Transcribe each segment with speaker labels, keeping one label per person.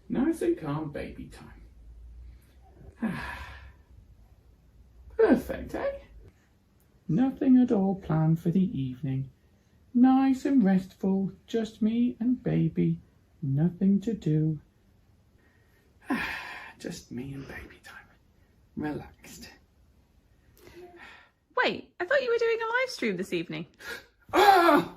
Speaker 1: Nice and calm baby time. Perfect, eh? Nothing at all planned for the evening. Nice and restful, just me and baby. Nothing to do. Just me and baby time. Relaxed.
Speaker 2: Wait, I thought you were doing a live stream this evening.
Speaker 1: Ah!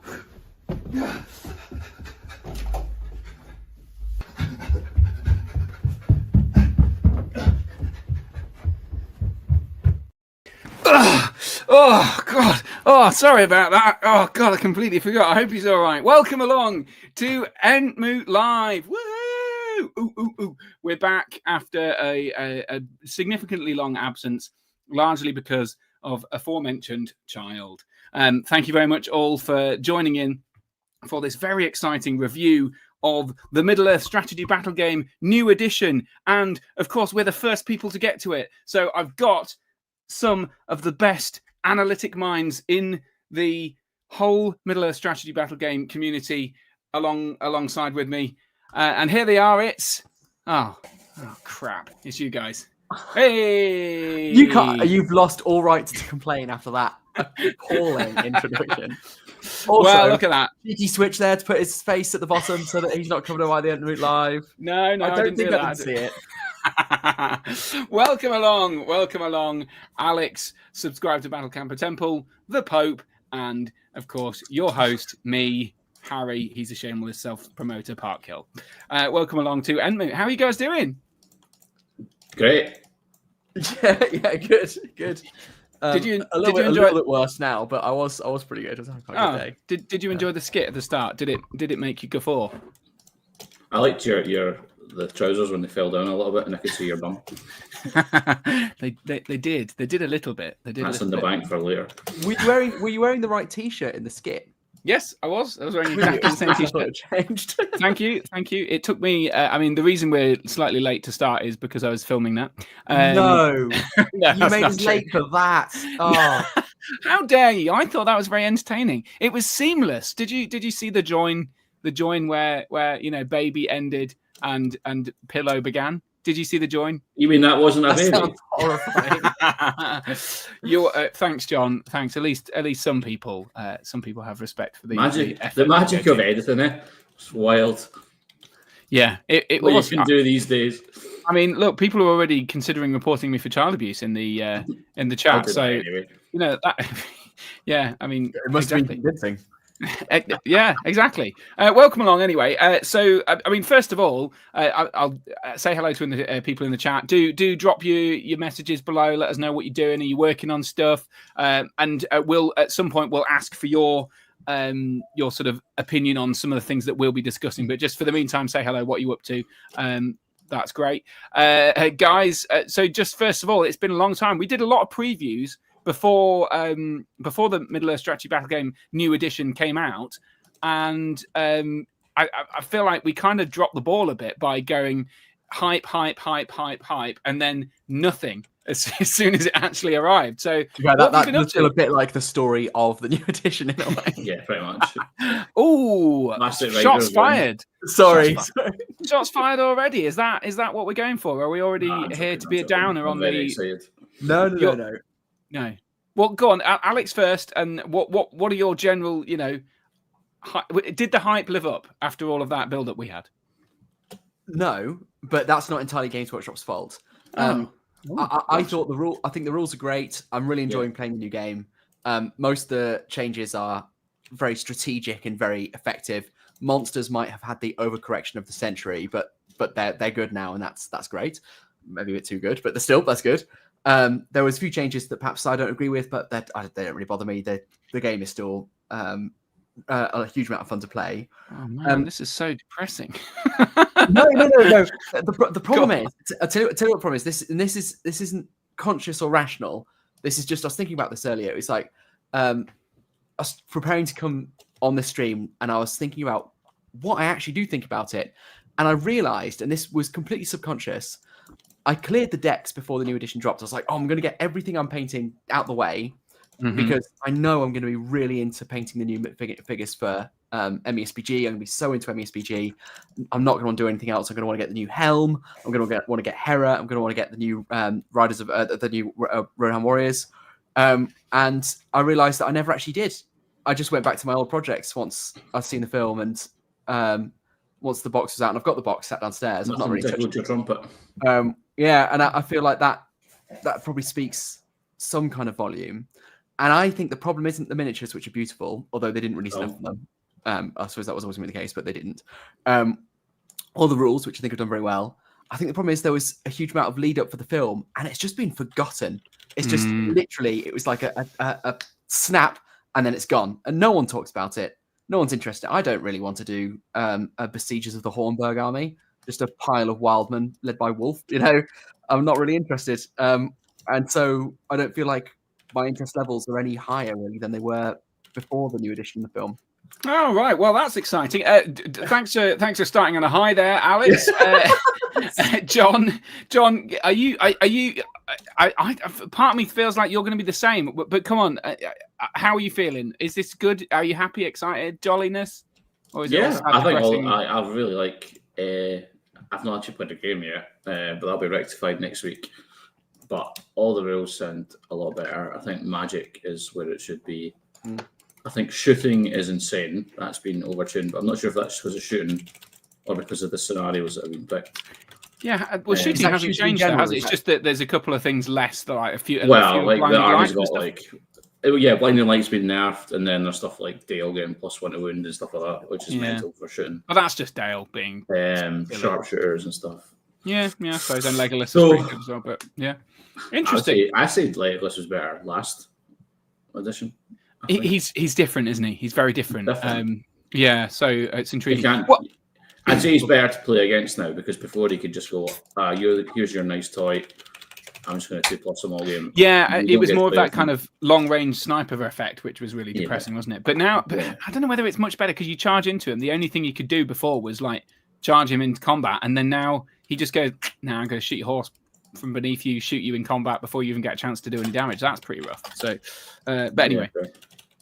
Speaker 1: Oh, God. Oh, sorry about that. Oh, God, I completely forgot. I hope he's all right. Welcome along to J.Macc Live. Woo! Ooh, ooh, ooh. We're back after a significantly long absence, largely because of aforementioned child. Thank you very much all for joining in for this very exciting review of the Middle-earth strategy battle game, new edition. And, of course, we're the first people to get to it. So I've got some of the best analytic minds in the whole Middle-earth strategy battle game community alongside with me. And here they are. It's... Oh, crap. It's you guys. Hey!
Speaker 3: You've lost all rights to complain after that appalling introduction. Also,
Speaker 1: well, look at that.
Speaker 3: Did he switch there to put his face at the bottom so that he's not covered by the J.Macc Live?
Speaker 1: No,
Speaker 3: I
Speaker 1: didn't
Speaker 3: think
Speaker 1: do
Speaker 3: I
Speaker 1: that.
Speaker 3: can see it.
Speaker 1: Welcome along, Alex. Subscribe to Battle Camper Temple, the Pope, and of course your host, me, Harry. He's a shameless self-promoter, Parkhill. Welcome along to J.Macc. How are you guys doing?
Speaker 4: Great.
Speaker 3: Yeah, good.
Speaker 1: Did you
Speaker 3: a little bit worse now, but I was pretty good. It was having quite a good day.
Speaker 1: Did you enjoy the skit at the start? Did it make you guffaw?
Speaker 4: I liked the trousers when they fell down a little bit, and I could see your bum.
Speaker 1: They did a little bit.
Speaker 4: That's in the bank for later.
Speaker 3: Were you wearing the right T-shirt in the skit?
Speaker 1: Yes, I was. I was wearing exactly the same T-shirt.
Speaker 3: Changed.
Speaker 1: Thank you. It took me. The reason we're slightly late to start is because I was filming that.
Speaker 3: No,
Speaker 1: no,
Speaker 3: you made us late for that. Oh,
Speaker 1: how dare you! I thought that was very entertaining. It was seamless. Did you see the join? The join where baby ended and pillow began. Did you see the join?
Speaker 4: You mean that wasn't a baby?
Speaker 3: Sounds horrifying.
Speaker 1: Thanks, John. Thanks. At least some people have respect for the
Speaker 4: magic. The magic of editing, eh? It's wild.
Speaker 1: Yeah, it
Speaker 4: what
Speaker 1: was.
Speaker 4: You can do these days.
Speaker 1: I mean, look, people are already considering reporting me for child abuse in the chat. So
Speaker 4: anyway.
Speaker 1: That. Yeah, I mean,
Speaker 3: it must have been a good thing.
Speaker 1: Yeah, exactly. Welcome along anyway. So, first of all, I'll say hello to the people in the chat. Do drop your messages below. Let us know what you're doing. Are you working on stuff? And we'll at some point we'll ask for your sort of opinion on some of the things that we'll be discussing. But just for the meantime, say hello. What are you up to? That's great, guys. So, just first of all, it's been a long time. We did a lot of previews before the Middle-earth strategy battle game new edition came out, and I feel like we kind of dropped the ball a bit by going hype, and then nothing as soon as it actually arrived. So
Speaker 3: that's still a bit like the story of the new edition in a way.
Speaker 4: Yeah, pretty much.
Speaker 1: Oh, shots fired!
Speaker 3: Sorry,
Speaker 1: shots fired already. Is that what we're going for? Are we already here to be a downer on the?
Speaker 4: Excited.
Speaker 3: No.
Speaker 1: No. Well, go on, Alex first. And what are your general, did the hype live up after all of that build-up we had?
Speaker 3: No, but that's not entirely Games Workshop's fault. I thought I think the rules are great. I'm really enjoying playing the new game. Most of the changes are very strategic and very effective. Monsters might have had the overcorrection of the century, but they're good now, and that's great. Maybe a bit too good, but that's good. There was a few changes that perhaps I don't agree with, but they don't really bother me. The game is still a huge amount of fun to play.
Speaker 1: Oh man, this is so depressing.
Speaker 3: No. The problem is, I'll tell you what the problem is. This isn't conscious or rational. This is just, I was thinking about this earlier. It's like I was preparing to come on the stream, and I was thinking about what I actually do think about it, and I realized, and this was completely subconscious, I cleared the decks before the new edition dropped. I was like, I'm going to get everything I'm painting out the way because I know I'm going to be really into painting the new figures for MESBG. I'm going to be so into MESBG. I'm not going to do anything else. I'm going to want to get the new helm. I'm going to want to get Hera. I'm going to want to get the new Riders of the new Rohan Warriors. And I realized that I never actually did. I just went back to my old projects once I've seen the film and once the box was out, and I've got the box sat downstairs. I've not really touched
Speaker 4: your trumpet.
Speaker 3: Yeah, and I feel like that probably speaks some kind of volume. And I think the problem isn't the miniatures, which are beautiful, although they didn't release enough of them. I suppose that was always going to be the case, but they didn't. Or the rules, which I think have done very well. I think the problem is there was a huge amount of lead up for the film, and it's just been forgotten. It's just literally, it was like a snap, and then it's gone, and no one talks about it. No one's interested. I don't really want to do a Besiegers of the Hornburg Army, just a pile of wildmen led by Wolf. I'm not really interested. And so I don't feel like my interest levels are any higher really than they were before the new edition of the film.
Speaker 1: Oh, right. Well, that's exciting. Thanks for starting on a high there, Alex. John, are you? Part of me feels like you're going to be the same. But come on, how are you feeling? Is this good? Are you happy, excited, jolliness? Or is
Speaker 4: I think I really like. I've not actually played the game yet, but that'll be rectified next week. But all the rules sound a lot better. I think magic is where it should be. I think shooting is insane. That's been overtuned, but I'm not sure if that's because of shooting or because of the scenarios that have been picked.
Speaker 1: Yeah, well, shooting hasn't changed, though, has it? It's just that there's a couple of things less, like a few.
Speaker 4: Well, like the army's got blinding light's been nerfed, and then there's stuff like Dale getting +1 to wound and stuff like that, which is mental for shooting.
Speaker 1: But that's just Dale being
Speaker 4: sharpshooters and stuff.
Speaker 1: Yeah, I suppose. And Legolas is pretty good as well, but yeah, interesting.
Speaker 4: I say Legolas was better last edition.
Speaker 1: He's different, isn't he? He's very different. Yeah, so it's intriguing.
Speaker 4: I'd say he's better to play against now because before he could just go, here's your nice toy. I'm just going to 2+ them all game.
Speaker 1: Yeah, it was more of that kind of long-range sniper effect, which was really depressing, wasn't it? But now, I don't know whether it's much better because you charge into him. The only thing you could do before was like charge him into combat, and then now he just goes, "Now I'm going to shoot your horse from beneath you, shoot you in combat before you even get a chance to do any damage." That's pretty rough. So, but anyway.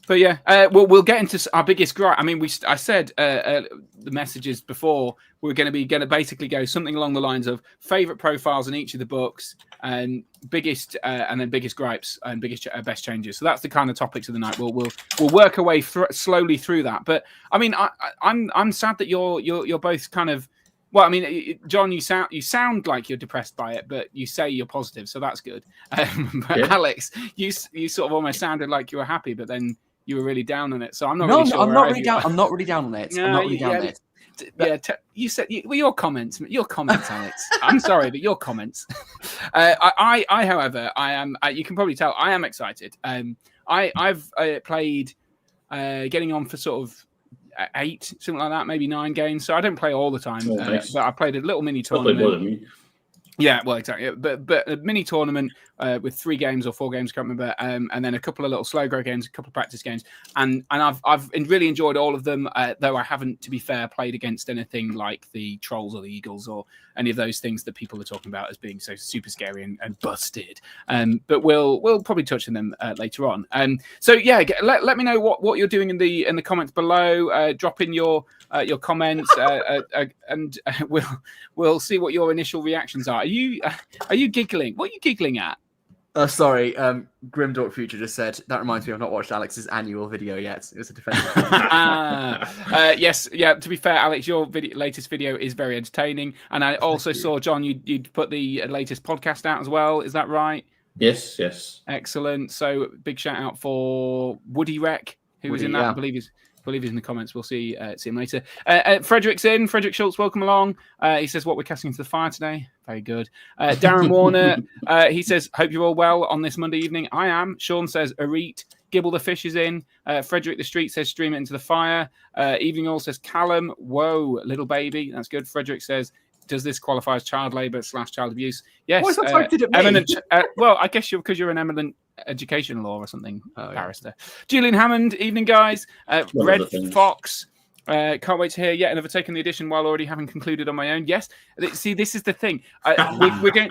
Speaker 1: But yeah, we'll get into our biggest gripe. I mean, I said the messages before we're going to basically go something along the lines of favorite profiles in each of the books and biggest and then biggest gripes and biggest best changes. So that's the kind of topics of the night. We'll work our way slowly through that. But I mean, I'm sad that you're both kind of. Well, I mean, John, you sound like you're depressed by it, but you say you're positive, so that's good. But Alex, you sort of almost sounded like you were happy, but then you were really down on it. So I'm not really sure.
Speaker 3: I'm not really down. I'm not really down on it. I'm not really down on it.
Speaker 1: Yeah, you said your comments, Alex. I'm sorry, but your comments. However, I am. You can probably tell I am excited. I've played, getting on for sort of 8, something like that, maybe 9 games. So I don't play all the time,
Speaker 4: nice.
Speaker 1: but I played a little mini tournament.
Speaker 4: More than me.
Speaker 1: Yeah, well, exactly. But a mini tournament with 3 games or 4 games, can't remember, and then a couple of little slow grow games, a couple of practice games, and I've really enjoyed all of them. Though I haven't, to be fair, played against anything like the Trolls or the Eagles or any of those things that people are talking about as being so super scary and busted. But we'll probably touch on them later on. So yeah, let me know what you're doing in the comments below. Drop in your comments, and we'll see what your initial reactions are. Are you giggling? What are you giggling at?
Speaker 3: Sorry, Grimdork Future just said, that reminds me I've not watched Alex's annual video yet. It was a defense.
Speaker 1: Yes, yeah, to be fair, Alex, your latest video is very entertaining. And I also saw, John, you'd put the latest podcast out as well. Is that right?
Speaker 4: Yes.
Speaker 1: Excellent. So big shout out for Woody Rec, who was in that, I believe he's in the comments. We'll see him later. Frederick's in. Frederick Schultz, welcome along. He says, what we're casting into the fire today. Very good. Darren Warner, he says, hope you're all well on this Monday evening. I am. Sean says, Areet. Gibble the Fish is in. Frederick the Street says, stream it into the fire. Evening All says, Callum. Whoa, little baby. That's good. Frederick says, does this qualify as child labour / child abuse? Yes.
Speaker 3: Why is that directed at me?
Speaker 1: Eminent, well, I guess because you're an eminent education law or something, barrister. Julian Hammond, evening guys. Red Fox, Can't wait to hear yet another take on the edition while already having concluded on my own. Yes. See, this is the thing. We're going.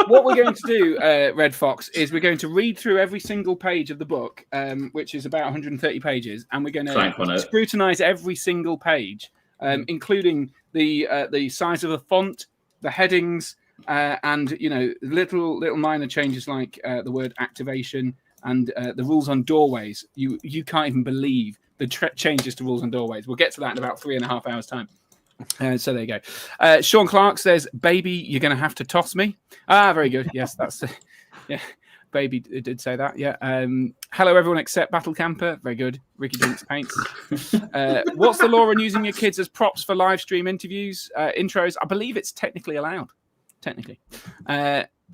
Speaker 1: What we're going to do, Red Fox, is we're going to read through every single page of the book, which is about 130 pages, and we're going to scrutinize every single page, including the size of the font, the headings, and little minor changes like the word activation and the rules on doorways. You can't even believe the changes to rules on doorways. We'll get to that in about 3.5 hours time. So there you go. Sean Clark says, "Baby, you're going to have to toss me." Very good. Yes, that's yeah. Baby did say that. Yeah. Hello, everyone except Battle Camper. Very good. Ricky Drinks Paints. What's the law on using your kids as props for live stream interviews, intros? I believe it's technically allowed. Technically.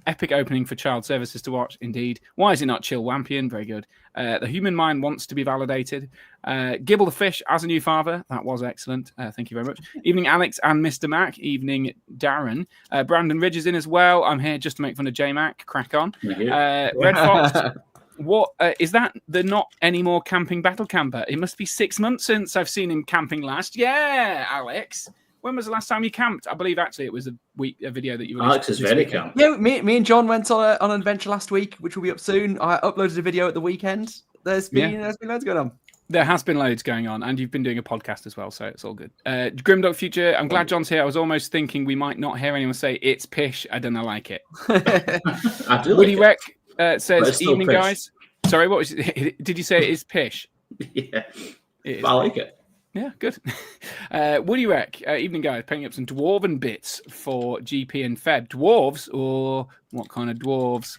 Speaker 1: Epic opening for child services to watch, indeed. Why is it not Chill Wampion? Very good. The human mind wants to be validated. Gibble the Fish as a new father. That was excellent. Thank you very much. Evening, Alex and Mr. Mac. Evening, Darren. Brandon Ridge is in as well. I'm here just to make fun of J.Macc. Crack on. Red Fox. What is that? The not anymore camping battle camper. It must be 6 months since I've seen him camping last. Yeah, Alex. When was the last time you camped? I believe actually it was a video that you released.
Speaker 4: Alex is very camped.
Speaker 3: Yeah, me and John went on an adventure last week, which will be up soon. I uploaded a video at the weekend. There's been loads going on.
Speaker 1: There has been loads going on, and you've been doing a podcast as well, so it's all good. Grimdog Future, I'm glad John's here. I was almost thinking we might not hear anyone say it's pish. I don't like it.
Speaker 4: I do
Speaker 1: Woody
Speaker 4: like
Speaker 1: Rec says, "Evening,
Speaker 4: pish.
Speaker 1: Guys." Sorry, what was it? Did you say it is pish?
Speaker 4: Yeah, I like it.
Speaker 1: Yeah, good. Woody Rec, evening, guys. Picking up some dwarven bits for GP and Feb. Dwarves, or what kind of dwarves?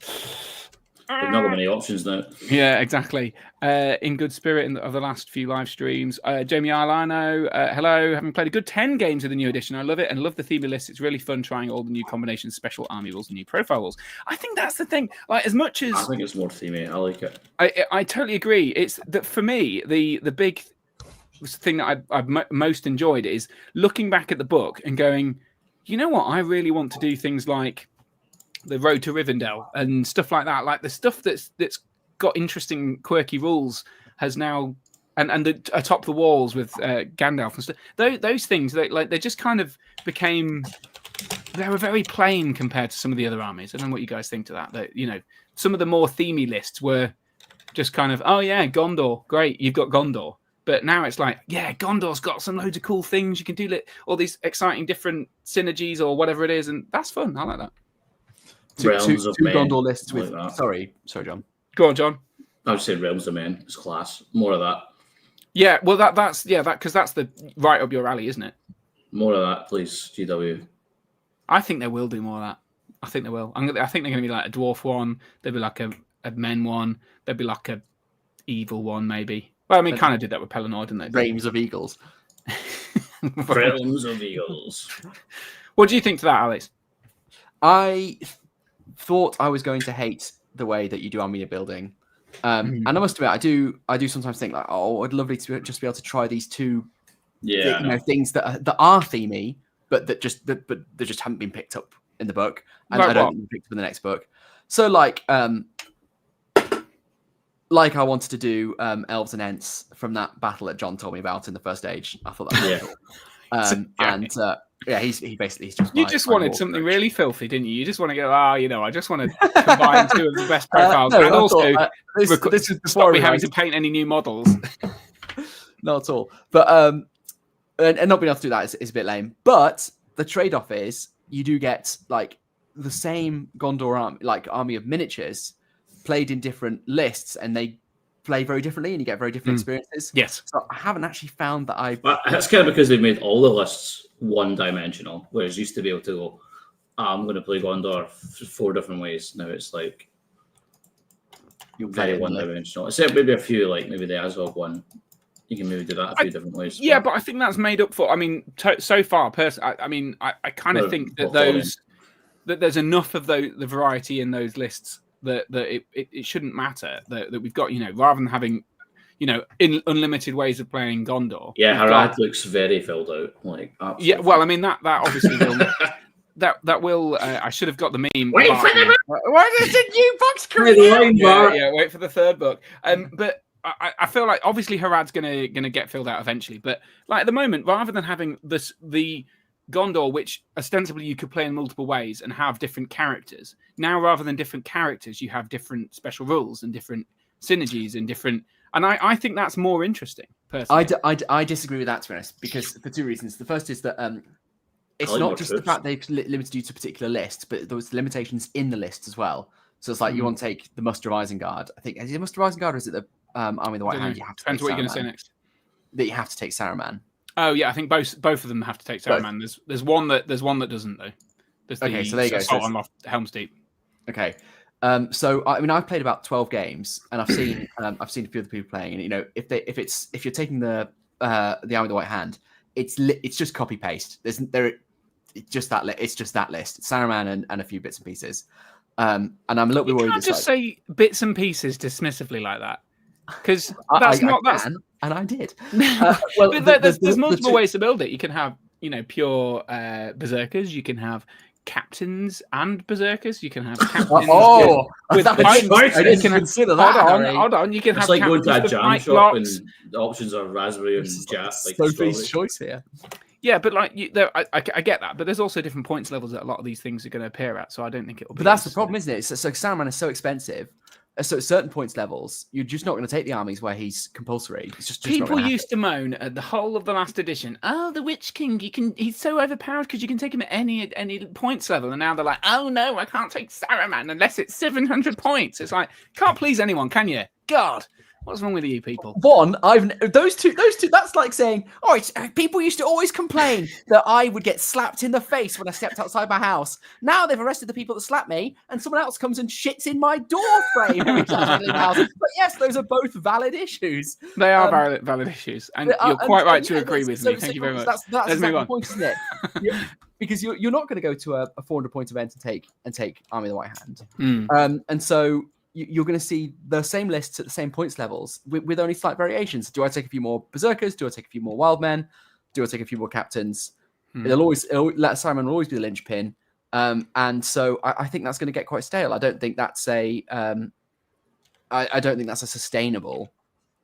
Speaker 4: There's not got many options now.
Speaker 1: Yeah, exactly. In good spirit of the last few live streams. Jamie Arlano, hello. Having played a good 10 games of the new edition. I love it and love the theme list. It's really fun trying all the new combinations, special army rules, and new profile rules. I think that's the thing. Like, as much as
Speaker 4: I think it's more themey. I like it.
Speaker 1: I totally agree. It's that for me, the big thing that I've most enjoyed is looking back at the book and going, you know what? I really want to do things like the Road to Rivendell and stuff like that. Like the stuff that's got interesting, quirky rules has now, and atop the walls with Gandalf and stuff. Those things, they just kind of became. They were very plain compared to some of the other armies. I don't know what you guys think to that. That some of the more themey lists were just kind of, oh yeah, Gondor, great, you've got Gondor. But now it's like, yeah, Gondor's got some loads of cool things. You can do all these exciting different synergies or whatever it is, and that's fun. I like that.
Speaker 3: Two Gondor lists with. Like sorry, John.
Speaker 1: Go on, John.
Speaker 4: I would say Realms of Men is class. More of that.
Speaker 1: Yeah, well, that's because that's the right up your alley, isn't it?
Speaker 4: More of that, please, GW.
Speaker 1: I think they will do more of that. I think they will. I think they're going to be like a dwarf one. There'll be like a men one. There'll be like a evil one, maybe. Well, I mean, kind of did that with Pelennor, didn't they?
Speaker 3: Realms of Eagles.
Speaker 4: Realms of Eagles.
Speaker 1: What do you think to that, Alex?
Speaker 3: I thought I was going to hate the way that you do army building, and I must admit, I do sometimes think like, oh, I'd lovely to just be able to try these two, things that are themey, but that just haven't been picked up in the book, and I don't think picked up in the next book. So like I wanted to do elves and ents from that battle that John told me about in the first age. I thought that was cool. He's just.
Speaker 1: You just wanted something really filthy, didn't you? You just want to go, I just want to combine two of the best profiles, and also this is stop me having to paint any new models.
Speaker 3: Not at all, but and not being able to do that is a bit lame. But the trade-off is you do get like the same Gondor army of miniatures played in different lists, and they play very differently, and you get very different experiences.
Speaker 1: Yes.
Speaker 3: So I haven't actually found that
Speaker 4: But that's kind of because they've made all the lists one-dimensional, whereas used to be able to go, I'm going to play Gondor 4 different ways. Now it's like
Speaker 3: you'll
Speaker 4: very one-dimensional. Except maybe a few, like maybe the Azog one. You can maybe do that a few different ways.
Speaker 1: Yeah, but I think that's made up for. I mean, so far, I kind of think that that there's enough of the variety in those lists that it shouldn't matter that we've got, rather than having, in unlimited ways of playing Gondor.
Speaker 4: Yeah, Harad looks very filled out. Like absolutely.
Speaker 1: Yeah, well, I mean that obviously will. That will. I should have got the meme.
Speaker 3: Wait for the. Why is it new box
Speaker 1: created? Yeah, wait for the third book. But I feel like obviously Harad's gonna get filled out eventually, but like at the moment, rather than having the Gondor, which ostensibly you could play in multiple ways and have different characters, now rather than different characters, you have different special rules and different synergies and different. And I think that's more interesting, personally.
Speaker 3: I disagree with that, to be honest, because for two reasons. The first is that it's
Speaker 4: like
Speaker 3: not
Speaker 4: more
Speaker 3: just
Speaker 4: troops.
Speaker 3: the fact they've limited you to a particular list, but there's limitations in the list as well. So it's like you want to take the Muster of Isengard. I think is it the Muster of Isengard or is it the Army of the White Hand? You have to
Speaker 1: Depends
Speaker 3: take
Speaker 1: what you're going to
Speaker 3: Saruman.
Speaker 1: say next.
Speaker 3: That you have to take Saruman.
Speaker 1: Oh yeah, I think both of them have to take Saruman. There's one that doesn't though. There's
Speaker 3: Okay, so there you go.
Speaker 1: Assault on Helm's Deep.
Speaker 3: Okay. So I mean, I've played about 12 games, and I've seen a few other people playing, and you know, if you're taking the Army of the White Hand, it's just copy paste. It's just that list. Saruman and a few bits and pieces. And I'm a little bit worried.
Speaker 1: You can't just say bits and pieces dismissively like that, because that's
Speaker 3: and I did.
Speaker 1: Well, but there's multiple ways to build it. You can have pure berserkers. You can have captains and berserkers. You can have captains with pikes.
Speaker 3: I didn't consider that.
Speaker 1: Hold on. You can
Speaker 4: It's
Speaker 1: have
Speaker 4: like going to a
Speaker 1: captains with
Speaker 4: jam
Speaker 1: pike
Speaker 4: shop
Speaker 1: blocks.
Speaker 4: and the options are raspberry and jack. Like
Speaker 3: Sophie's choice here.
Speaker 1: Yeah, but like I get that, but there's also different points levels that a lot of these things are going to appear at. So I don't think it will.
Speaker 3: But that's the problem, isn't it? So Saruman is so expensive. So at certain points levels, you're just not going to take the armies where he's compulsory. It's just
Speaker 1: people used to moan at the whole of the last edition. Oh, the Witch King, he's so overpowered because you can take him at any points level. And now they're like, oh no, I can't take Saruman unless it's 700 points. It's like, can't please anyone, can you? God. What's wrong with you people?
Speaker 3: One, those two. That's like saying, people used to always complain that I would get slapped in the face when I stepped outside my house. Now they've arrested the people that slapped me, and someone else comes and shits in my door frame every time I leave the house. But yes, those are both valid issues.
Speaker 1: They are valid issues, and you're quite right to agree with me. Thank you very much.
Speaker 3: That's
Speaker 1: Let's move on.
Speaker 3: the point, isn't it? Because you're not going to go to a 400-point event and take Army of the White Hand, and so. You're going to see the same lists at the same points levels with only slight variations. Do I take a few more berserkers? Do I take a few more wild men? Do I take a few more captains? Saruman will always be the linchpin, and so I think that's going to get quite stale. I don't think that's I don't think that's a sustainable.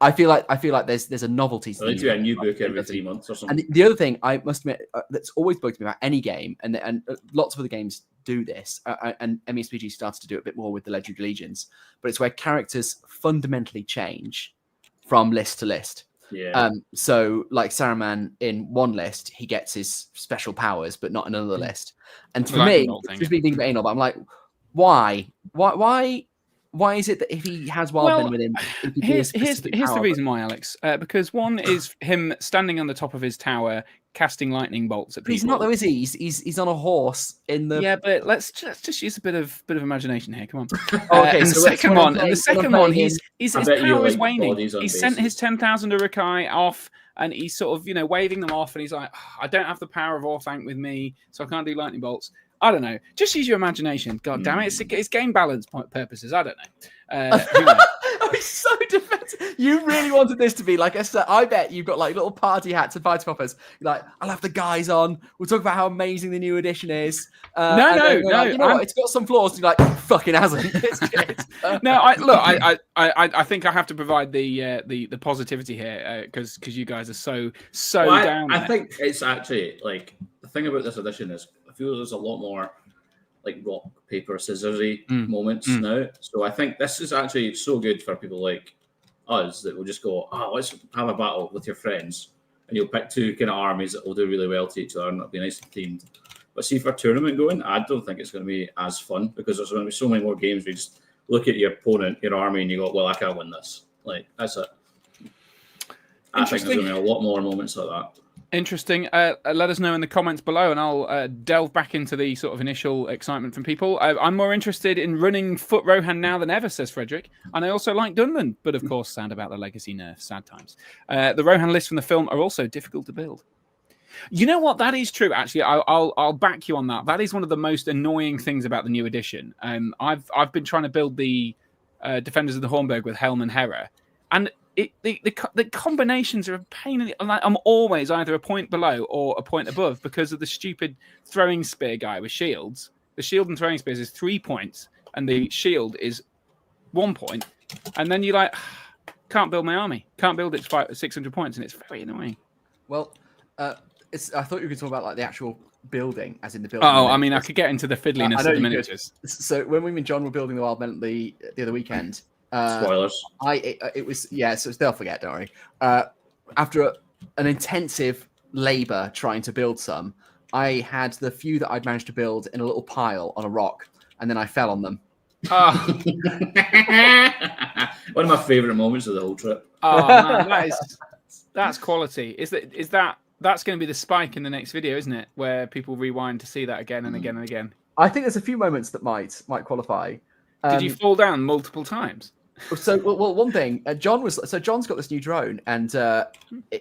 Speaker 3: I feel like there's a novelty.
Speaker 4: I need to get a new book every 3 months or something.
Speaker 3: And the other thing I must admit that's always bugged me about any game, and lots of other games do this, and MESBG started to do it a bit more with the Legendary Legions, but it's where characters fundamentally change from list to list.
Speaker 4: Yeah.
Speaker 3: So like Saruman in one list, he gets his special powers, but not in another list. And for me, just being thinking about anal, but I'm like, why is it that if he has wild men with him,
Speaker 1: here's the reason why, Alex. Because one is him standing on the top of his tower, casting lightning bolts at people.
Speaker 3: He's not though, is he? He's on a horse in the.
Speaker 1: Yeah, but let's just use a bit of imagination here. Come on.
Speaker 3: Okay,
Speaker 1: and
Speaker 3: so
Speaker 1: the second one, his power is waning.
Speaker 4: He
Speaker 1: sent his 10,000 Urukai off, and he's sort of waving them off, and he's like, I don't have the power of Orthanc with me, so I can't do lightning bolts. I don't know. Just use your imagination. God damn it. It's game balance purposes. I don't know.
Speaker 3: It's so defensive. You really wanted this to be like I bet you've got like little party hats and party poppers. You're like, I'll have the guys on. We'll talk about how amazing the new edition is.
Speaker 1: No.
Speaker 3: You know what? It's got some flaws. You're like, fucking hasn't.
Speaker 1: No, I think I have to provide the positivity here because you guys are so down.
Speaker 4: I think it's actually like the thing about this edition is I feel there's a lot more like rock, paper, scissorsy moments now. So I think this is actually so good for people like us that will just go, let's have a battle with your friends. And you'll pick two kind of armies that will do really well to each other and it'll be nicely themed. But see, for a tournament going, I don't think it's going to be as fun because there's going to be so many more games where you just look at your opponent, your army, and you go, well, I can't win this. Like, that's it. I think there's going to be a lot more moments like that.
Speaker 1: Interesting. Let us know in the comments below, and I'll delve back into the sort of initial excitement from people. I'm more interested in running foot Rohan now than ever, says Frederick. And I also like Dunland, but of course, sad about the legacy nerfs. Sad times. The Rohan lists from the film are also difficult to build. You know what? That is true. Actually, I'll back you on that. That is one of the most annoying things about the new edition. I've been trying to build the Defenders of the Hornburg with Helm and Hera, and the combinations are a pain in the. I'm always either a point below or a point above because of the stupid throwing spear guy with shields. The shield and throwing spears is 3 points, and the shield is 1 point. And then you're like, can't build my army. Can't build it to 600 points, and it's very annoying.
Speaker 3: Well, I thought you were talking about like the actual building, as in the building.
Speaker 1: Oh, I mean, I could get into the fiddliness of the miniatures.
Speaker 3: So when we and John were building the Wild Bentley the other weekend,
Speaker 4: spoilers.
Speaker 3: It was so they'll forget. Don't worry. After an intensive labor trying to build some, I had the few that I'd managed to build in a little pile on a rock, and then I fell on them.
Speaker 1: Oh.
Speaker 4: One of my favorite moments of the whole trip.
Speaker 1: Oh man, that's quality. That's going to be the spike in the next video, isn't it? Where people rewind to see that again and again and again.
Speaker 3: I think there's a few moments that might qualify.
Speaker 1: Did you fall down multiple times?
Speaker 3: So, well, one thing, John's got this new drone, and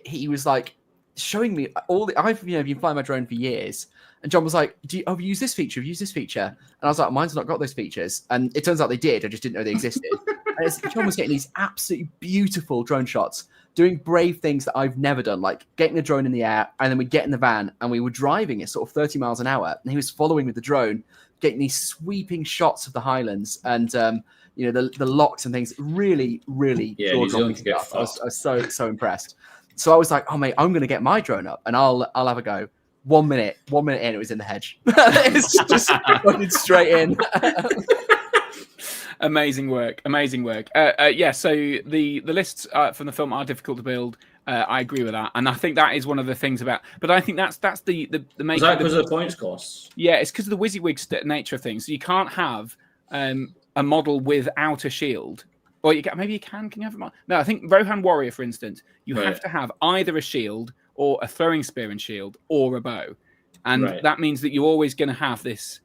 Speaker 3: he was like showing me I've been flying my drone for years, and John was like, have you used this feature? Have you used this feature? And I was like, mine's not got those features, and it turns out they did. I just didn't know they existed. And John was getting these absolutely beautiful drone shots, doing brave things that I've never done, like getting a drone in the air, and then we'd get in the van, and we were driving at sort of 30 miles an hour, and he was following with the drone, getting these sweeping shots of the Highlands, and the locks and things. Really, really jaw-dropping stuff. I was so impressed. So I was like, oh mate, I'm going to get my drone up, and I'll have a go. 1 minute in, it was in the hedge. It's just fucking straight in.
Speaker 1: Amazing work. Yeah, so the lists from the film are difficult to build. I agree with that, and I think that is one of the things about. But I think that's the main.
Speaker 4: Is that because of the points costs?
Speaker 1: Yeah, it's because of the WYSIWYG nature of things. So you can't have a model without a shield, or maybe you can. Can you have a model? No, I think Rohan Warrior, for instance, you have to have either a shield or a throwing spear and shield, or a bow, and that means that you're always going to have this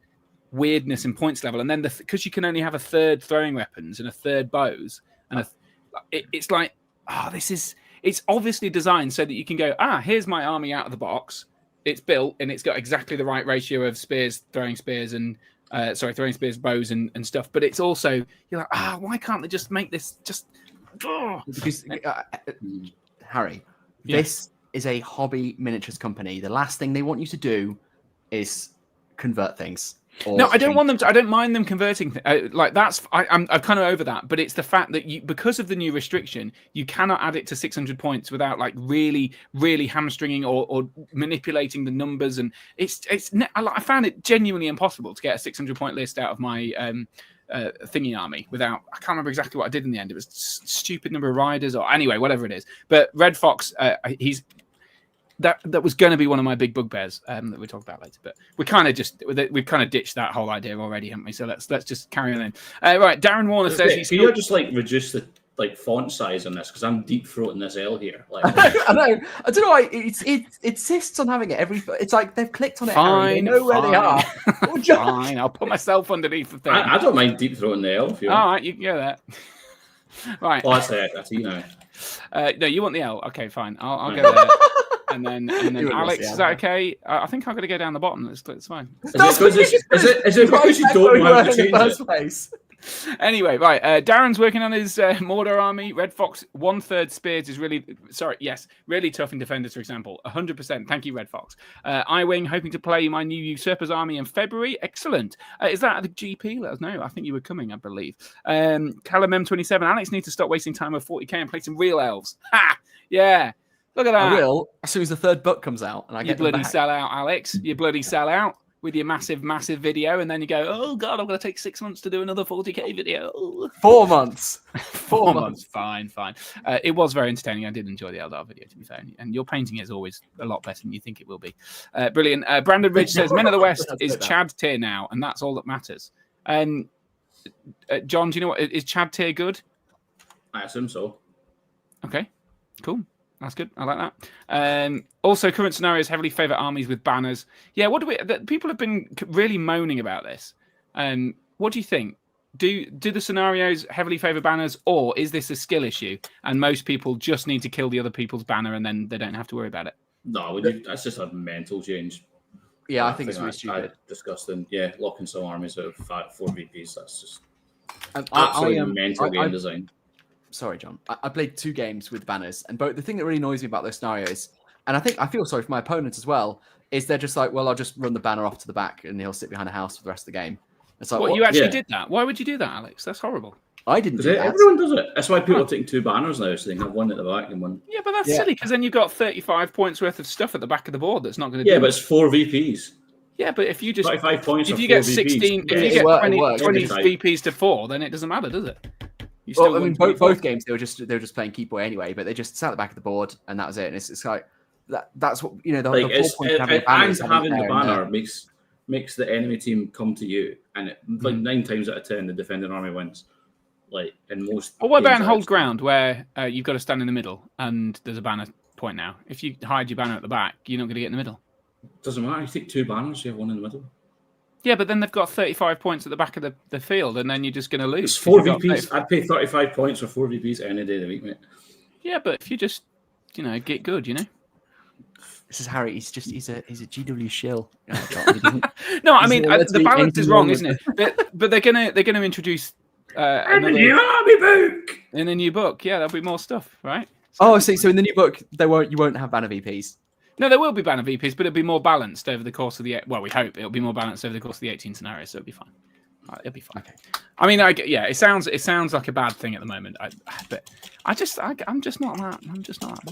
Speaker 1: weirdness in points level, and then because you can only have a third throwing weapons and a third bows, and it's like, it's obviously designed so that you can go, here's my army out of the box, it's built, and it's got exactly the right ratio of throwing spears, bows and stuff, but it's also, you're like, why can't they just make this just
Speaker 3: because Harry, this is a hobby miniatures company. The last thing they want you to do is convert things.
Speaker 1: No, I don't want them to. I don't mind them converting. I'm kind of over that. But it's the fact that because of the new restriction, you cannot add it to 600 points without like really, really hamstringing or manipulating the numbers. And I found it genuinely impossible to get a 600 point list out of my thingy army without. I can't remember exactly what I did in the end. It was stupid number of riders, or anyway, whatever it is. But Red Fox, That was going to be one of my big bugbears that we'll talk about later, but we've kind of ditched that whole idea already, haven't we? So let's just carry on. Right, Darren Warner says,
Speaker 4: "Can you just reduce the font size on this, because I'm deep throating this L here."
Speaker 3: I know. I don't know why it insists on having it every. It's like they've clicked on it.
Speaker 1: Fine,
Speaker 3: they know where they are.
Speaker 1: Fine, I'll put myself underneath the thing.
Speaker 4: I don't mind deep throating the L. If you want.
Speaker 1: All right, you can go there. Right.
Speaker 4: Oh, that's it. That's
Speaker 1: No, you want the L? Okay, fine. I'll go there. And then Alex, is that okay? I think I'm going to go down the bottom. It's fine.
Speaker 4: Is it because you don't know how to change it?
Speaker 1: Anyway, right. Darren's working on his Mordor army. Red Fox 1/3 spears is really tough in defenders, for example. 100%. Thank you, Red Fox. I-Wing hoping to play my new Usurpers army in February. Excellent. Is that at the GP? Let us know. I think you were coming, I believe. Callum M27. Alex needs to stop wasting time with 40k and play some real elves. Ha! Yeah. Look at that.
Speaker 3: I will, as soon as the third book comes out. And I get
Speaker 1: bloody sell out, Alex. You bloody sell out with your massive video. And then you go, oh, God, I'm going to take 6 months to do another 40k video.
Speaker 3: 4 months.
Speaker 1: 4 months. Fine. It was very entertaining. I did enjoy the Eldar video, to be fair. And your painting is always a lot better than you think it will be. Brilliant. Brandon Ridge says, Men of the West is Chad tier now, and that's all that matters. John, do you know what? Is Chad tier good?
Speaker 4: I assume so.
Speaker 1: Okay, cool. That's good. I like that. Also, current scenarios heavily favour armies with banners. Yeah, people have been really moaning about this. What do you think? Do the scenarios heavily favour banners, or is this a skill issue and most people just need to kill the other people's banner and then they don't have to worry about it?
Speaker 4: No, that's just a mental change.
Speaker 3: Yeah, I think it's really stupid.
Speaker 4: I discussed locking some armies of 4 VPs. That's just
Speaker 3: absolutely
Speaker 4: mental game design.
Speaker 3: Sorry, John. I played 2 games with banners, and the thing that really annoys me about those scenarios, and I feel sorry for my opponents as well, is they're just like, well, I'll just run the banner off to the back, and he'll sit behind a house for the rest of the game. It's like,
Speaker 1: you actually did that? Why would you do that, Alex? That's horrible.
Speaker 3: I didn't do that.
Speaker 4: Everyone does it. That's why people are taking 2 banners now, so they can have one at the back and one.
Speaker 1: Yeah, but that's silly because then you've got 35 points worth of stuff at the back of the board that's not going to.
Speaker 4: Yeah, but it's 4 VPs.
Speaker 1: Yeah, but if you just
Speaker 4: 35 points,
Speaker 1: if you get 16, if you get 20 VPs to 4, then it doesn't matter, does it?
Speaker 3: Well, I mean, both games they were just playing keep away anyway, but they just sat at the back of the board and that was it. And it's like that's what the whole point of having
Speaker 4: the banner makes the enemy team come to you, and 9 times out of 10 the defending army wins. Like in most.
Speaker 1: Well, what about in hold ground where you've got to stand in the middle and there's a banner point now? If you hide your banner at the back, you're not going to get in the middle.
Speaker 4: Doesn't matter. You take 2 banners, you have one in the middle.
Speaker 1: Yeah, but then they've got 35 points at the back of the field, and then you're just going to lose.
Speaker 4: It's 4 VPs. I'd pay 35 points for 4 VPs any day of the week, mate.
Speaker 1: Yeah, but if you just, get good,
Speaker 3: This is Harry. He's a GW shill.
Speaker 1: No, I mean the balance is wrong, isn't it? But they're gonna introduce
Speaker 4: a new army book
Speaker 1: in a new book. Yeah, there'll be more stuff, right?
Speaker 3: So in the new book you won't have banner VPs.
Speaker 1: No, there will be banner VPs, but it'll be more balanced over the course of we hope it'll be more balanced over the course of the 18 scenarios, so it'll be fine. It'll be fine. Okay. I mean, it sounds like a bad thing at the moment, but I'm just not that. I'm just not that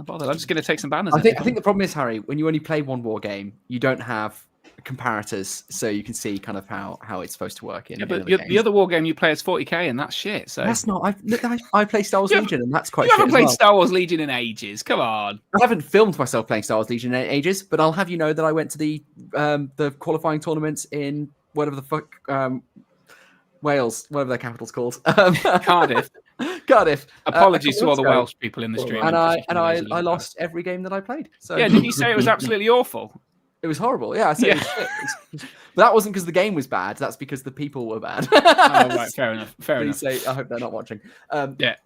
Speaker 1: bothered. I'm just going to take some banners.
Speaker 3: I think the problem is, Harry, when you only play one war game, you don't have comparators, so you can see kind of how it's supposed to work.
Speaker 1: But the other war game you play is 40k, and that's shit. So
Speaker 3: that's not. I play Star Wars Legion, and that's quite.
Speaker 1: You haven't played Star Wars Legion in ages. Come on.
Speaker 3: I haven't filmed myself playing Star Wars Legion in ages, but I'll have you know that I went to the qualifying tournaments in whatever the fuck. Wales, whatever their capital's called.
Speaker 1: Cardiff. Apologies to all the Welsh people in the stream.
Speaker 3: And I lost every game that I played. So
Speaker 1: yeah, did you say it was absolutely awful?
Speaker 3: It was horrible. Yeah, I said it was shit. But that wasn't because the game was bad. That's because the people were bad.
Speaker 1: Oh, right, fair enough.
Speaker 3: I hope they're not watching.
Speaker 1: Yeah.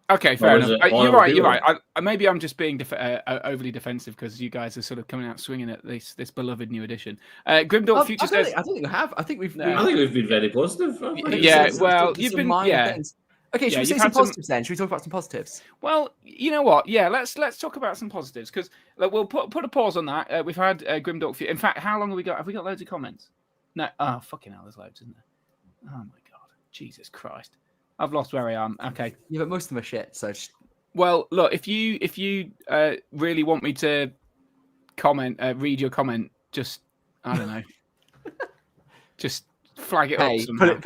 Speaker 1: Okay, fair enough. You're right. Maybe I'm just being overly defensive because you guys are sort of coming out swinging at this beloved new edition. Grimdork Future says...
Speaker 3: I don't think we have. I think we've
Speaker 4: been very positive.
Speaker 1: Yeah, well, you've been... Yeah.
Speaker 3: Things. Okay, should we say some positives then? Should we talk about some positives?
Speaker 1: Well, you know what? Yeah, let's talk about some positives because we'll put a pause on that. We've had Grimdork Future... In fact, how long have we got? Have we got loads of comments? No. Oh, fucking hell, there's loads, isn't there? Oh, my God. Jesus Christ. I've lost where I am. Okay.
Speaker 3: Yeah, but most of them are shit. So,
Speaker 1: well, look, if you really want me to read your comment, just I don't know, just flag it up. Somehow.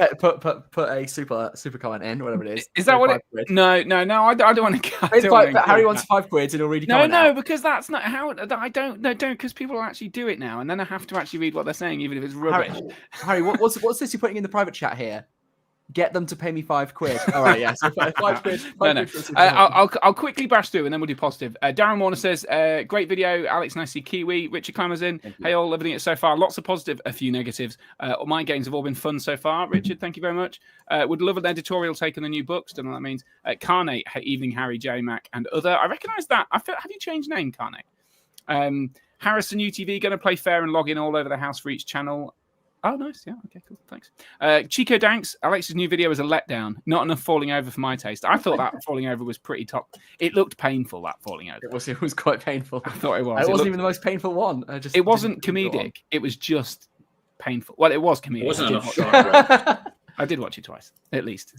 Speaker 3: Put a super comment in, whatever it is.
Speaker 1: Is that what it? No. I don't want to.
Speaker 3: Harry wants £5 and he'll read your comment.
Speaker 1: No, because that's not how. I don't because people will actually do it now, and then I have to actually read what they're saying, even if it's rubbish.
Speaker 3: Harry, what's this you're putting in the private chat here? Get them to pay me £5. All right, yeah. So £5.
Speaker 1: No. I'll quickly bash through and then we'll do positive. Darren Warner says, great video. Alex, nice to see Kiwi. Richard Clammer's in. Hey, all, loving it so far. Lots of positive, a few negatives. My games have all been fun so far. Richard, thank you very much. Would love an editorial take on the new books. Don't know what that means. Carnate, Evening Harry, J.Macc, and other. I recognise that. Have you changed name, Carnate? Harrison UTV, going to play fair and log in all over the house for each channel. Oh, nice. Yeah. Okay, cool. Thanks. Chico Danks, Alex's new video was a letdown. Not enough falling over for my taste. I thought that falling over was pretty top. It looked painful, that falling over.
Speaker 3: It was quite painful.
Speaker 1: I thought it was.
Speaker 3: It wasn't even the most painful one.
Speaker 1: It wasn't comedic. It was just painful. Well, it was comedic.
Speaker 4: It wasn't enough shot.
Speaker 1: I did watch it twice, at least.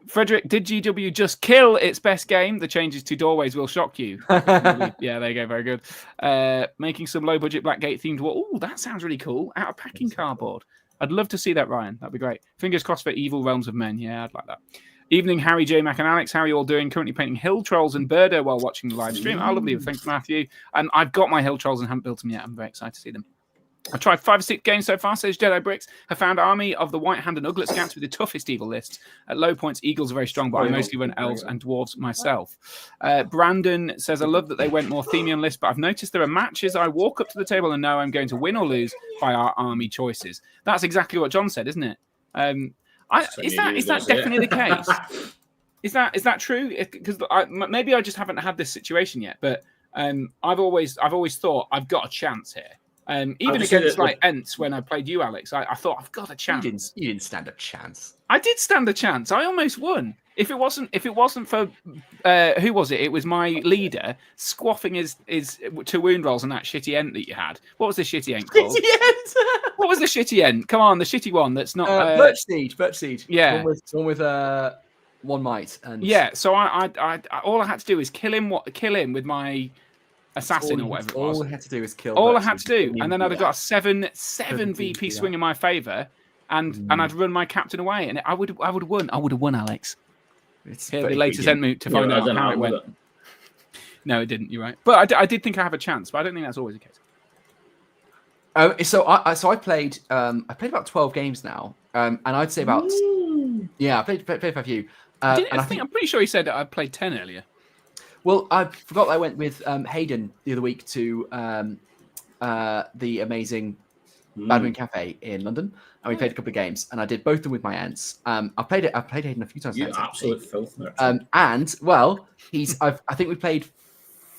Speaker 1: Frederick, did GW just kill its best game? The changes to doorways will shock you. Yeah, there you go. Very good. Making some low-budget Blackgate themed wall. Oh, that sounds really cool. Out of packing cardboard. I'd love to see that, Ryan. That'd be great. Fingers crossed for Evil Realms of Men. Yeah, I'd like that. Evening, Harry, J.Macc, and Alex. How are you all doing? Currently painting hill trolls and Birdo while watching the live stream. Oh, lovely. Thanks, Matthew. I've got my hill trolls and haven't built them yet. I'm very excited to see them. I've tried 5 or 6 games so far, says Jedi Bricks. Have found Army of the White Hand and Uglet Scouts with the toughest evil lists. At low points, Eagles are very strong, but I mostly run Elves and Dwarves myself. Brandon says, I love that they went more Themian list, but I've noticed there are matches I walk up to the table and know I'm going to win or lose by our army choices. That's exactly what John said, isn't it? Is that definitely the case? Is that true? Because maybe I just haven't had this situation yet, but I've always thought I've got a chance here. Even against like Ents when I played you, Alex, I thought I've got a chance.
Speaker 3: You didn't stand a chance.
Speaker 1: I did stand a chance. I almost won. If it wasn't for who was it? It was my leader squaffing his 2 wound rolls on that shitty ent that you had. What was the shitty ent called?
Speaker 3: Shitty ent.
Speaker 1: What was the shitty ent? Come on, the shitty one that's not
Speaker 3: Birch Seed.
Speaker 1: Yeah,
Speaker 3: one with 1 might. And
Speaker 1: yeah. So I all I had to do is kill him with my assassin or whatever it was.
Speaker 3: All I had to do was kill.
Speaker 1: All I had to do, and then I'd have got a 7 VP swing in my favour, and I'd run my captain away, and I would have won. I would have won, Alex. Here's the latest Endmoot to find out how it went. No, it didn't. You're right, but I did think I have a chance, but I don't think that's always the case.
Speaker 3: So I played about 12 games now, and I'd say about I played a few.
Speaker 1: I'm pretty sure he said that I played 10 earlier.
Speaker 3: Well, I forgot that I went with Hayden the other week to the amazing Badminton Cafe in London, and we played a couple of games, and I did both of them with my aunts. I played Hayden a few times.
Speaker 4: You absolute filth.
Speaker 3: And well, I think we played.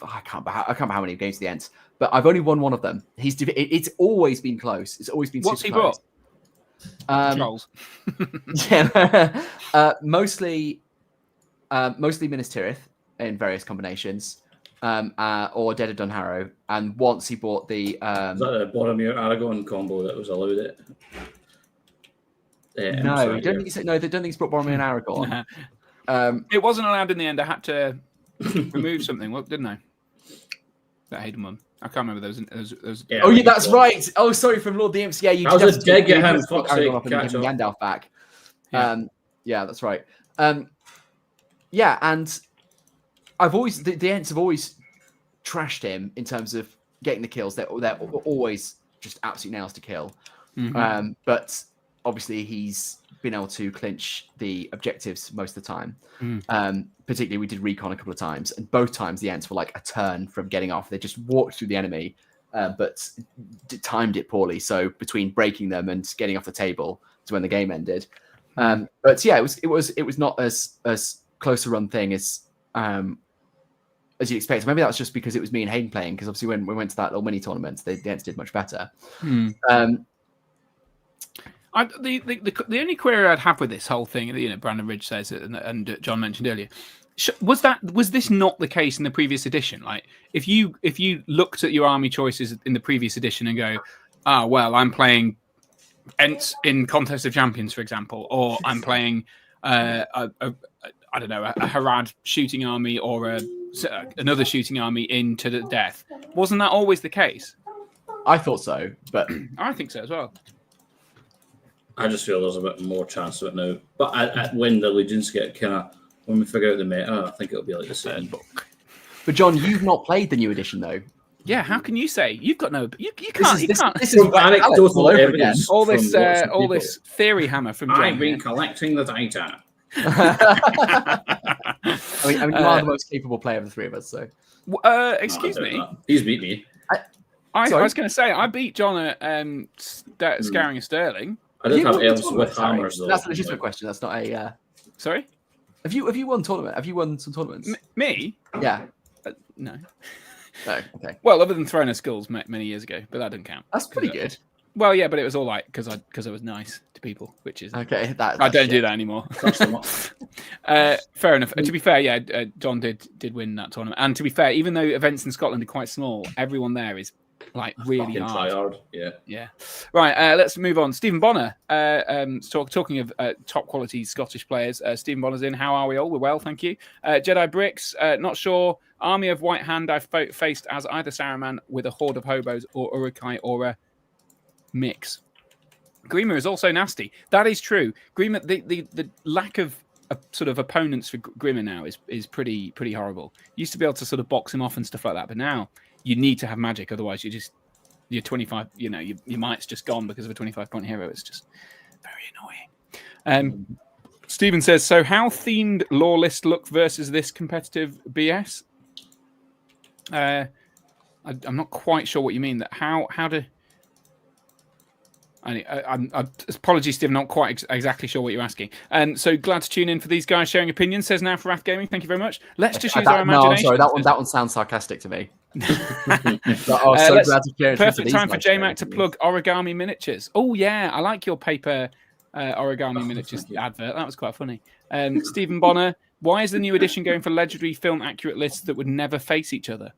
Speaker 3: I can't remember how many games the ants, but I've only won one of them. It's always been close. It's always been.
Speaker 1: What's he
Speaker 3: close.
Speaker 1: brought? Trolls.
Speaker 3: Mostly Minas Tirith in various combinations, or Dead of Dunharrow, and once he bought the.
Speaker 4: Is that the Boromir Aragorn combo that was allowed it?
Speaker 3: No, I don't think he's brought Boromir and Aragorn.
Speaker 1: It wasn't allowed in the end. I had to remove something, didn't I? That Hayden one. I can't remember those.
Speaker 3: Yeah, oh, yeah, that's right. Oh, sorry, from Lord of the Imps. Yeah, you
Speaker 4: did dig at him. Fuck's sake,
Speaker 3: Gandalf back.
Speaker 1: Yeah.
Speaker 3: Yeah, that's right. Yeah, and I've always the Ents have always trashed him in terms of getting the kills. They're always just absolute nails to kill.
Speaker 1: Mm-hmm.
Speaker 3: But obviously he's been able to clinch the objectives most of the time. Particularly, we did recon a couple of times, and both times the Ents were like a turn from getting off. They just walked through the enemy, but timed it poorly. So between breaking them and getting off the table is when the game ended. But yeah, it was not as close a run thing as you'd expect. Maybe that was just because it was me and Hayden playing. Because obviously when we went to that little mini tournament, the Ents did much better.
Speaker 1: The only query I'd have with this whole thing, Brandon Ridge says it, and John mentioned earlier, was this not the case in the previous edition? Like, if you looked at your army choices in the previous edition and go, I'm playing Ents in Contest of Champions, for example, or I'm playing a Harad shooting army or another shooting army into the death. Wasn't that always the case?
Speaker 3: I thought so, but
Speaker 1: I think so as well.
Speaker 4: I just feel there's a bit more chance of it now. But when the Legions get when we figure out the meta, I think it'll be like the same book.
Speaker 3: But John, you've not played the new edition though.
Speaker 1: Yeah, how can you say you've got no? You can't.
Speaker 3: This is
Speaker 4: anecdotal evidence.
Speaker 1: All this theory hammer from John.
Speaker 4: I've been collecting the data.
Speaker 3: I mean, you are the most capable player of the three of us. So,
Speaker 1: excuse me.
Speaker 4: He's beat me.
Speaker 1: I was going to say I beat John at Scouring of Sterling.
Speaker 4: I don't have elves with hammers though.
Speaker 3: That's a legitimate question. That's not a.
Speaker 1: Sorry.
Speaker 3: Have you won tournament? Have you won some tournaments?
Speaker 1: Me?
Speaker 3: Yeah.
Speaker 1: No.
Speaker 3: No. Okay.
Speaker 1: Well, other than throwing a skulls many years ago, but that didn't count.
Speaker 3: That's pretty good.
Speaker 1: Well, yeah, but it was all right because I was nice to people, which is
Speaker 3: okay.
Speaker 1: I don't do that anymore. Fair enough. To be fair, yeah, John did win that tournament, and to be fair, even though events in Scotland are quite small, everyone there is like really hard. Yeah. Right. Let's move on. Stephen Bonner. Talking of top quality Scottish players, Stephen Bonner's in. How are we all? We're well, thank you. Jedi Bricks. Not sure. Army of White Hand I've faced as either Saruman with a horde of hobos or Urukai or a mix. Grima is also nasty. That is true. Grima, the lack of sort of opponents for Grima now is pretty horrible. You used to be able to sort of box him off and stuff like that, but now you need to have magic, otherwise you're 25. Your might's just gone because of a 25-point hero. It's just very annoying. Stephen says, so how themed lore list look versus this competitive BS? I'm not quite sure what you mean. That how do I'm apologies, Steve. Not quite exactly sure what you're asking. So glad to tune in for these guys sharing opinions. Says now for Wrath Gaming. Thank you very much. Let's just use our imagination.
Speaker 3: No, sorry, that one sounds sarcastic to me.
Speaker 1: Glad
Speaker 3: to share.
Speaker 1: Perfect time for J.Macc to plug origami miniatures. Oh yeah, I like your paper Origami Miniatures advert. That was quite funny. Stephen Bonner, why is the new edition going for legendary film accurate lists that would never face each other?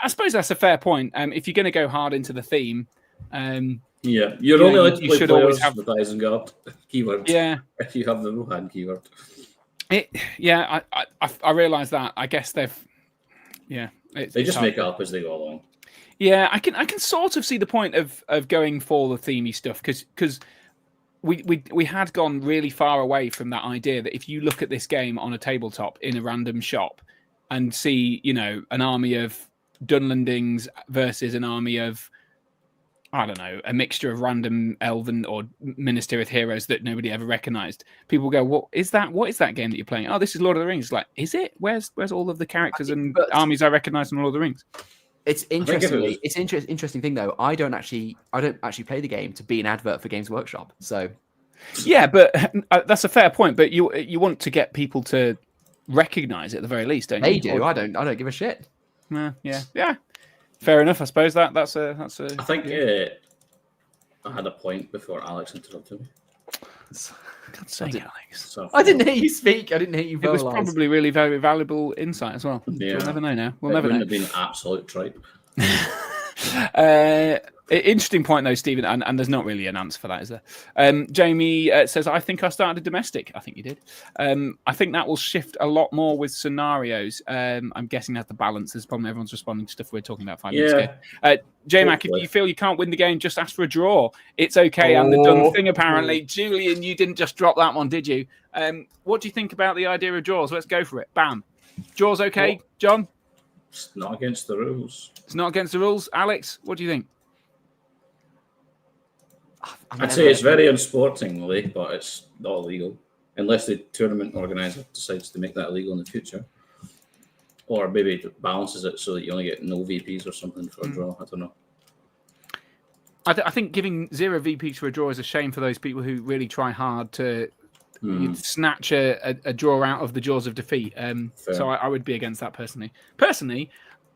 Speaker 1: I suppose that's a fair point. If you're going to go hard into the theme,
Speaker 4: you're only allowed to play
Speaker 1: should
Speaker 4: players
Speaker 1: always have
Speaker 4: with Isengard keyword.
Speaker 1: Yeah,
Speaker 4: if you have the Rohan keyword.
Speaker 1: I realise that. I guess they
Speaker 4: just make it up as they go along.
Speaker 1: Yeah, I can sort of see the point of going for the themey stuff because we had gone really far away from that idea that if you look at this game on a tabletop in a random shop and see, an army of Dunlandings versus an army of, I don't know, a mixture of random elven or Minas Tirith heroes that nobody ever recognized, people go, what is that? What is that game that you're playing? Oh, this is Lord of the Rings. Like, is it? Where's all of the characters and armies I recognize from Lord of the Rings?
Speaker 3: It's interesting. It's an interesting thing though. I don't actually play the game to be an advert for Games Workshop. So
Speaker 1: yeah, but that's a fair point. But you want to get people to recognize it at the very least, don't you?
Speaker 3: They do. I don't give a shit.
Speaker 1: Yeah. Fair enough. I suppose that's a.
Speaker 4: I think I had a point before Alex interrupted me.
Speaker 1: God's sake, Alex.
Speaker 4: So,
Speaker 3: I didn't hear you speak. I didn't hear you.
Speaker 1: It was probably really very valuable insight as well.
Speaker 4: Yeah.
Speaker 1: We'll never know now. We'll never know.
Speaker 4: Have been absolute tripe.
Speaker 1: Interesting point though, Stephen, and there's not really an answer for that, is there? Jamie says, I think I started domestic. I think you did. I think that will shift a lot more with scenarios. I'm guessing that the balance is probably everyone's responding to stuff we were talking about 5 minutes ago. J.Macc, if you feel you can't win the game, just ask for a draw. It's okay, and the done thing apparently. Julian, you didn't just drop that one, did you? What do you think about the idea of draws? Let's go for it. Bam. Draws okay, John?
Speaker 4: It's not against the rules.
Speaker 1: It's not against the rules. Alex, what do you think?
Speaker 4: I'd say it's very unsportingly, but it's not illegal. Unless the tournament organizer decides to make that illegal in the future. Or maybe it balances it so that you only get no VPs or something for a draw. I don't know.
Speaker 1: I think giving 0 VPs for a draw is a shame for those people who really try hard to snatch a draw out of the jaws of defeat. So I would be against that personally. Personally,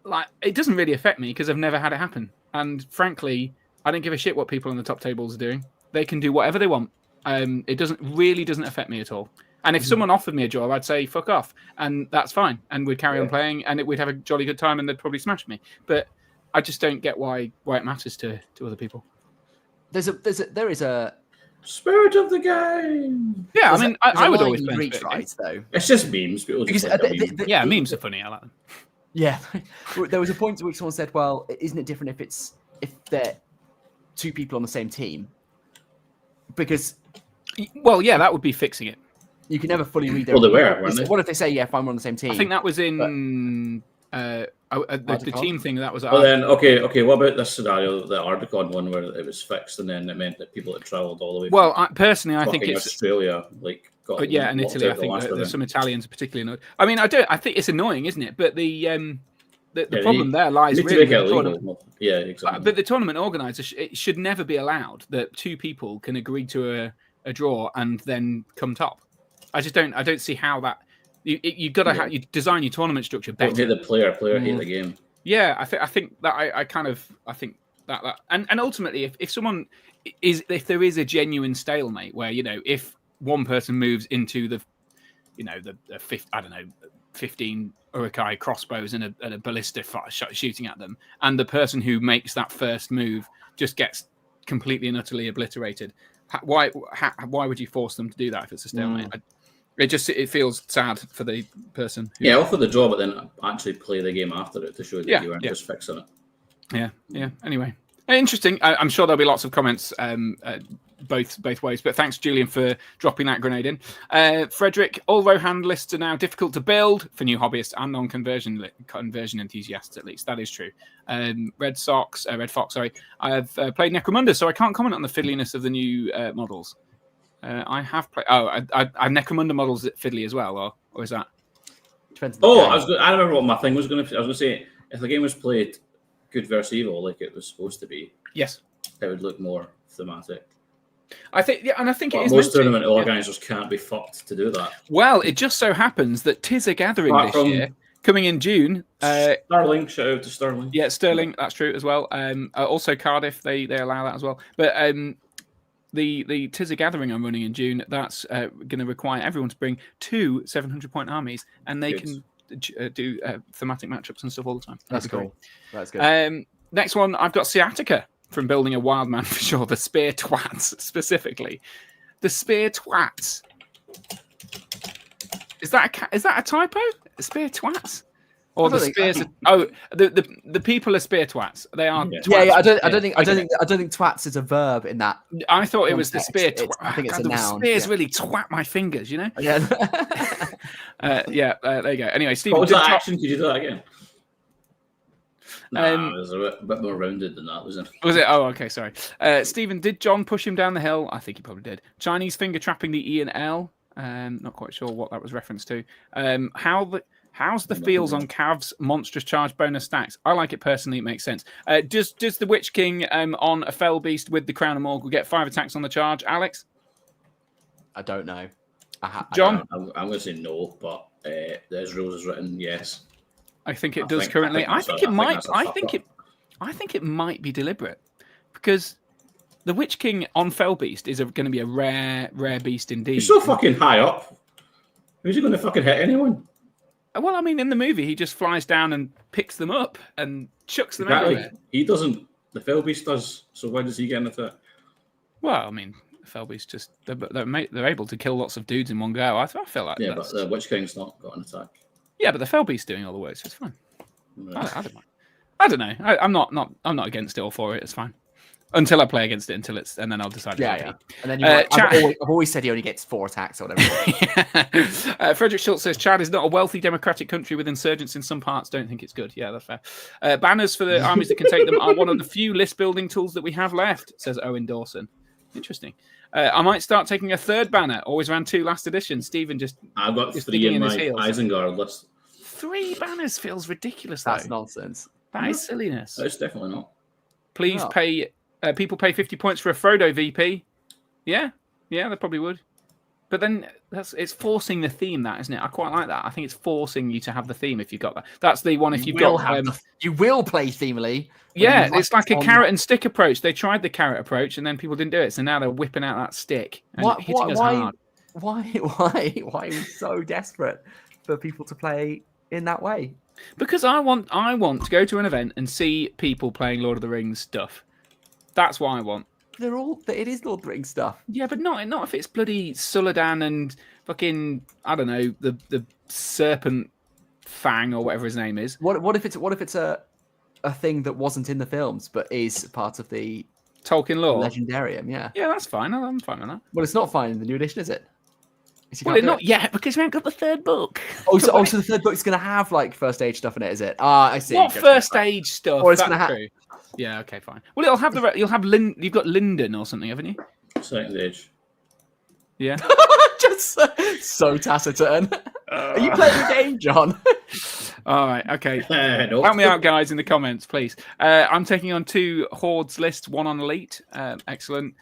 Speaker 1: like, it doesn't really affect me because I've never had it happen. And frankly, I don't give a shit what people on the top tables are doing. They can do whatever they want. It doesn't affect me at all. And if someone offered me a draw, I'd say fuck off, and that's fine. And we'd carry on playing, and we'd have a jolly good time, and they'd probably smash me. But I just don't get why it matters to other people.
Speaker 3: There is a
Speaker 4: spirit of the game.
Speaker 1: Yeah, I mean, I would always
Speaker 3: reach right though.
Speaker 4: It's just memes. People just
Speaker 1: memes are funny. I like them.
Speaker 3: Yeah, there was a point to which someone said, "Well, isn't it different if they're two people on the same team?" Because,
Speaker 1: that would be fixing it.
Speaker 3: You can never fully read.
Speaker 4: Well, they were, weren't they?
Speaker 3: What if they say, "Yeah, fine, we're on the same team"?
Speaker 1: I think that was in the team thing. That was.
Speaker 4: Well, then, okay. What about this scenario, the Ardacon one, where it was fixed, and then it meant that people had travelled all the way?
Speaker 1: Well, personally, I think it's
Speaker 4: Australia,
Speaker 1: in Italy, I think there's some Italians particularly annoyed. I mean, I think it's annoying, isn't it? But the problem there lies really with the tournament.
Speaker 4: Yeah, exactly.
Speaker 1: But the tournament organizer it should never be allowed that two people can agree to a draw and then come top. I don't see how that. You've got to you design your tournament structure better.
Speaker 4: Don't hate the player hate the game.
Speaker 1: Yeah, I think that I think that and ultimately if there is a genuine stalemate where if one person moves into the the fifth, I don't know, 15 Urukai crossbows and a ballista shooting at them, and the person who makes that first move just gets completely and utterly obliterated. Why would you force them to do that if it's a stalemate? It feels sad for the person.
Speaker 4: Offer the draw, but then actually play the game after it to show that you weren't just fixing it. Yeah. Anyway, interesting. I'm sure there'll be lots of comments both ways. But thanks, Julian, for dropping that grenade in. Frederick, all Rohan lists are now difficult to build for new hobbyists and non-conversion enthusiasts, at least. That is true. Red Fox, sorry. I have played Necromunda, so I can't comment on the fiddliness of the new models. I have played. I have Necromunda models at fiddly as well, or is that? I remember what my thing was going to be. I was going to say, if the game was played good versus evil like it was supposed to be,
Speaker 1: yes,
Speaker 4: it would look more thematic.
Speaker 1: I think, and I think it is.
Speaker 4: Most tournament organisers can't be fucked to do that.
Speaker 1: Well, it just so happens that Tis a Gathering this year, coming in June.
Speaker 4: Sterling, shout out to Sterling.
Speaker 1: Yeah, Sterling, that's true as well. Also Cardiff, they allow that as well. But the Tis a Gathering I'm running in June, that's going to require everyone to bring 2 700-point armies, and they can do thematic matchups and stuff all the time.
Speaker 3: That's cool. That's good.
Speaker 1: Next one, I've got Sciatica from building a wild man for sure. The Spear Twats, specifically. The Spear Twats. Is that a typo? Spear Twats? Or the spears? The people are spear twats. They are.
Speaker 3: Twats. I don't think twats is a verb in that.
Speaker 1: I thought it was the spear.
Speaker 3: I think it's a noun.
Speaker 1: Spears really twat my fingers, you know.
Speaker 3: Yeah.
Speaker 1: There you go. Anyway, Stephen.
Speaker 4: What was that action? Could you do that again? It was a bit more rounded than that, wasn't it?
Speaker 1: Was it? Oh, okay. Sorry. Stephen, did John push him down the hill? I think he probably did. Chinese finger trapping the E and L. Not quite sure what that was referenced to. How's the feels on Cav's monstrous charge bonus stacks? I like it personally. It makes sense. Does the Witch King on a Fell Beast with the Crown of Morgul get 5 attacks on the charge? Alex?
Speaker 3: I don't know.
Speaker 1: John?
Speaker 4: I'm going to say no, but there's rules as written yes.
Speaker 1: I think it does currently. I think it might. I think it might be deliberate because the Witch King on Fell Beast is going to be a rare beast indeed.
Speaker 4: He's so fucking high up. Who's he going to fucking hit anyone?
Speaker 1: Well, I mean, in the movie, he just flies down and picks them up and chucks them everywhere.
Speaker 4: He doesn't. The Fell Beast does. So why does he get an attack?
Speaker 1: Well, I mean, the Fell Beast just they're able to kill lots of dudes in one go. I feel like
Speaker 4: but the Witch King's not got an attack.
Speaker 1: Yeah, but the Fell Beast's doing all the work, so it's fine.
Speaker 4: Right.
Speaker 1: I don't mind. I don't know. I'm not against it or for it. It's fine. Until I play against it, and then I'll decide.
Speaker 3: Yeah. And then I've always said he only gets 4 attacks or whatever.
Speaker 1: Frederick Schultz says Chad is not a wealthy democratic country with insurgents in some parts. Don't think it's good. Yeah, that's fair. Banners for the armies that can take them are one of the few list building tools that we have left, says Owen Dawson. Interesting. I might start taking a 3rd banner. Always ran 2 last edition. Stephen
Speaker 4: I've got 3 in my Isengard list.
Speaker 1: 3 banners feels ridiculous.
Speaker 3: That's nonsense.
Speaker 1: That is silliness.
Speaker 4: That's definitely not.
Speaker 1: Please pay. People pay 50 points for a Frodo VP. Yeah, they probably would. But then it's forcing the theme, that isn't it? I quite like that. I think it's forcing you to have the theme if you've got that. That's the one if you've got.
Speaker 3: You will play themely.
Speaker 1: Yeah, it's like a carrot and stick approach. They tried the carrot approach and then people didn't do it, so now they're whipping out that stick and hitting us hard.
Speaker 3: Why are we so desperate for people to play in that way?
Speaker 1: Because I want to go to an event and see people playing Lord of the Rings stuff. That's what I want.
Speaker 3: It is Lord of the Rings stuff.
Speaker 1: Yeah, but not if it's bloody Suladan and fucking I don't know the serpent Fang or whatever his name is.
Speaker 3: What if it's a thing that wasn't in the films but is part of the
Speaker 1: Tolkien lore
Speaker 3: legendarium? Yeah.
Speaker 1: Yeah, that's fine. I'm fine with that.
Speaker 3: Well, it's not fine in the new edition, is it?
Speaker 1: Well, not yet because we haven't got the 3rd book.
Speaker 3: So the 3rd book's going to have like first age stuff in it, is it? I see.
Speaker 1: What first age stuff?
Speaker 3: Or it's going to have.
Speaker 1: Yeah. Okay. Fine. Well, it'll have you'll have You've got Linden or something, haven't you?
Speaker 4: Second age.
Speaker 1: Yeah.
Speaker 3: Just so taciturn. Are you playing the game, John?
Speaker 1: All right. Okay.
Speaker 4: Nope.
Speaker 1: Help me out, guys, in the comments, please. I'm taking on 2 Hordes lists, 1 on Elite. Excellent.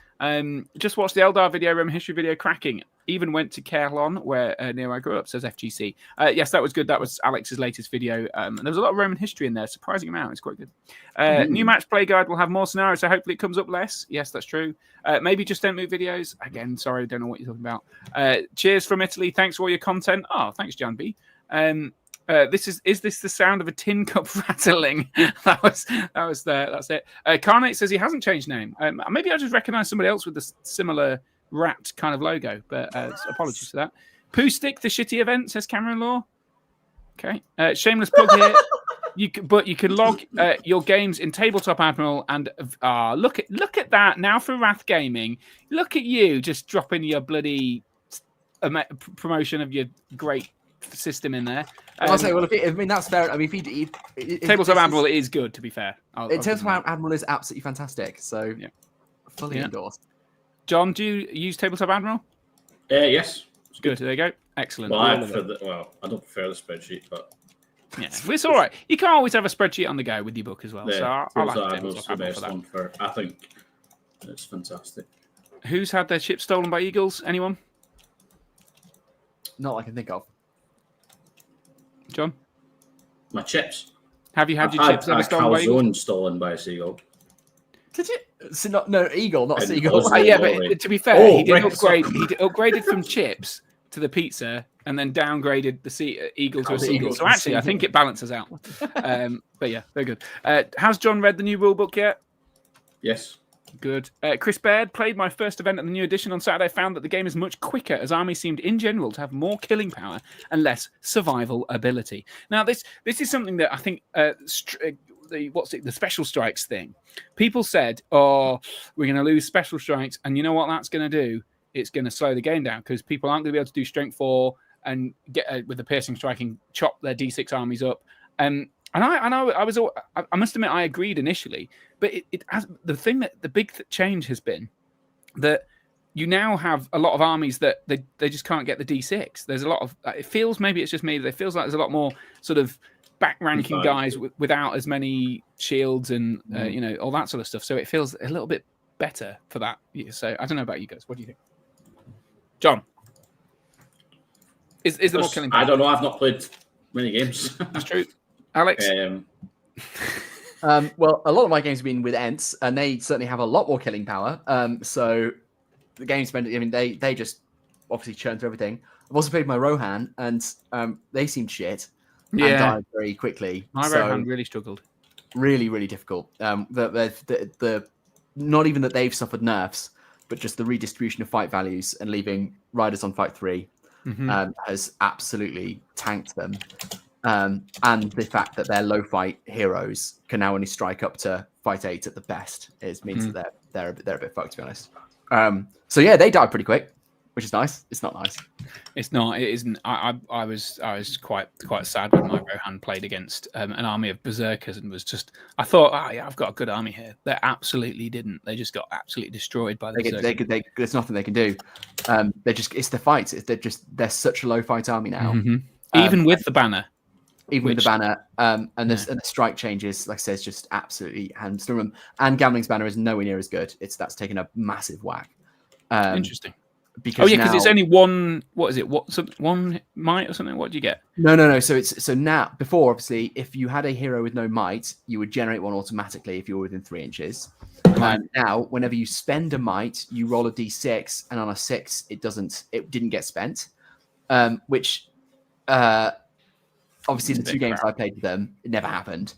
Speaker 1: Just watched the Eldar video, Roman history video, cracking. Even went to Caerleon, where near I grew up, says FGC. Yes, that was good. That was Alex's latest video. And there was a lot of Roman history in there, surprising amount. It's quite good. New match play guide will have more scenarios, so hopefully it comes up less. Yes, that's true. Maybe just don't move videos. Again, sorry, don't know what you're talking about. Cheers from Italy. Thanks for all your content. Oh, thanks, Jan B. Is this the sound of a tin cup rattling? That's it. Carnate says he hasn't changed name. Maybe I just recognise somebody else with a similar rat kind of logo, but apologies for that. Poo Stick, the shitty event, says Cameron Law. Okay. Shameless plug here. You can log your games in Tabletop Admiral and look at that now for Wrath Gaming. Look at you just dropping your bloody promotion of your great system in there.
Speaker 3: I'll say, that's fair. I mean,
Speaker 1: Tabletop Admiral is good, to be fair.
Speaker 3: Tabletop Admiral is absolutely fantastic. So, fully endorsed.
Speaker 1: John, do you use Tabletop Admiral?
Speaker 4: Yes.
Speaker 1: It's good. There you go. Excellent.
Speaker 4: Well, I don't prefer the spreadsheet, but
Speaker 1: yeah, it's all right. You can always have a spreadsheet on the go with your book as well.
Speaker 4: Yeah,
Speaker 1: so I like
Speaker 4: Tabletop Admiral for that. I think it's fantastic.
Speaker 1: Who's had their chips stolen by eagles? Anyone?
Speaker 3: Not I can think of.
Speaker 1: John?
Speaker 4: My chips.
Speaker 1: Have you had your chips ever stolen by eagles?
Speaker 4: Stolen by a seagull.
Speaker 3: Did you? So no, eagle, not
Speaker 4: And
Speaker 3: seagull.
Speaker 4: also-
Speaker 1: Yeah,
Speaker 4: Glory.
Speaker 1: but to be fair,
Speaker 4: Oh,
Speaker 1: he did
Speaker 4: right,
Speaker 1: upgrade.
Speaker 4: sorry.
Speaker 1: He upgraded from chips to the pizza, and then downgraded the eagle to a seagull. So actually, I think it balances out. But yeah, very good. Has John read the new rule book yet?
Speaker 4: Yes.
Speaker 1: Good. Chris Baird played my first event at the new edition on Saturday. Found that the game is much quicker, as armies seemed in general to have more killing power and less survival ability. Now, this is something that I think the special strikes thing. People said, "Oh, we're going to lose special strikes," and you know what that's going to do? It's going to slow the game down because people aren't going to be able to do strength 4 and get with the piercing strike and chop their D6 armies up. And I must admit I agreed initially, but it has the big change has been that you now have a lot of armies that they just can't get the D6. There's a lot of it feels, maybe it's just me, but it feels like there's a lot more sort of back ranking guys without as many shields and all that sort of stuff. So it feels a little bit better for that. So I don't know about you guys. What do you think, John? Is there more killing power?
Speaker 4: I don't know. I've not played many games.
Speaker 1: That's true. Alex?
Speaker 3: Well, a lot of my games have been with Ents, and they certainly have a lot more killing power. So the games, they just obviously churn through everything. I've also played my Rohan, and they seemed shit and died very quickly.
Speaker 1: My Rohan really struggled.
Speaker 3: Really, really difficult. The not even that they've suffered nerfs, but just the redistribution of fight values and leaving riders on fight 3 has absolutely tanked them. And the fact that their low fight heroes can now only strike up to fight 8 at the best means that they're a bit fucked, to be honest. So yeah, they died pretty quick, which is nice. It's not nice.
Speaker 1: It's not. It isn't. I was quite sad when my Rohan played against an army of berserkers and was just. I thought, I've got a good army here. They absolutely didn't. They just got absolutely destroyed by the berserkers.
Speaker 3: There's nothing they can do. It's the fights. They're such a low fight army now.
Speaker 1: Even with the banner.
Speaker 3: With the banner, and the strike changes, like I said, it's just absolutely hamstrung them. And Gambling's banner is nowhere near as good. That's taken a massive whack.
Speaker 1: Interesting. Because it's only one. What is it? One might or something? What do you get?
Speaker 3: No. So now, before, obviously, if you had a hero with no might, you would generate one automatically if you were within 3 inches. Now, whenever you spend a might, you roll a d6, and on a 6, it didn't get spent, which. Obviously, the 2 games I played with them, it never happened.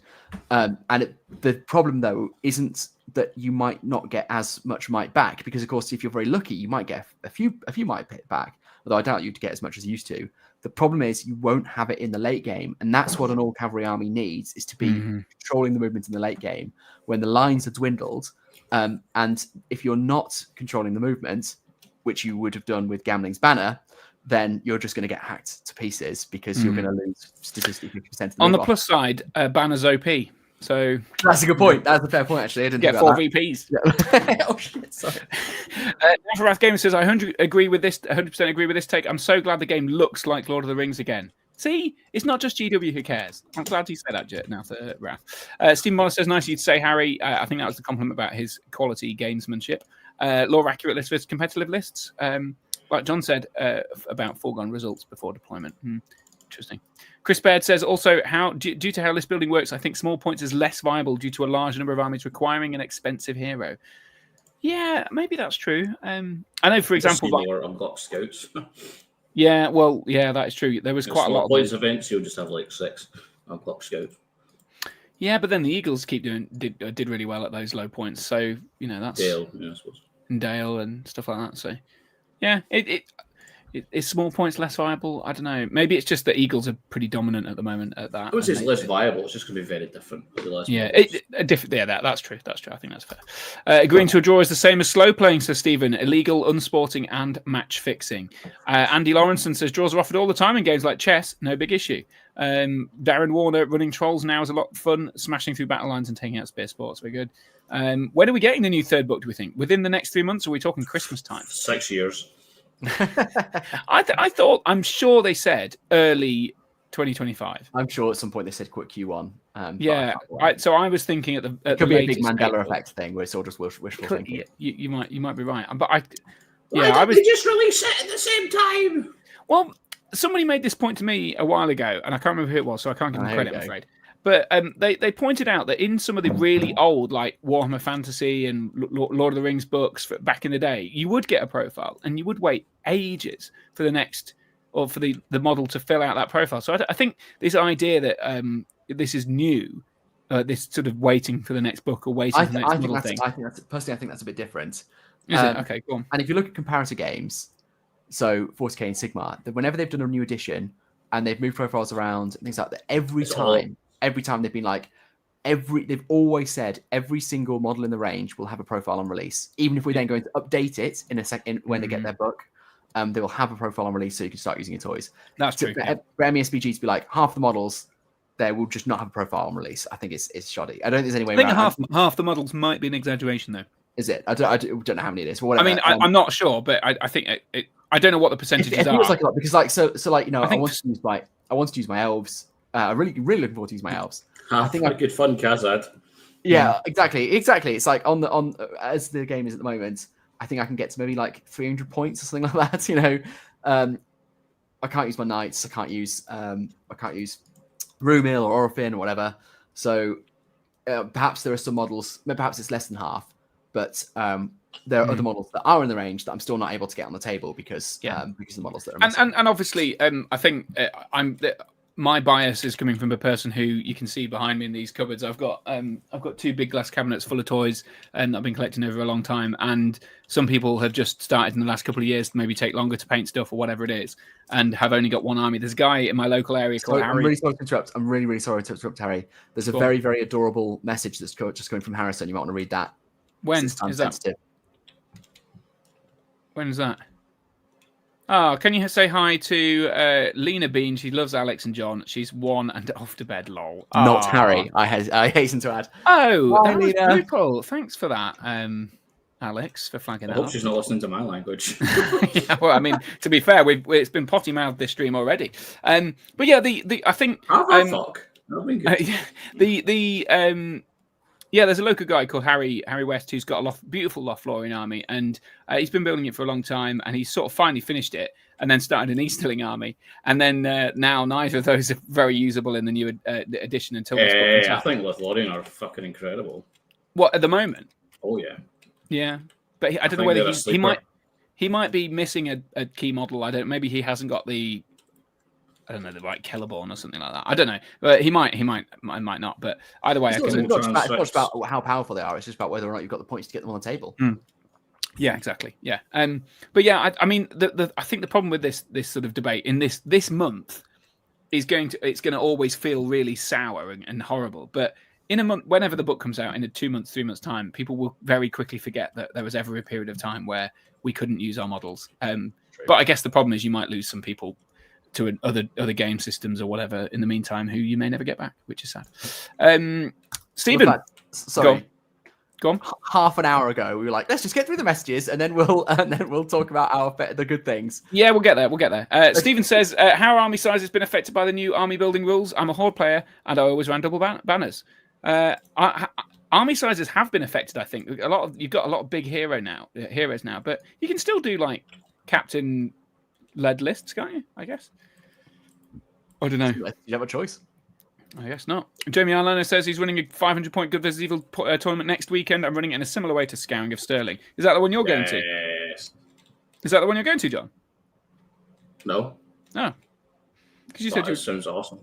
Speaker 3: The problem, though, isn't that you might not get as much might back, because, of course, if you're very lucky, you might get a few might back, although I doubt you'd get as much as you used to. The problem is you won't have it in the late game, and that's what an all-cavalry army needs, is to be controlling the movement in the late game when the lines are dwindled. And if you're not controlling the movement, which you would have done with Gambling's banner, then you're just going to get hacked to pieces because you're going to lose statistically 50% of the
Speaker 1: On the plus side, banner's OP. So
Speaker 3: that's a good point. That's a fair point, actually. I didn't
Speaker 1: get 4 VPs.
Speaker 3: Yeah. Oh shit! Sorry.
Speaker 1: Wrath Gamer says, "I 100% agree with this take. I'm so glad the game looks like Lord of the Rings again. See, it's not just GW who cares. I'm glad you said that, now to Wrath. Steve Moller says, nice of you to say, Harry. I think that was the compliment about his quality gamesmanship. Lore accurate lists versus competitive lists. Like John said about foregone results before deployment. Interesting. Chris Baird says also, due to how list building works, I think small points is less viable due to a large number of armies requiring an expensive hero. Yeah, maybe that's true. I know, for example,
Speaker 4: unlock scouts.
Speaker 1: Yeah, well, yeah, that is true. There was quite a lot of
Speaker 4: points events. You'll just have like 6 unlock scouts.
Speaker 1: Yeah, but then the Eagles did really well at those low points. So that's
Speaker 4: Dale, yeah, I suppose.
Speaker 1: Dale and stuff like that. So yeah, is small points less viable? I don't know. Maybe it's just that Eagles are pretty dominant at the moment at that.
Speaker 4: I would say it's less viable. It's just going to be very different.
Speaker 1: Yeah, different. Yeah, that's true. That's true. I think that's fair. Agreeing to a draw is the same as slow playing, says Stephen. Illegal, unsporting, and match fixing. Andy Lawrenson says draws are offered all the time in games like chess. No big issue. Darren Warner running trolls now is a lot of fun, smashing through battle lines and taking out spear sports. Very good. When are we getting the new third book? Do we think within the next 3 months? Or are we talking Christmas time?
Speaker 4: 6 years.
Speaker 1: I'm sure they said early 2025.
Speaker 3: I'm sure at some point they said quick Q1.
Speaker 1: So I was thinking at the
Speaker 3: could be a big Mandela effect thing where it's all just wishful thinking.
Speaker 1: You might be right, but
Speaker 4: they just release it at the same time?
Speaker 1: Well, somebody made this point to me a while ago, and I can't remember who it was, so I can't give them credit, I'm afraid. but they pointed out that in some of the really old, like Warhammer Fantasy and Lord of the Rings books back in the day, you would get a profile, and you would wait ages for the next, or for the model to fill out that profile. So I think this idea that this is new, this sort of waiting for the next book or waiting for the next model thing.
Speaker 3: I think that's a bit different.
Speaker 1: Is it? Okay, go on.
Speaker 3: And if you look at comparator games, so 40k and Sigmar, whenever they've done a new edition and they've moved profiles around and things like that, every time they've been like, they've always said every single model in the range will have a profile on release. Even if we're then going to update it in a second when they get their book, they will have a profile on release so you can start using your toys.
Speaker 1: That's true.
Speaker 3: For MESBG to be like half the models, they will just not have a profile on release. I think it's shoddy. I don't think there's any way around.
Speaker 1: I think half the models might be an exaggeration, though.
Speaker 3: Is it? I don't know how many it is. But whatever.
Speaker 1: I mean, I'm not sure, but I think I don't know what the percentages are.
Speaker 3: Like a lot because, like, so like, you know, I wanted to use my elves. I'm really looking forward to use my elves.
Speaker 4: I think good fun, Kazad.
Speaker 3: Yeah, exactly. It's like on as the game is at the moment, I think I can get to maybe like 300 points or something like that. You know, I can't use my knights. I can't use Rumil or Orphin or whatever. So perhaps there are some models. Perhaps it's less than half. But there are other models that are in the range that I'm still not able to get on the table because of the models that are missing.
Speaker 1: And obviously, I think my bias is coming from a person who you can see behind me in these cupboards. I've got 2 big glass cabinets full of toys, and I've been collecting over a long time. And some people have just started in the last couple of years to maybe take longer to paint stuff or whatever it is, and have only got one army. There's a guy in my local area called Harry.
Speaker 3: I'm really sorry to interrupt. I'm really sorry to interrupt, Harry. There's a very, very adorable message that's just coming from Harrison. You might want to read that.
Speaker 1: When is that? When is that? Oh, can you say hi to Lena Bean? She loves Alex and John. She's 1 and off to bed, lol.
Speaker 3: Not Harry, I hasten to add.
Speaker 1: Oh, that was beautiful. Thanks for that, Alex, for flagging
Speaker 4: I
Speaker 1: that.
Speaker 4: hope she's not listening to my language.
Speaker 1: Yeah, well, I mean, to be fair, it's been potty mouthed this stream already. But yeah, I think
Speaker 4: fuck. That'd be good.
Speaker 1: Yeah, there's a local guy called Harry West who's got a beautiful Lothlorien army, and he's been building it for a long time, and he's sort of finally finished it, and then started an Easterling army, and then now neither of those are very usable in the new edition until this book comes out.
Speaker 4: I think Lothlorien are fucking incredible.
Speaker 1: What, at the moment?
Speaker 4: Oh yeah.
Speaker 1: Yeah, but I don't know whether he might be missing a key model. Maybe he hasn't got the right Celeborn or something like that. I don't know, but he might not. But either way,
Speaker 3: it's not just about how powerful they are. It's just about whether or not you've got the points to get them on the table.
Speaker 1: Yeah, exactly. Yeah, but yeah, I mean, I think the problem with this sort of debate in this month is it's going to always feel really sour and horrible. But in a month, whenever the book comes out, in 2 months, 3 months time, people will very quickly forget that there was ever a period of time where we couldn't use our models. But I guess the problem is you might lose some people to other game systems or whatever in the meantime, who you may never get back, which is sad. Stephen,
Speaker 3: sorry,
Speaker 1: go on.
Speaker 3: Half an hour ago, we were like, let's just get through the messages and then we'll talk about the good things.
Speaker 1: Yeah, we'll get there. Stephen says, how are army size has been affected by the new army building rules? I'm a horde player and I always ran double banners. Army sizes have been affected. I think you've got a lot of big heroes now, but you can still do like captain led lists, can't you? I guess. I don't know.
Speaker 3: You have a choice.
Speaker 1: I guess not. Jamie Arlano says he's running a 500-point Good vs. Evil tournament next weekend. I'm running it in a similar way to Scouring of Stirling. Is that the one you're going to?
Speaker 4: Yes.
Speaker 1: Is that the one you're going to, John?
Speaker 4: No.
Speaker 1: Oh. Because you said
Speaker 4: it sounds awesome.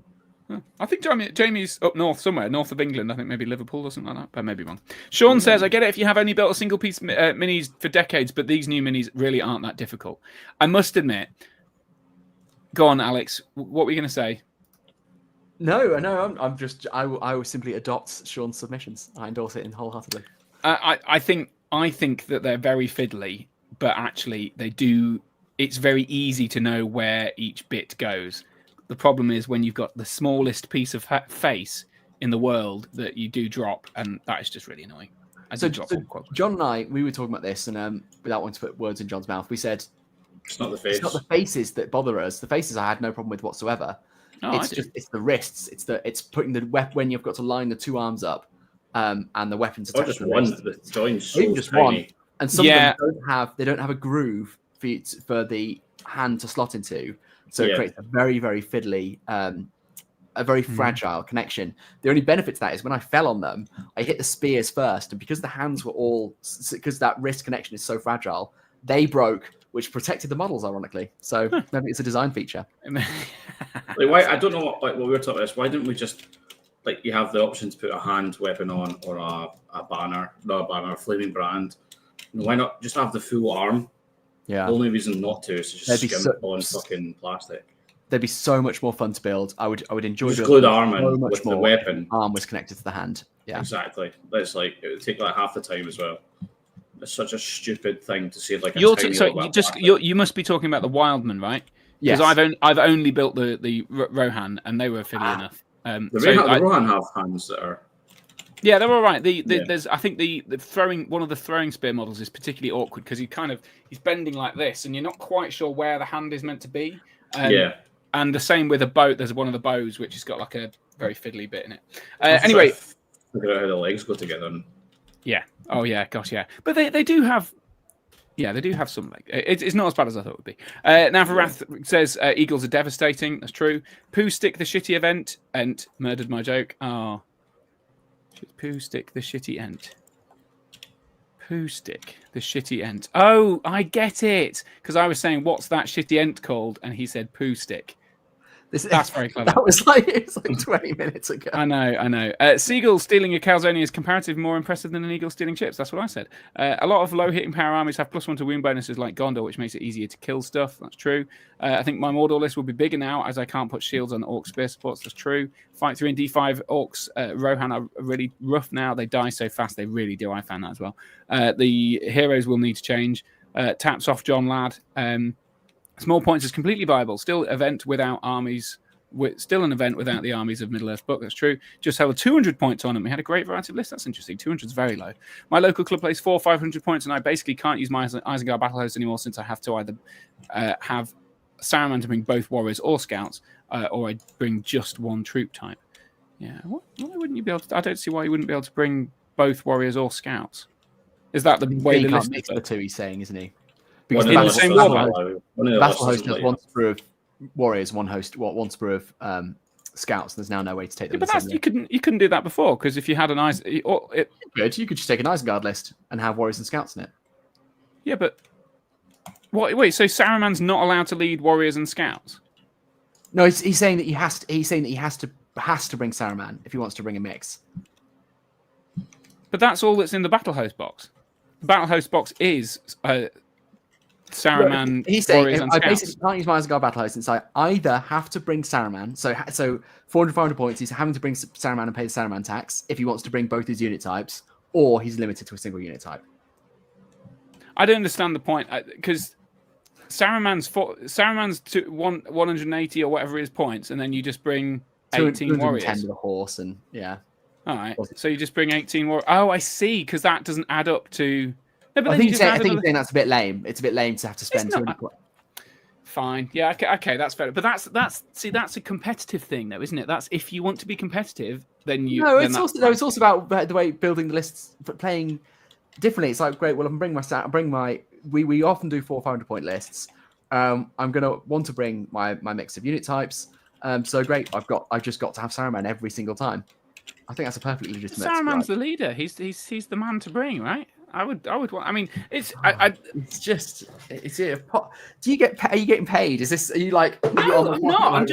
Speaker 1: Oh. I think Jamie's up north somewhere, north of England. I think maybe Liverpool or something like that, but maybe wrong. Sean says, I get it if you have only built a single piece minis for decades, but these new minis really aren't that difficult. I must admit. Go on, Alex. What were you going to say?
Speaker 3: No. I will simply adopt Sean's submissions. I endorse it wholeheartedly.
Speaker 1: I think that they're very fiddly, but actually they do. It's very easy to know where each bit goes. The problem is when you've got the smallest piece of face in the world that you do drop, and that is just really annoying.
Speaker 3: So John and I, we were talking about this, and without wanting to put words in John's mouth, we said
Speaker 4: it's not the face.
Speaker 3: It's not the faces that bother us. The faces I had no problem with whatsoever. It's the wrists. It's putting the weapon when you've got to line the 2 arms up, and the weapons attached.
Speaker 4: Or just one. The joints so
Speaker 3: even just
Speaker 4: tiny.
Speaker 3: One. And some of them don't have a groove for the hand to slot into. So it creates a very, very fiddly a very fragile connection. The only benefit to that is when I fell on them, I hit the spears first, and because the hands were all, because that wrist connection is so fragile, they broke, which protected the models, ironically. So maybe it's a design feature.
Speaker 4: Why? I don't know what we were talking about. Why didn't we just you have the option to put a hand weapon on or a banner, not a banner, a flaming brand? Why not just have the full arm?
Speaker 3: Yeah.
Speaker 4: The only reason not to is to just skimp on fucking plastic.
Speaker 3: They'd be so much more fun to build. I would enjoy
Speaker 4: just glue the arm
Speaker 3: so
Speaker 4: in
Speaker 3: much
Speaker 4: with
Speaker 3: more
Speaker 4: the weapon.
Speaker 3: Arm was connected to the hand. Yeah,
Speaker 4: exactly. That's it would take half the time as well. It's such a stupid thing to save
Speaker 1: you must be talking about the Wildman, right? Because I've only built the Rohan, and they were fiddly enough.
Speaker 4: The Rohan have hands that are.
Speaker 1: Yeah, they're all right. There's, I think the throwing, one of the throwing spear models is particularly awkward because he's bending like this, and you're not quite sure where the hand is meant to be. And the same with a boat. There's one of the bows which has got like a very fiddly bit in it. Anyway,
Speaker 4: figure out how the legs go together.
Speaker 1: Yeah. Oh yeah. Gosh. Yeah. But they do have. Yeah, they do have some. It's not as bad as I thought it would be. Navarath says eagles are devastating. That's true. Poo Stick the shitty event. Ent murdered my joke. Oh. Poo Stick the shitty ent. Poo Stick the shitty ent. Oh, I get it. Because I was saying, what's that shitty ent called? And he said Poo Stick. That's very clever.
Speaker 3: It was like 20 minutes ago.
Speaker 1: I know. Seagull stealing a calzone is comparatively more impressive than an eagle stealing chips. That's what I said. A lot of low hitting power armies have +1 to wound bonuses like Gondor, which makes it easier to kill stuff. That's true. I think my Mordor list will be bigger now as I can't put shields on Orc spear supports. That's true. Fight 3 and D5 Orcs, Rohan are really rough now. They die so fast. They really do. I found that as well. The heroes will need to change. Taps off John Ladd. Small points is completely viable. Still an event without the armies of Middle-earth Book. That's true. Just held 200 points on, and we had a great variety of lists. That's interesting. 200 is very low. My local club plays 500 points, and I basically can't use my Isengard Battle Host anymore since I have to either have Saruman to bring both warriors or scouts, or I bring just one troop type. Yeah. Why wouldn't you be able to? I don't see why you wouldn't be able to bring both warriors or scouts. Is that the way the list
Speaker 3: mix the two? He's saying, isn't he?
Speaker 1: Because in the same war
Speaker 3: Battle Host has one sprue of warriors, one sprue of scouts. There's now no way to take them.
Speaker 1: Yeah, but you couldn't do that before because if you had an
Speaker 3: you could just take an Isengard list and have warriors and scouts in it.
Speaker 1: Yeah, but wait. So Saruman's not allowed to lead warriors and scouts?
Speaker 3: No, he's saying that he has to bring Saruman if he wants to bring a mix.
Speaker 1: But that's all that's in the Battle Host box. The Battle Host box is Saruman.
Speaker 3: He's saying I basically can't use my Isengard Battle Host since I either have to bring Saruman, so 400, 500 points. He's having to bring Saruman and pay the Saruman tax if he wants to bring both his unit types, or he's limited to a single unit type.
Speaker 1: I don't understand the point because Saruman's 180 or whatever his points, and then you just bring 18 warriors.
Speaker 3: 10 with a horse, and yeah.
Speaker 1: All right, so you just bring 18 warriors. Oh, I see, because that doesn't add up to. No, but
Speaker 3: I think he's saying that's a bit lame. It's a bit lame to have to spend 200 points.
Speaker 1: Fine, yeah, okay, that's fair. But that's a competitive thing, though, isn't it? That's if you want to be competitive, then you.
Speaker 3: No, it's also about the way building the lists, but playing differently. It's like, great. Well, I'm bring my. We often do 400 or 500 point lists. I'm gonna want to bring my mix of unit types. So great. I've just got to have Saruman every single time. I think that's a perfectly legitimate.
Speaker 1: Saruman's the leader. He's the man to bring, right? I would want. I mean, it's.
Speaker 3: It's just. It's. Do you get? Are you getting paid? Is this? Are you like?
Speaker 1: No, I'm not.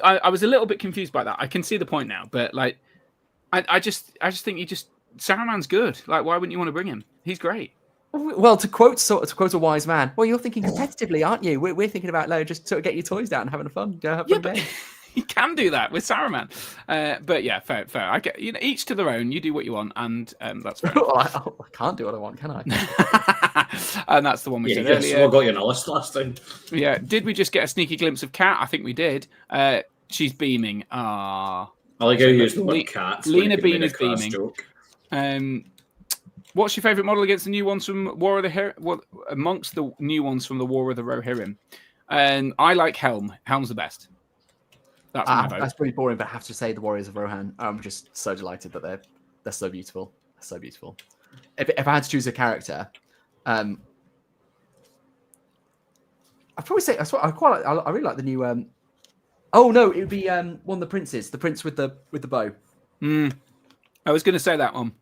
Speaker 1: I was a little bit confused by that. I can see the point now, but like, I just think Saruman's good. Like, why wouldn't you want to bring him? He's great.
Speaker 3: Well, to quote a wise man, well, you're thinking competitively, aren't you? We're thinking about just sort of get your toys out and having fun. Go have fun game.
Speaker 1: You can do that with Saruman, but yeah, fair. I get each to their own. You do what you want, and that's fair.
Speaker 3: Well, I can't do what I want, can I?
Speaker 1: And that's the one we said earlier.
Speaker 4: So I got you on a list last time.
Speaker 1: Yeah, did we just get a sneaky glimpse of Kat? I think we did. She's beaming. Ah,
Speaker 4: I like how you use the word cat.
Speaker 1: Lena Bean is beaming. What's your favourite model against the new ones from War of the Rohirrim? Amongst the new ones from the War of the Rohirrim? I like Helm. Helm's the best. That's my vote.
Speaker 3: That's pretty boring, but I have to say the Warriors of Rohan. I'm just so delighted that they're so beautiful. They're so beautiful. If I had to choose a character, I'd probably say I really like the new Oh no, it would be one of the princes, the prince with the bow.
Speaker 1: I was going to say that one.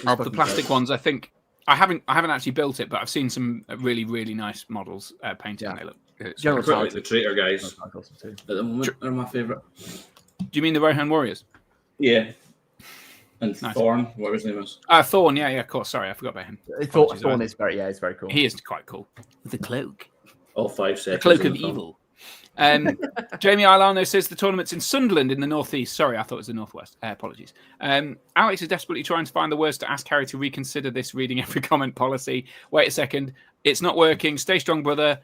Speaker 1: Of the plastic ones, I think I haven't actually built it, but I've seen some really, really nice models painted. And they look.
Speaker 3: General
Speaker 4: I quite like the traitor guys
Speaker 3: too.
Speaker 4: at the moment. They're my favourite.
Speaker 1: Do you mean the Rohan warriors?
Speaker 4: Yeah. And
Speaker 1: Nice.
Speaker 4: Thorn, whatever his name is.
Speaker 1: Thorn, yeah, of course. Sorry, I forgot about him.
Speaker 3: Thorn is it's very cool.
Speaker 1: He is quite cool. The cloak.
Speaker 4: All 5
Speaker 1: The
Speaker 4: seconds.
Speaker 1: cloak of evil. Jamie Arlano says the tournament's in Sunderland in the northeast. Sorry, I thought it was the northwest. Apologies. Alex is desperately trying to find the words to ask Harry to reconsider this reading every comment policy. Wait a second. It's not working. Stay strong, brother.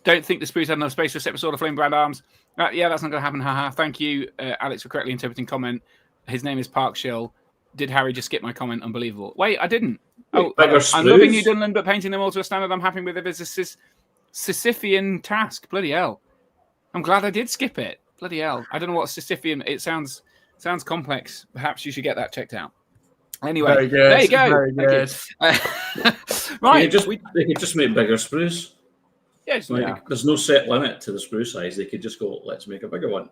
Speaker 1: Don't think the Spruce had enough space for a separate sword of flame brand arms. Yeah, that's not going to happen. Haha. Thank you, Alex, for correctly interpreting comment. His name is Park Shill. Did Harry just skip my comment? Unbelievable. Wait, I didn't. I'm loving New Dunland, but painting them all to a standard I'm happy with. If it's a Sisyphean task. Bloody hell. I'm glad I did skip it. Bloody hell. I don't know what Sisyphean... It sounds complex. Perhaps you should get that checked out. Anyway,
Speaker 3: very good.
Speaker 1: There you go.
Speaker 3: Very good.
Speaker 1: Right.
Speaker 4: They could just make bigger spruce.
Speaker 1: Yeah,
Speaker 4: There's no set limit to the spruce size. They could just go, let's make a bigger one.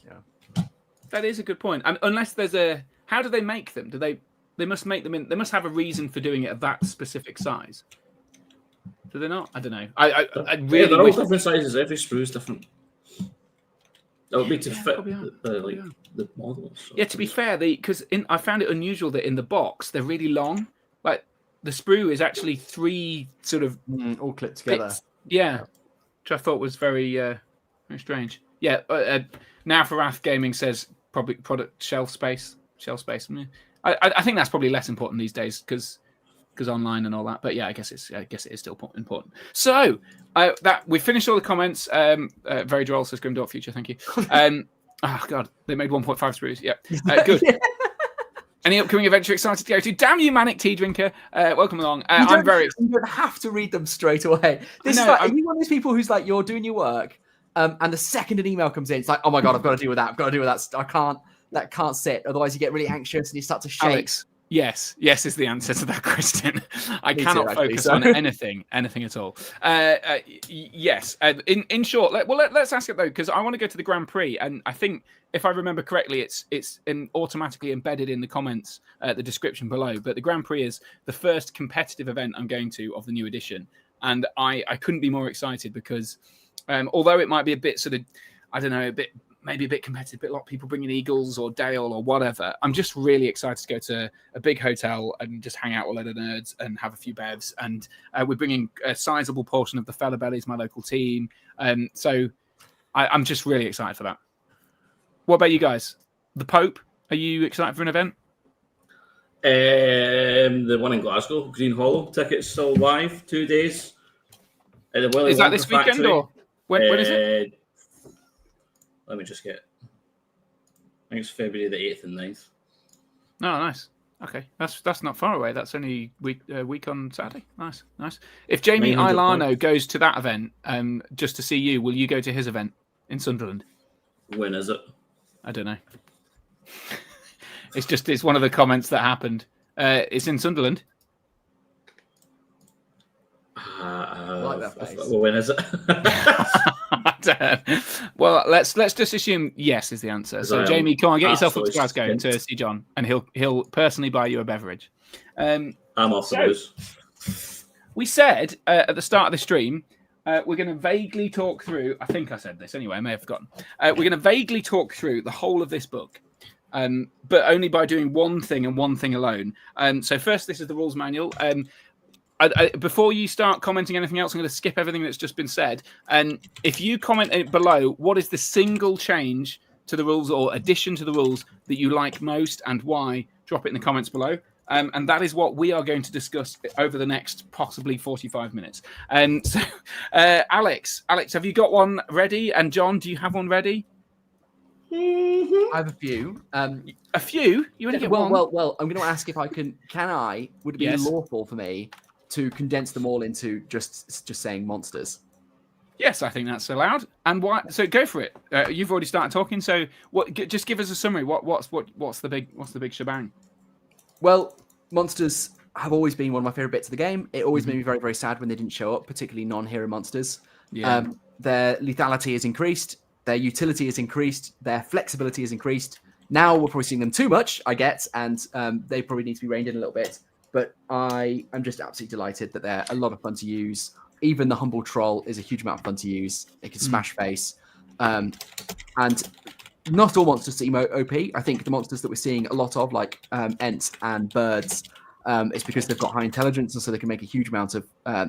Speaker 1: Yeah. That is a good point. And unless there's a... How do they make them? Do they must make them in... They must have a reason for doing it at that specific size. Do they not? I don't know. I really
Speaker 4: they're all different sizes. Every sprue is different. That would be to fit the models. So.
Speaker 1: Yeah, to be fair, I found it unusual that in the box they're really long. Like the sprue is actually 3 sort of
Speaker 3: all clipped together.
Speaker 1: bits. Yeah, which I thought was very very strange. Yeah, now for Wrath Gaming says probably product shelf space. I think that's probably less important these days because online and all that. But yeah, I guess it is still important. So that we finished all the comments. Very droll says Grimdark Future. Thank you. Oh god, they made 1.5 sprues. Yeah, good. Yeah. Any upcoming adventure excited to go to? Damn you, Manic Tea Drinker. Welcome along. I'm very excited.
Speaker 3: You don't have to read them straight away. This is like, are you one of those people who's like, you're doing your work, and the second an email comes in, it's like, oh my god, I've got to deal with that. I've got to deal with that. That can't sit. Otherwise, you get really anxious and you start to shake.
Speaker 1: Alex, yes is the answer to that question. I cannot focus on anything at all. Yes. In short, let's ask it though, because I want to go to the Grand Prix, and I think if I remember correctly, it's automatically embedded in the comments, the description below. But the Grand Prix is the first competitive event I'm going to of the new edition, and I couldn't be more excited because although it might be a bit sort of, I don't know, maybe a bit competitive, but a lot of people bringing Eagles or Dale or whatever. I'm just really excited to go to a big hotel and just hang out with a load of nerds and have a few bevs. And we're bringing a sizable portion of the Feather Bellies, my local team. So I'm just really excited for that. What about you guys? The Pope, are you excited for an event?
Speaker 4: The one in Glasgow, Green Hollow, tickets still live, 2 days.
Speaker 1: Is that this weekend factory. Or when is it?
Speaker 4: Let me just get. I think it's February the 8th and 9th.
Speaker 1: Oh, nice. Okay, that's not far away. That's only week on Saturday. Nice. If Jamie Ilano goes to that event, just to see you, will you go to his event in Sunderland?
Speaker 4: When is it?
Speaker 1: I don't know. It's one of the comments that happened. It's in Sunderland.
Speaker 3: Like that place.
Speaker 4: Well, when is it?
Speaker 1: Well, let's just assume yes is the answer. So Jamie, come on, get yourself up to Glasgow to see John, and he'll personally buy you a beverage.
Speaker 4: I'm off the booze.
Speaker 1: We said at the start of the stream we're going to vaguely talk through. I think I said this anyway. I may have forgotten. We're going to vaguely talk through the whole of this book, but only by doing one thing and one thing alone. So first, this is the rules manual. Before you start commenting anything else, I'm going to skip everything that's just been said. And if you comment below, what is the single change to the rules or addition to the rules that you like most and why? Drop it in the comments below. And that is what we are going to discuss over the next possibly 45 minutes. So, Alex, have you got one ready? And John, do you have one ready?
Speaker 3: I have a few.
Speaker 1: A few? You only get one?
Speaker 3: Well, I'm going to ask if I can would it be lawful for me to condense them all into just saying monsters?
Speaker 1: Yes, I think that's allowed. And why? So go for it. You've already started talking. So just give us a summary. What's the big shebang?
Speaker 3: Well, monsters have always been one of my favorite bits of the game. It always made me very, very sad when they didn't show up, particularly non-hero monsters.
Speaker 1: Yeah.
Speaker 3: Their lethality is increased. Their utility is increased. Their flexibility is increased. Now we're probably seeing them too much, I get, and they probably need to be reined in a little bit. But I'm just absolutely delighted that they're a lot of fun to use. Even the Humble Troll is a huge amount of fun to use. It can smash face. And not all monsters seem OP. I think the monsters that we're seeing a lot of, like Ents and Birds, it's because they've got high intelligence, and so they can make a huge amount of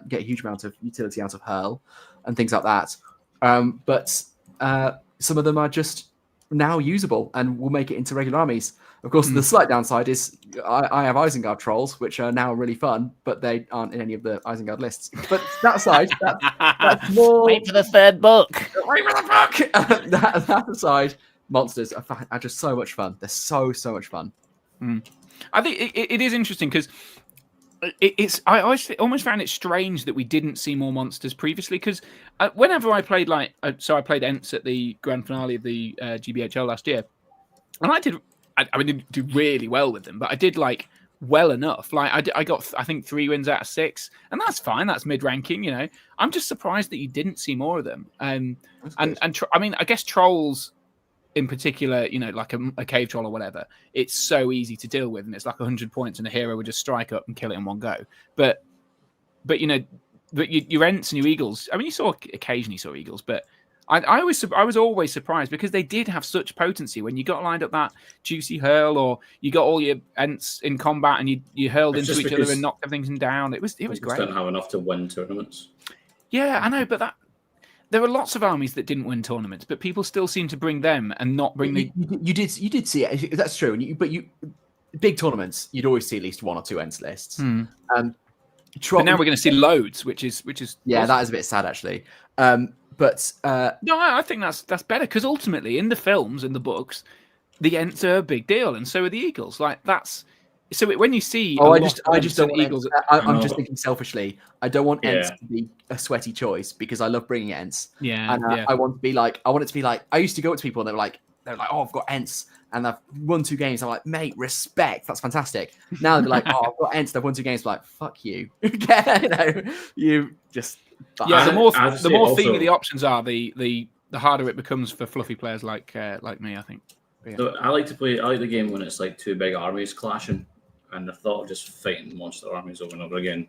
Speaker 3: get a huge amount of utility out of Hurl and things like that. But some of them are just now usable and will make it into regular armies. Of course, the slight downside is I have Isengard trolls, which are now really fun, but they aren't in any of the Isengard lists. But that aside, that's more...
Speaker 5: Wait for the third book.
Speaker 3: Wait for the book! that aside, monsters are just so much fun. They're so much fun.
Speaker 1: I think it is interesting because I almost found it strange that we didn't see more monsters previously, because whenever I played I played Ents at the grand finale of the GBHL last year, and I didn't do really well with them, but I did well enough. I got, I think, 3 wins out of 6, and that's fine. That's mid-ranking, you know. I'm just surprised that you didn't see more of them. I mean, I guess trolls in particular, you know, like a cave troll or whatever, it's so easy to deal with, and it's like 100 points, and a hero would just strike up and kill it in one go. But you know, your Ents and your Eagles. I mean, occasionally saw Eagles, but I was always surprised because they did have such potency when you got lined up that juicy hurl, or you got all your Ents in combat and you hurled into each other and knocked everything down. It was great.
Speaker 4: Don't have enough to win tournaments.
Speaker 1: Yeah, I know, but there were lots of armies that didn't win tournaments, but people still seem to bring them and not bring the.
Speaker 3: You did see it. That's true. But big tournaments, you'd always see at least 1 or 2 Ents lists.
Speaker 1: But now we're going to see loads, which is
Speaker 3: yeah,
Speaker 1: awesome.
Speaker 3: that is a bit sad actually. But
Speaker 1: no, I think that's better, because ultimately in the films and the books, the Ents are a big deal, and so are the Eagles. So when you see,
Speaker 3: I just don't want
Speaker 1: Eagles.
Speaker 3: I'm just thinking selfishly. I don't want Ents to be a sweaty choice, because I love bringing Ents.
Speaker 1: Yeah,
Speaker 3: and I want it to be like I used to go to people and they're like, oh, I've got Ents and I've won 2 games. I'm like, mate, respect. That's fantastic. Now they're like, oh, I've got Ents. I've won 2 games. I'm like, fuck you. You just.
Speaker 1: Yeah, the more theme of the options are, the harder it becomes for fluffy players like me, I think. Yeah.
Speaker 4: So I like the game when it's like 2 big armies clashing, and the thought of just fighting monster armies over and over again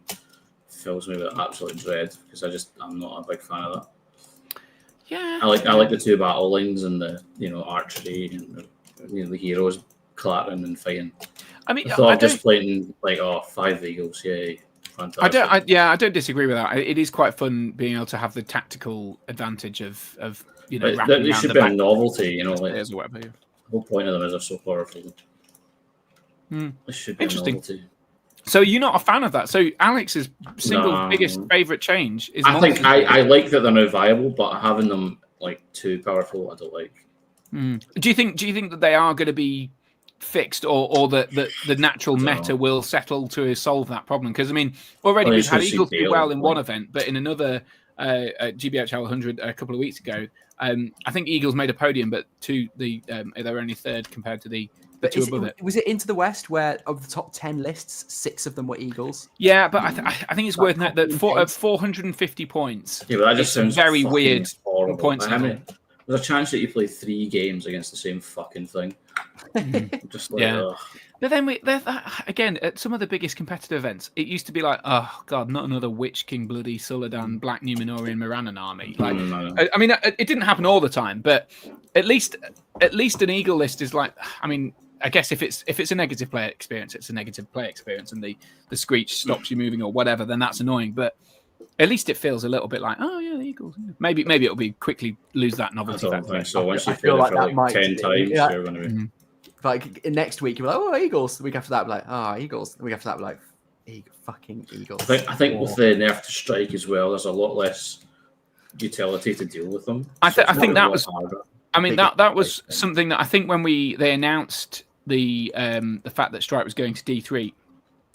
Speaker 4: fills me with absolute dread, because I'm not a big fan of that.
Speaker 1: Yeah,
Speaker 4: I like the 2 battle lines and the archery and the heroes clattering and fighting.
Speaker 1: I mean,
Speaker 4: I thought just playing 5 Eagles, yay. Fantastic.
Speaker 1: I don't disagree with that. It is quite fun being able to have the tactical advantage of
Speaker 4: There should be a novelty,
Speaker 1: or whatever.
Speaker 4: The whole point of them is they're so powerful. It should be
Speaker 1: interesting.
Speaker 4: A novelty.
Speaker 1: So you're not a fan of that. So Alex's biggest favorite change is.
Speaker 4: I think I like that they're now viable, but having them too powerful, I don't like.
Speaker 1: Do you think that they are going to be fixed, or that the natural meta will settle to solve that problem? Because I mean, already we've had Eagles do well in one event, but in another GBHL 100 a couple of weeks ago, I think Eagles made a podium, but they're only 3rd compared to the 2 above it.
Speaker 3: Was it Into the West where of the top 10 lists, 6 of them were Eagles?
Speaker 1: Yeah, but I think it's worth noting that at 450 points,
Speaker 4: yeah, but that just sounds
Speaker 1: very weird
Speaker 4: horrible.
Speaker 1: points.
Speaker 4: There's a chance that you play 3 games against the same fucking thing. Just
Speaker 1: ugh. But then again, at some of the biggest competitive events, it used to be like, oh god, not another Witch King, bloody Suladan, Black Numenorian, Morannon army. I mean, it didn't happen all the time, but at least an Eagle list is I mean, I guess if it's a negative player experience, it's a negative player experience, and the screech stops you moving or whatever, then that's annoying. But at least it feels a little bit like, oh yeah, the Eagles. Maybe it'll be quickly lose that novelty factor.
Speaker 4: So once you feel like that 10 times, you're going to be.
Speaker 3: Like next week, you're like, oh, Eagles. The week after that, we're like, oh, Eagles. The week after that, we're like, fucking Eagles.
Speaker 4: I think with the nerf to strike as well, there's a lot less utility to deal with them.
Speaker 1: I think that was harder. I mean, that was something that I think when they announced the fact that Strike was going to D3.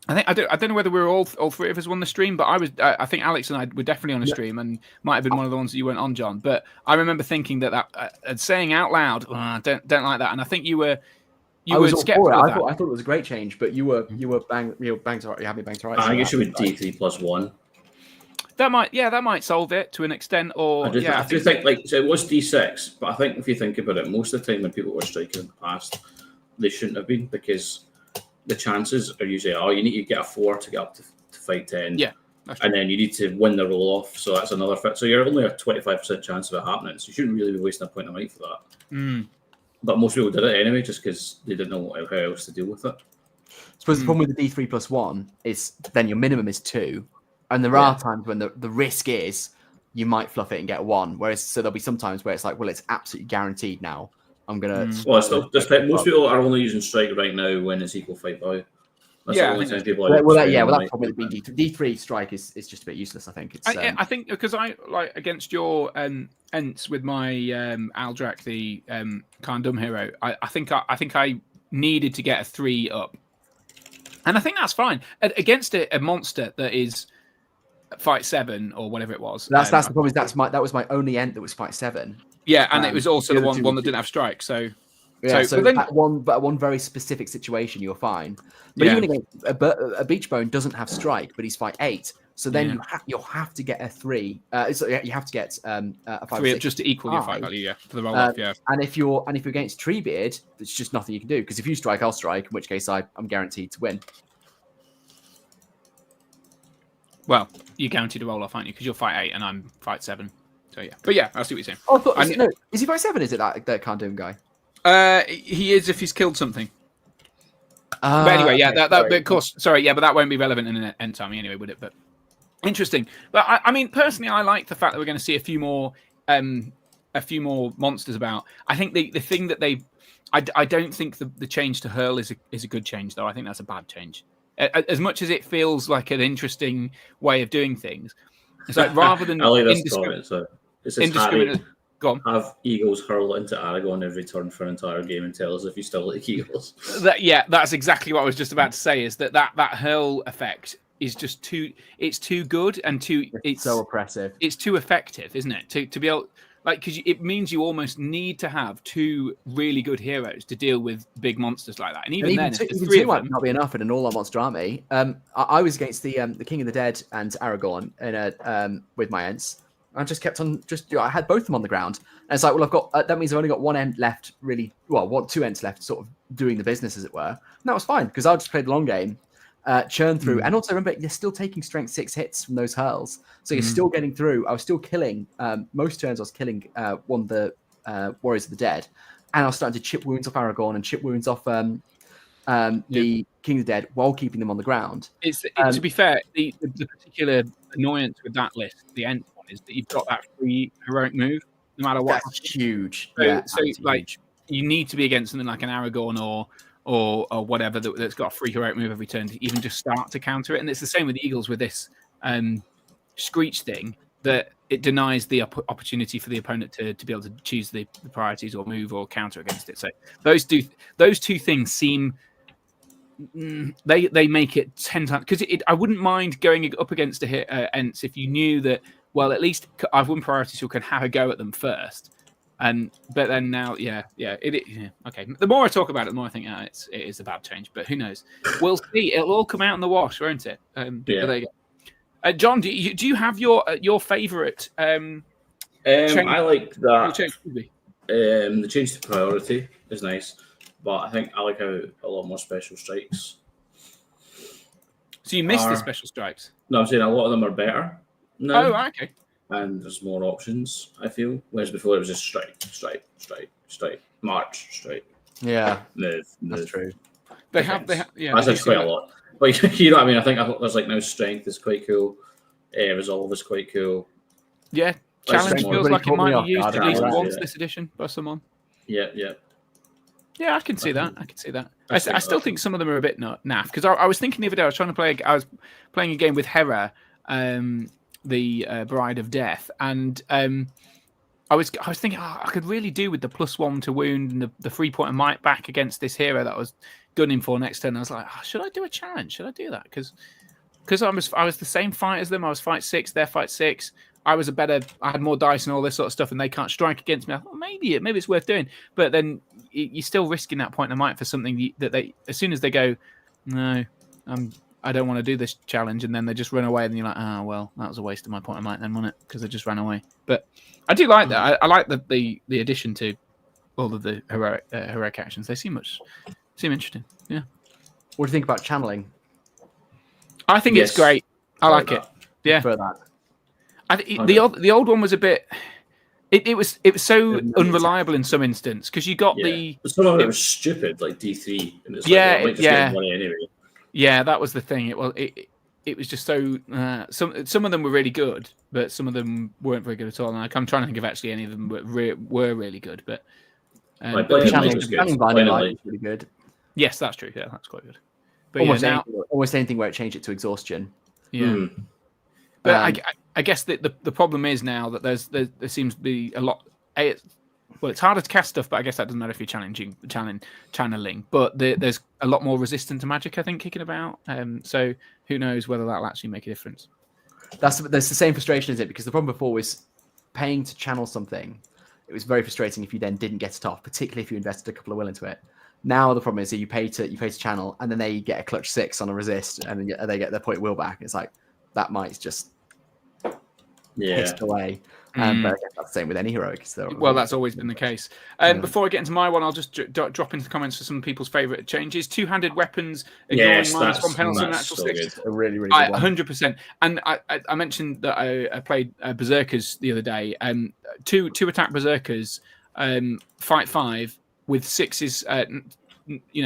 Speaker 1: I don't know whether we were all 3 of us on the stream, but I think Alex and I were definitely on a stream, and might have been one of the ones that you weren't on, John. But I remember thinking that saying out loud, oh, don't like that, and I think you were skeptical.
Speaker 3: I thought it was a great change, but you were banged. You had me banged right.
Speaker 4: I guess you would D3+1.
Speaker 1: That might solve it to an extent. Or
Speaker 4: I do think so. It was D6, but I think if you think about it, most of the time when people were striking in the past, they shouldn't have been, because the chances are usually you need to get a 4 to get up to fight 10.
Speaker 1: Yeah.
Speaker 4: And then you need to win the roll off, so that's another fit. So you're only a 25% chance of it happening. So you shouldn't really be wasting a point of might for that. But most people did it anyway, just because they didn't know how else to deal with it.
Speaker 3: I suppose the problem with the D3+1 is then your minimum is 2, and there are times when the risk is you might fluff it and get 1. Whereas so there'll be some times where it's like, well, it's absolutely guaranteed now. I'm gonna.
Speaker 4: Well, it's still most people are only using strike right now when it's equal fight value. That's the only time people are.
Speaker 3: That's probably being D3 strike is just a bit useless. I think it's.
Speaker 1: I think because I like against your Ents with my Aldrak, the Kandum hero. I think I needed to get a 3 up, and I think that's fine against a monster that is fight 7 or whatever it was.
Speaker 3: That's the problem. That was my only Ent that was fight 7.
Speaker 1: Yeah, and it was also the one that didn't have strike. So.
Speaker 3: Yeah, so then, one very specific situation, you're fine. But even against a beach bone doesn't have strike, but he's fight 8. So then you'll have to get a 3. So you have to get a 5
Speaker 1: 3 just to equal your fight value, for the roll off.
Speaker 3: And if you're against Treebeard, there's just nothing you can do, because if you strike, I'll strike. In which case, I'm guaranteed to win.
Speaker 1: Well, you're guaranteed to roll off, aren't you? Because you're fight 8 and I'm fight 7. So yeah, but I see what you're saying.
Speaker 3: Oh, is he fight 7? Is it that Kandum guy?
Speaker 1: He is if he's killed something. But anyway, that of course. Sorry, but that won't be relevant in an end time anyway, would it? But interesting. But I mean, personally, I like the fact that we're going to see a few more monsters about. I think the thing that I don't think the change to hurl is a good change, though. I think that's a bad change. As much as it feels like an interesting way of doing things, it's like rather than
Speaker 4: I like this comment. So this is
Speaker 1: indiscriminate. Go on.
Speaker 4: Have Eagles hurl into Aragon every turn for an entire game and tell us if you still like Eagles.
Speaker 1: That's exactly what I was just about to say. Is that hurl effect is just too. It's too good and it's
Speaker 3: so oppressive.
Speaker 1: It's too effective, isn't it? To be able because it means you almost need to have 2 really good heroes to deal with big monsters like that. And even then,
Speaker 3: even 3 might not be enough in an all-out monster army. I was against the King of the Dead and Aragorn in with my Ents. I just kept on. I had both of them on the ground, and it's like, well, I've got. That means I've only got 1 Ent left. Really, 2 Ents left, sort of doing the business, as it were. And that was fine, because I'll just play the long game, churn through, and also remember you're still taking strength 6 hits from those hurls, so you're still getting through. I was still killing. Most turns I was killing one of the Warriors of the Dead, and I was starting to chip wounds off Aragorn and chip wounds off the King of the Dead while keeping them on the ground.
Speaker 1: To be fair, the particular annoyance with that list, the Ent one, is that you've got that free heroic move no matter what.
Speaker 3: That's huge.
Speaker 1: So like you need to be against something like an Aragorn or whatever that's got a free heroic move every turn to even just start to counter it. And it's the same with the Eagles with this Screech thing, that it denies the opportunity for the opponent to be able to choose the priorities or move or counter against it. So those two things seem they make it 10 times, because I wouldn't mind going up against Ents if you knew that, well, at least I've won priorities who can have a go at them first. But then now, okay. The more I talk about it, the more I think it is a bad change. But who knows? We'll see. It'll all come out in the wash, won't it? There you go. John, do you have your favourite?
Speaker 4: I like that. The change to priority is nice, but I think I like how a lot more special strikes.
Speaker 1: So you missed the special strikes?
Speaker 4: No, I'm saying a lot of them are better now.
Speaker 1: Oh, okay.
Speaker 4: And there's more options, I feel. Whereas before it was just strike, march, strike.
Speaker 3: Yeah,
Speaker 4: move.
Speaker 3: That's true.
Speaker 1: They have. Yeah,
Speaker 4: that's quite a lot. But you know what I mean? I think there's like now strength is quite cool. Resolve is quite cool.
Speaker 1: Yeah, challenge feels like it might be used at least once this edition by someone.
Speaker 4: Yeah.
Speaker 1: Yeah, I can see that. I still think some of them are a bit naff, because I was thinking the other day I was playing a game with Hera, the Bride of Death, and I was thinking I could really do with the +1 to wound and the 3-point of might back against this hero that I was gunning for next turn. I was like, should I do a challenge? Should I do that? Because I was the same fight as them. I was fight 6, they're fight 6. I had more dice and all this sort of stuff, and they can't strike against me. I thought maybe it's worth doing, but then you're still risking that point of might for something that they, as soon as they go, no, I don't want to do this challenge, and then they just run away, and you're like, oh well, that was a waste of my point of might then, wasn't it? Because they just ran away. But I do like that. I like the addition to all of the heroic actions. They seem interesting. Yeah.
Speaker 3: What do you think about channeling?
Speaker 1: I think it's great. I like it. Yeah.
Speaker 3: For that.
Speaker 1: The old one was a bit. It was so unreliable in some instance because you got
Speaker 4: some of it was stupid, like D3, and it's like, money anyway.
Speaker 1: Yeah, that was the thing. It was just so some of them were really good, but some of them weren't very good at all. And I'm trying to think if actually any of them were really good, but
Speaker 3: channeling binding light was really good.
Speaker 1: Yes, that's true. Yeah, that's quite good. But
Speaker 3: almost anything where it changed it to exhaustion.
Speaker 1: Yeah. But I guess the problem is now that there seems to be a lot. It's harder to cast stuff, but I guess that doesn't matter if you're channeling. But there's a lot more resistance to magic, I think, kicking about. So who knows whether that'll actually make a difference.
Speaker 3: There's the same frustration, is it? Because the problem before was paying to channel something. It was very frustrating if you then didn't get it off, particularly if you invested a couple of will into it. Now the problem is that you pay to channel, and then they get a clutch 6 on a resist, and then they get their point will back. It's like that might just pissed away. But I guess that's the same with any heroic. So
Speaker 1: well, that's always been the case. Before I get into my one, I'll just drop into the comments for some people's favourite changes. Two-handed weapons, ignoring -1 penalty on natural 6.
Speaker 3: A really, really good one.
Speaker 1: 100%. And I mentioned that I played Berserkers the other day. Two attack Berserkers, fight 5 with 6s,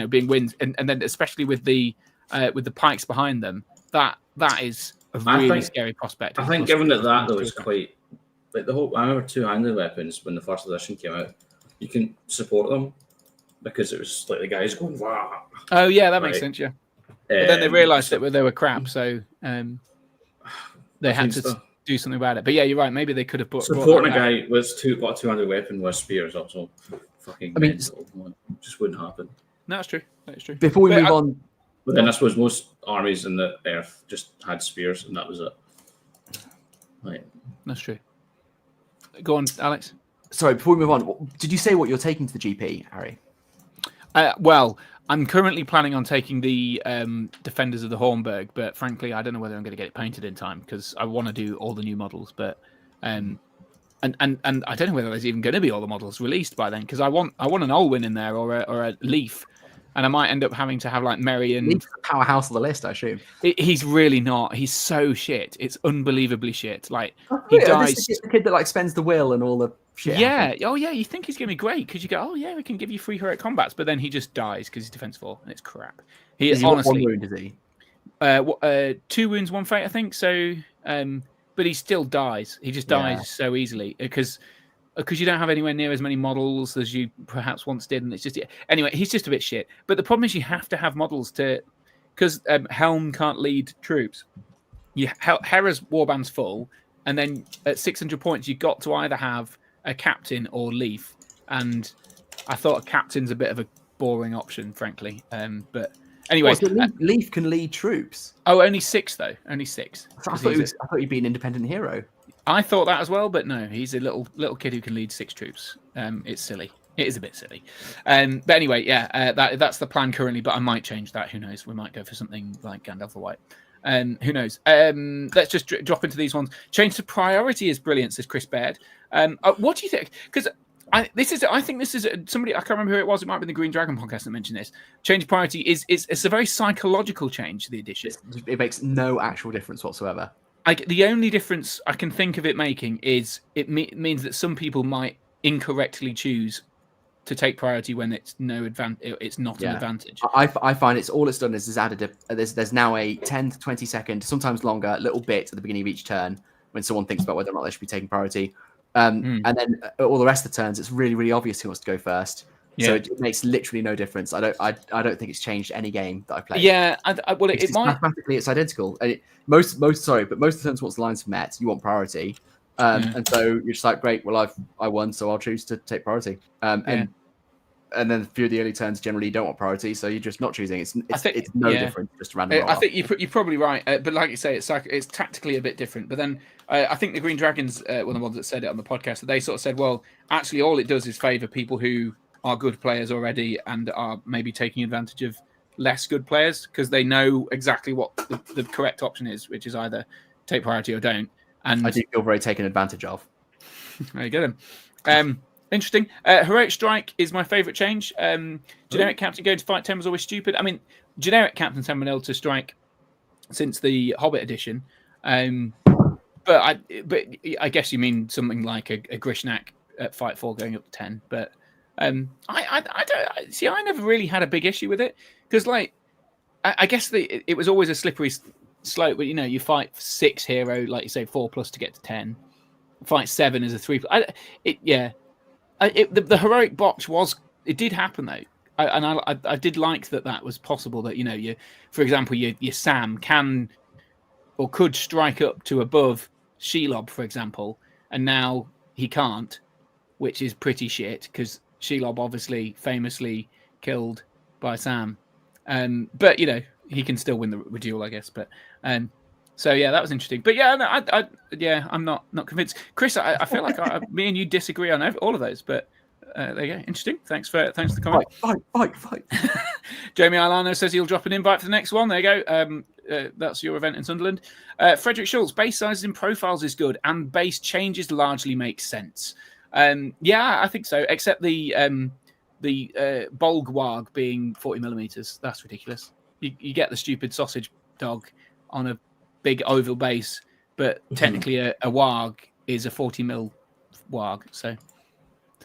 Speaker 1: being wins, and then especially with the pikes behind them. That is a really scary prospect.
Speaker 4: I think given that though is quite. Like I remember two-handed weapons when the first edition came out. You can support them because it was like the guys going, "Wow!"
Speaker 1: Oh yeah, that makes sense. Yeah, but then they realised that they were crap, so they had to do something about it. But yeah, you're right. Maybe they could have
Speaker 4: supporting a guy with got a two-handed weapon with spears. Also, fucking. Just wouldn't happen.
Speaker 1: No, that's true. That's true.
Speaker 3: Before we move on,
Speaker 4: but then I suppose most armies in the Earth just had spears, and that was it. Right.
Speaker 1: That's true. Go on, Alex.
Speaker 3: Sorry, before we move on, did you say what you're taking to the GP, Harry?
Speaker 1: Well, I'm currently planning on taking the Defenders of the Hornburg, but frankly, I don't know whether I'm going to get it painted in time because I want to do all the new models. But and I don't know whether there's even going to be all the models released by then because I want an Olwyn in there or a Leaf. And I might end up having to have like Merry and
Speaker 3: He's the powerhouse of the list, I assume.
Speaker 1: He's really not. He's so shit. It's unbelievably shit. Like he dies.
Speaker 3: This is the kid that like spends the will and all the shit.
Speaker 1: Yeah. Happens. Oh yeah. You think he's gonna be great because you go, oh yeah, we can give you free heroic combats, but then he just dies because he's defense 4 and it's crap. He is honestly.
Speaker 3: 1 wound, is he?
Speaker 1: 2 wounds, 1 fate, I think. So, but he still dies. He just dies so easily because you don't have anywhere near as many models as you perhaps once did, and it's just anyway. He's just a bit shit. But the problem is you have to have models because Helm can't lead troops. Hera's warband's full, and then at 600 points you've got to either have a captain or Leaf. And I thought a captain's a bit of a boring option, frankly. But anyway,
Speaker 3: so Leaf can lead troops.
Speaker 1: Oh, only 6 though. Only 6.
Speaker 3: I thought he'd be an independent hero.
Speaker 1: I thought that as well, but no, he's a little kid who can lead 6 troops. It's silly. It is a bit silly. But anyway, that's the plan currently, but I might change that. Who knows? We might go for something like Gandalf the White. Who knows? Let's just drop into these ones. Change to priority is brilliant, says Chris Baird. What do you think? Because I think this is somebody, I can't remember who it was. It might be the Green Dragon podcast that mentioned this. Change to priority it's a very psychological change to the edition.
Speaker 3: It makes no actual difference whatsoever.
Speaker 1: The only difference I can think of it making is it means that some people might incorrectly choose to take priority when it's no advantage. It's not an advantage.
Speaker 3: I find all it's done is added there's now a 10 to 20 second, sometimes longer, little bit at the beginning of each turn when someone thinks about whether or not they should be taking priority. And then all the rest of the turns, it's really, really obvious who wants to go first. Yeah. So it makes literally no difference. I don't think it's changed any game that I played.
Speaker 1: Yeah, it might.
Speaker 3: Mathematically, it's identical. And most of the times once the lines are met, you want priority, and so you're just like, great. Well, I won, so I'll choose to take priority. And then a few of the early turns generally you don't want priority, so you're just not choosing. It's no different, just a random.
Speaker 1: I think you're probably right, but like you say, it's tactically a bit different. But then I think the Green Dragons were the ones that said it on the podcast. That they sort of said, well, actually, all it does is favour people who are good players already and are maybe taking advantage of less good players because they know exactly what the correct option is, which is either take priority or don't. And
Speaker 3: I do feel very taken advantage of.
Speaker 1: There you go. Interesting. Heroic Strike is my favourite change. Generic Captain going to fight 10 was always stupid. I mean, generic Captains haven't been able to strike since the Hobbit edition. But I guess you mean something like a Grishnak at Fight 4 going up to 10. But I don't see. I never really had a big issue with it because, like, I guess it was always a slippery slope. But you fight 6 hero, like you say, 4+ to get to 10. Fight 7 as a 3. The heroic botch it did happen though, I did like that was possible. That for example, your Sam can or could strike up to above Shelob, for example, and now he can't, which is pretty shit because Shelob obviously famously killed by Sam. But he can still win the duel, I guess. But so yeah, that was interesting. But yeah, no, I'm not convinced. Chris, I feel like me and you disagree on all of those. But there you go. Interesting. Thanks for the comment.
Speaker 3: Fight.
Speaker 1: Jamie Alano says he'll drop an invite for the next one. There you go. That's your event in Sunderland. Frederick Schultz, base sizes in profiles is good, and base changes largely make sense. Yeah, I think so. Except the Bolgwarg being 40mm. That's ridiculous. You get the stupid sausage dog on a big oval base, but technically a warg is a 40mm warg. So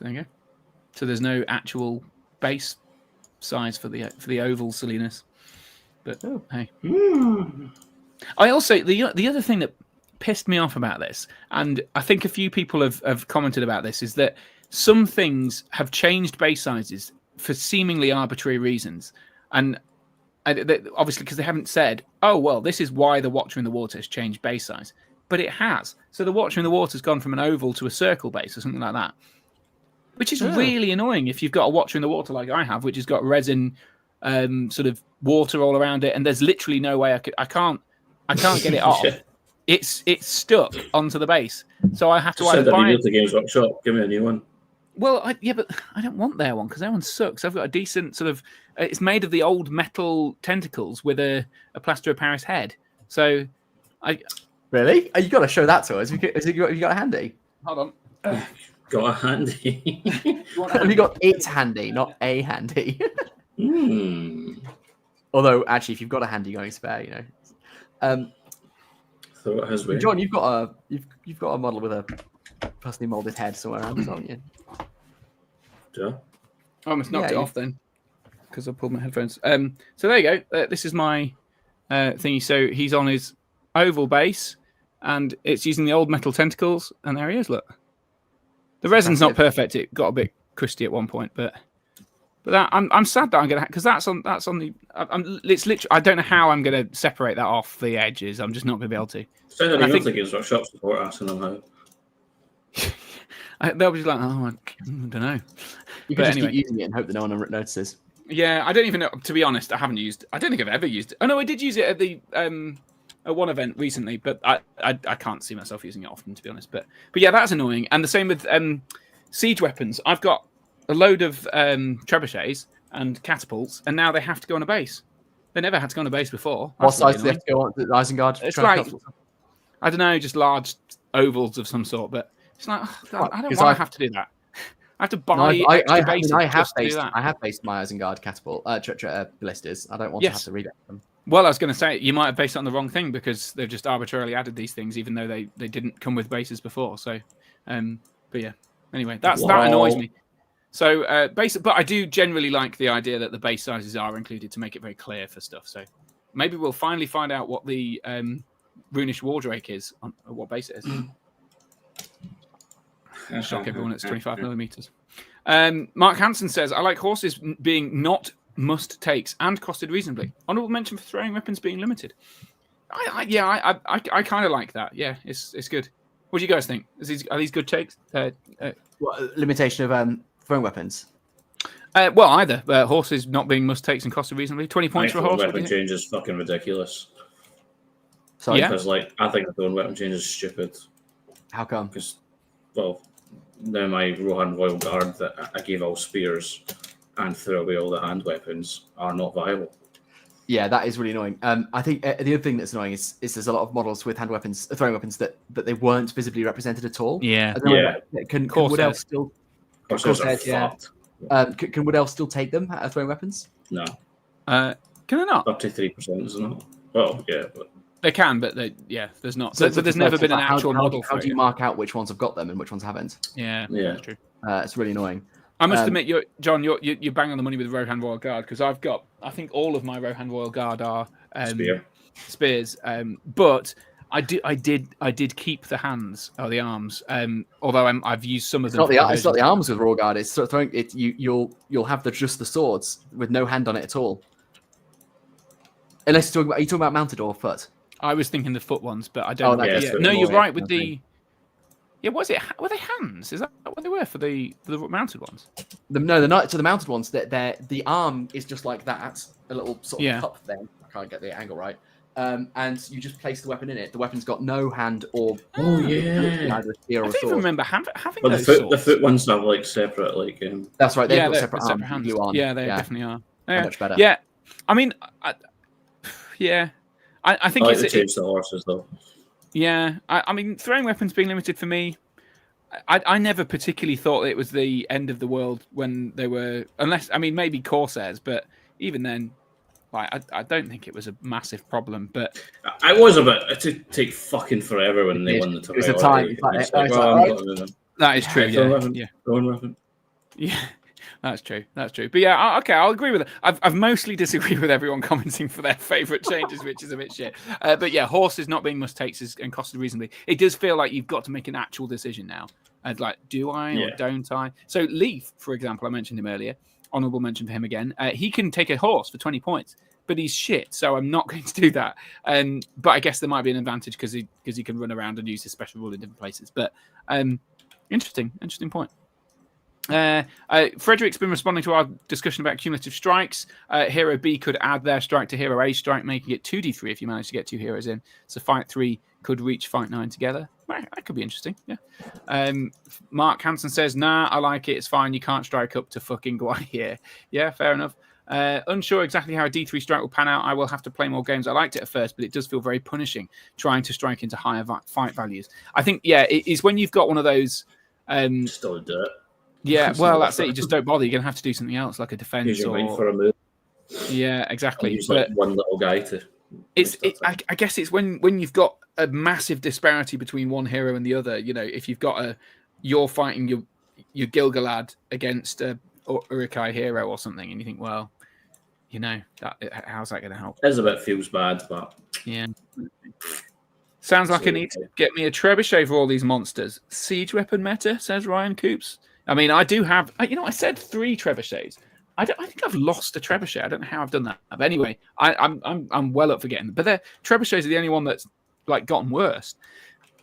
Speaker 1: there you go. So there's no actual base size for the oval silliness. But hey, I also the other thing that pissed me off about this, and I think a few people have commented about this, is that some things have changed base sizes for seemingly arbitrary reasons, and obviously because they haven't said, oh well, this is why the Watcher in the Water has changed base size, but it has. So the Watcher in the Water has gone from an oval to a circle base or something like that, which is really annoying if you've got a Watcher in the Water like I have, which has got resin sort of water all around it, and there's literally no way I can't get it off. It's stuck onto the base, so I have to either buy it.
Speaker 4: The Games Workshop, give me a new one.
Speaker 1: Well, but I don't want their one because their one sucks. I've got a decent sort of. It's made of the old metal tentacles with a plaster of Paris head. So,
Speaker 3: really? You got to show that to us. Have you got a handy?
Speaker 1: Hold on.
Speaker 4: Got a handy.
Speaker 3: Have you got it handy, not a handy? Although, actually, if you've got a handy going spare,
Speaker 4: So it has been.
Speaker 3: John, you've got a model with a personally molded head somewhere around, haven't you?
Speaker 4: Yeah.
Speaker 1: I almost knocked it off then because I pulled my headphones. So there you go. This is my thingy. So he's on his oval base, and it's using the old metal tentacles. And there he is. Look, the resin's not perfect. It got a bit crusty at one point, but that I'm sad that I'm gonna because that's on the. It's literally. I don't know how I'm gonna separate that off the edges. I'm just not gonna be able to.
Speaker 4: I think the Games Workshop support asking them how.
Speaker 1: They'll be like, oh, I don't know.
Speaker 3: You can just keep using it and hope that no one notices.
Speaker 1: Yeah, I don't even know. To be honest, I haven't used. I don't think I've ever used it. Oh no, I did use it at the at one event recently, but I can't see myself using it often, to be honest. But yeah, that's annoying. And the same with siege weapons. I've got a load of trebuchets and catapults, and now they have to go on a base. They never had to go on a base before.
Speaker 3: What size do they have to go on? The Isengard?
Speaker 1: It's like I don't know, just large ovals of some sort, but. It's like, oh, God, I don't want to have to do that. I have to buy extra bases.
Speaker 3: I have based my Isengard catapult ballistas. I don't want to have to read them.
Speaker 1: Well, I was going to say, you might have based it on the wrong thing because they've just arbitrarily added these things, even though they didn't come with bases before. So, but yeah. Anyway, that annoys me. So, but I do generally like the idea that the base sizes are included to make it very clear for stuff. So, maybe we'll finally find out what the Runish Wardrake is, on what base it is. Shock everyone, it's 25mm. Mark Hansen says, I like horses being not must takes and costed reasonably. Honorable mention for throwing weapons being limited. I kind of like that. Yeah, it's good. What do you guys think? Are these good takes?
Speaker 3: What limitation of throwing weapons?
Speaker 1: Well, either horses not being must takes and costed reasonably. 20 points for a horse.
Speaker 4: Weapon change is fucking ridiculous.
Speaker 3: Sorry,
Speaker 4: because I think the throwing weapon change is stupid.
Speaker 3: How come?
Speaker 4: Because now my Rohan Royal Guard that I gave all spears and threw away all the hand weapons are not viable.
Speaker 3: Yeah, that is really annoying. I think the other thing that's annoying is there's a lot of models with hand weapons, throwing weapons that they weren't visibly represented at all.
Speaker 1: Yeah.
Speaker 3: I don't know, can Wood Elf still?
Speaker 4: Corsairs are fucked.
Speaker 3: Can Wood Elf still take them at throwing weapons?
Speaker 4: No.
Speaker 1: Can they not?
Speaker 4: 33%, isn't it? Well, yeah, but
Speaker 1: they can, but there's not. So there's never been an actual model.
Speaker 3: How do you mark out which ones have got them and which ones haven't?
Speaker 1: Yeah, that's true.
Speaker 3: It's really annoying.
Speaker 1: I must admit, John, you're bang on the money with Rohan Royal Guard, because I think all of my Rohan Royal Guard are spears. But I did keep the hands or the arms. Although I've used some of them.
Speaker 3: It's not the arms with Royal Guard. It's throwing it. You'll have just the swords with no hand on it at all. Unless are you talking about mounted or foot?
Speaker 1: I was thinking the foot ones, but I don't.
Speaker 4: No,
Speaker 1: you're right with the. Yeah, were they hands? Is that what they were for the mounted ones?
Speaker 3: The mounted ones, the arm is just like that, a little sort of cup thing. I can't get the angle right. And you just place the weapon in it. The weapon's got no hand or
Speaker 1: I don't even remember having those.
Speaker 4: The foot ones have like separate
Speaker 3: That's right. They've got
Speaker 1: separate
Speaker 3: hands.
Speaker 1: Yeah, they definitely are.
Speaker 3: Yeah. Much better.
Speaker 1: Yeah, I mean, I think
Speaker 4: it's change the horses though.
Speaker 1: Yeah, I mean, throwing weapons being limited for me, I never particularly thought it was the end of the world when they were, maybe Corsairs, but even then, I don't think it was a massive problem. But
Speaker 4: I was about to take fucking forever when they won the title.
Speaker 3: It was a time.
Speaker 1: That is true. Yeah. That's true. But yeah, okay, I'll agree with it. I've mostly disagreed with everyone commenting for their favourite changes, which is a bit shit. But yeah, horses not being must-takes and costed reasonably. It does feel like you've got to make an actual decision now. And do I or don't I? So Leaf, for example, I mentioned him earlier. Honourable mention for him again. He can take a horse for 20 points, but he's shit, so I'm not going to do that. But I guess there might be an advantage because he can run around and use his special rule in different places. But interesting point. Frederick's been responding to our discussion about cumulative strikes. Hero B could add their strike to Hero A's strike, making it 2d3 if you manage to get 2 heroes in. So fight 3 could reach fight 9 together. That could be interesting. Yeah. Mark Hansen says, "Nah, I like it. It's fine. You can't strike up to fucking Guai here." Yeah, fair enough. Unsure exactly how a D3 strike will pan out. I will have to play more games. I liked it at first, but it does feel very punishing trying to strike into higher fight values. I think, it is when you've got one of those.
Speaker 4: Still do it.
Speaker 1: Yeah, well, that's it. You just don't bother. You're going to have to do something else, like a defense.
Speaker 4: Use your mind for a move.
Speaker 1: Yeah, exactly.
Speaker 4: Use one little guy to.
Speaker 1: I guess it's when you've got a massive disparity between one hero and the other. If you've got you're fighting your Gilgalad against a Urukai hero or something, and you think, well, how's that going to help?
Speaker 4: It's a bit feels bad, but
Speaker 1: yeah. Sounds like I need to get me a trebuchet for all these monsters. Siege weapon meta, says Ryan Coops. I mean, I do have. I said 3 trebuchets. I think I've lost a trebuchet. I don't know how I've done that. But anyway, I'm well up for getting them. But trebuchets are the only one that's gotten worse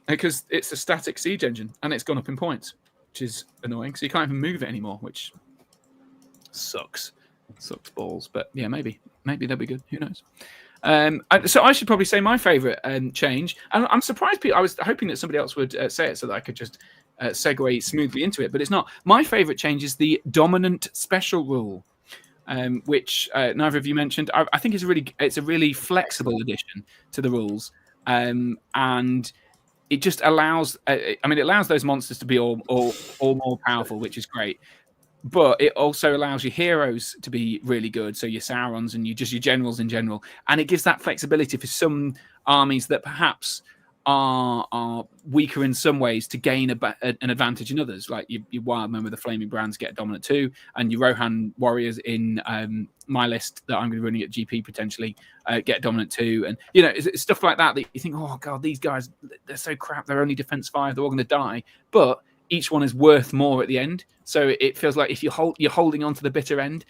Speaker 1: because it's a static siege engine and it's gone up in points, which is annoying. So you can't even move it anymore, which sucks balls. But yeah, maybe they'll be good. Who knows? So I should probably say my favourite change. And I'm surprised. I was hoping that somebody else would say it so that I could just segue smoothly into it, but it's not. My favourite change is the dominant special rule, which neither of you mentioned. I think it's a really flexible addition to the rules, and it just allows. It allows those monsters to be all more powerful, which is great. But it also allows your heroes to be really good, so your Saurons and your generals in general, and it gives that flexibility for some armies that perhaps are weaker in some ways to gain an advantage in others, like your Wildmen with the Flaming Brands get dominant 2, and your Rohan warriors in my list that I'm going to be running at GP potentially get dominant 2, and it's stuff like that you think, oh god, these guys, they're so crap, they're only defense 5, they're all going to die, but each one is worth more at the end, so it feels like if you're holding on to the bitter end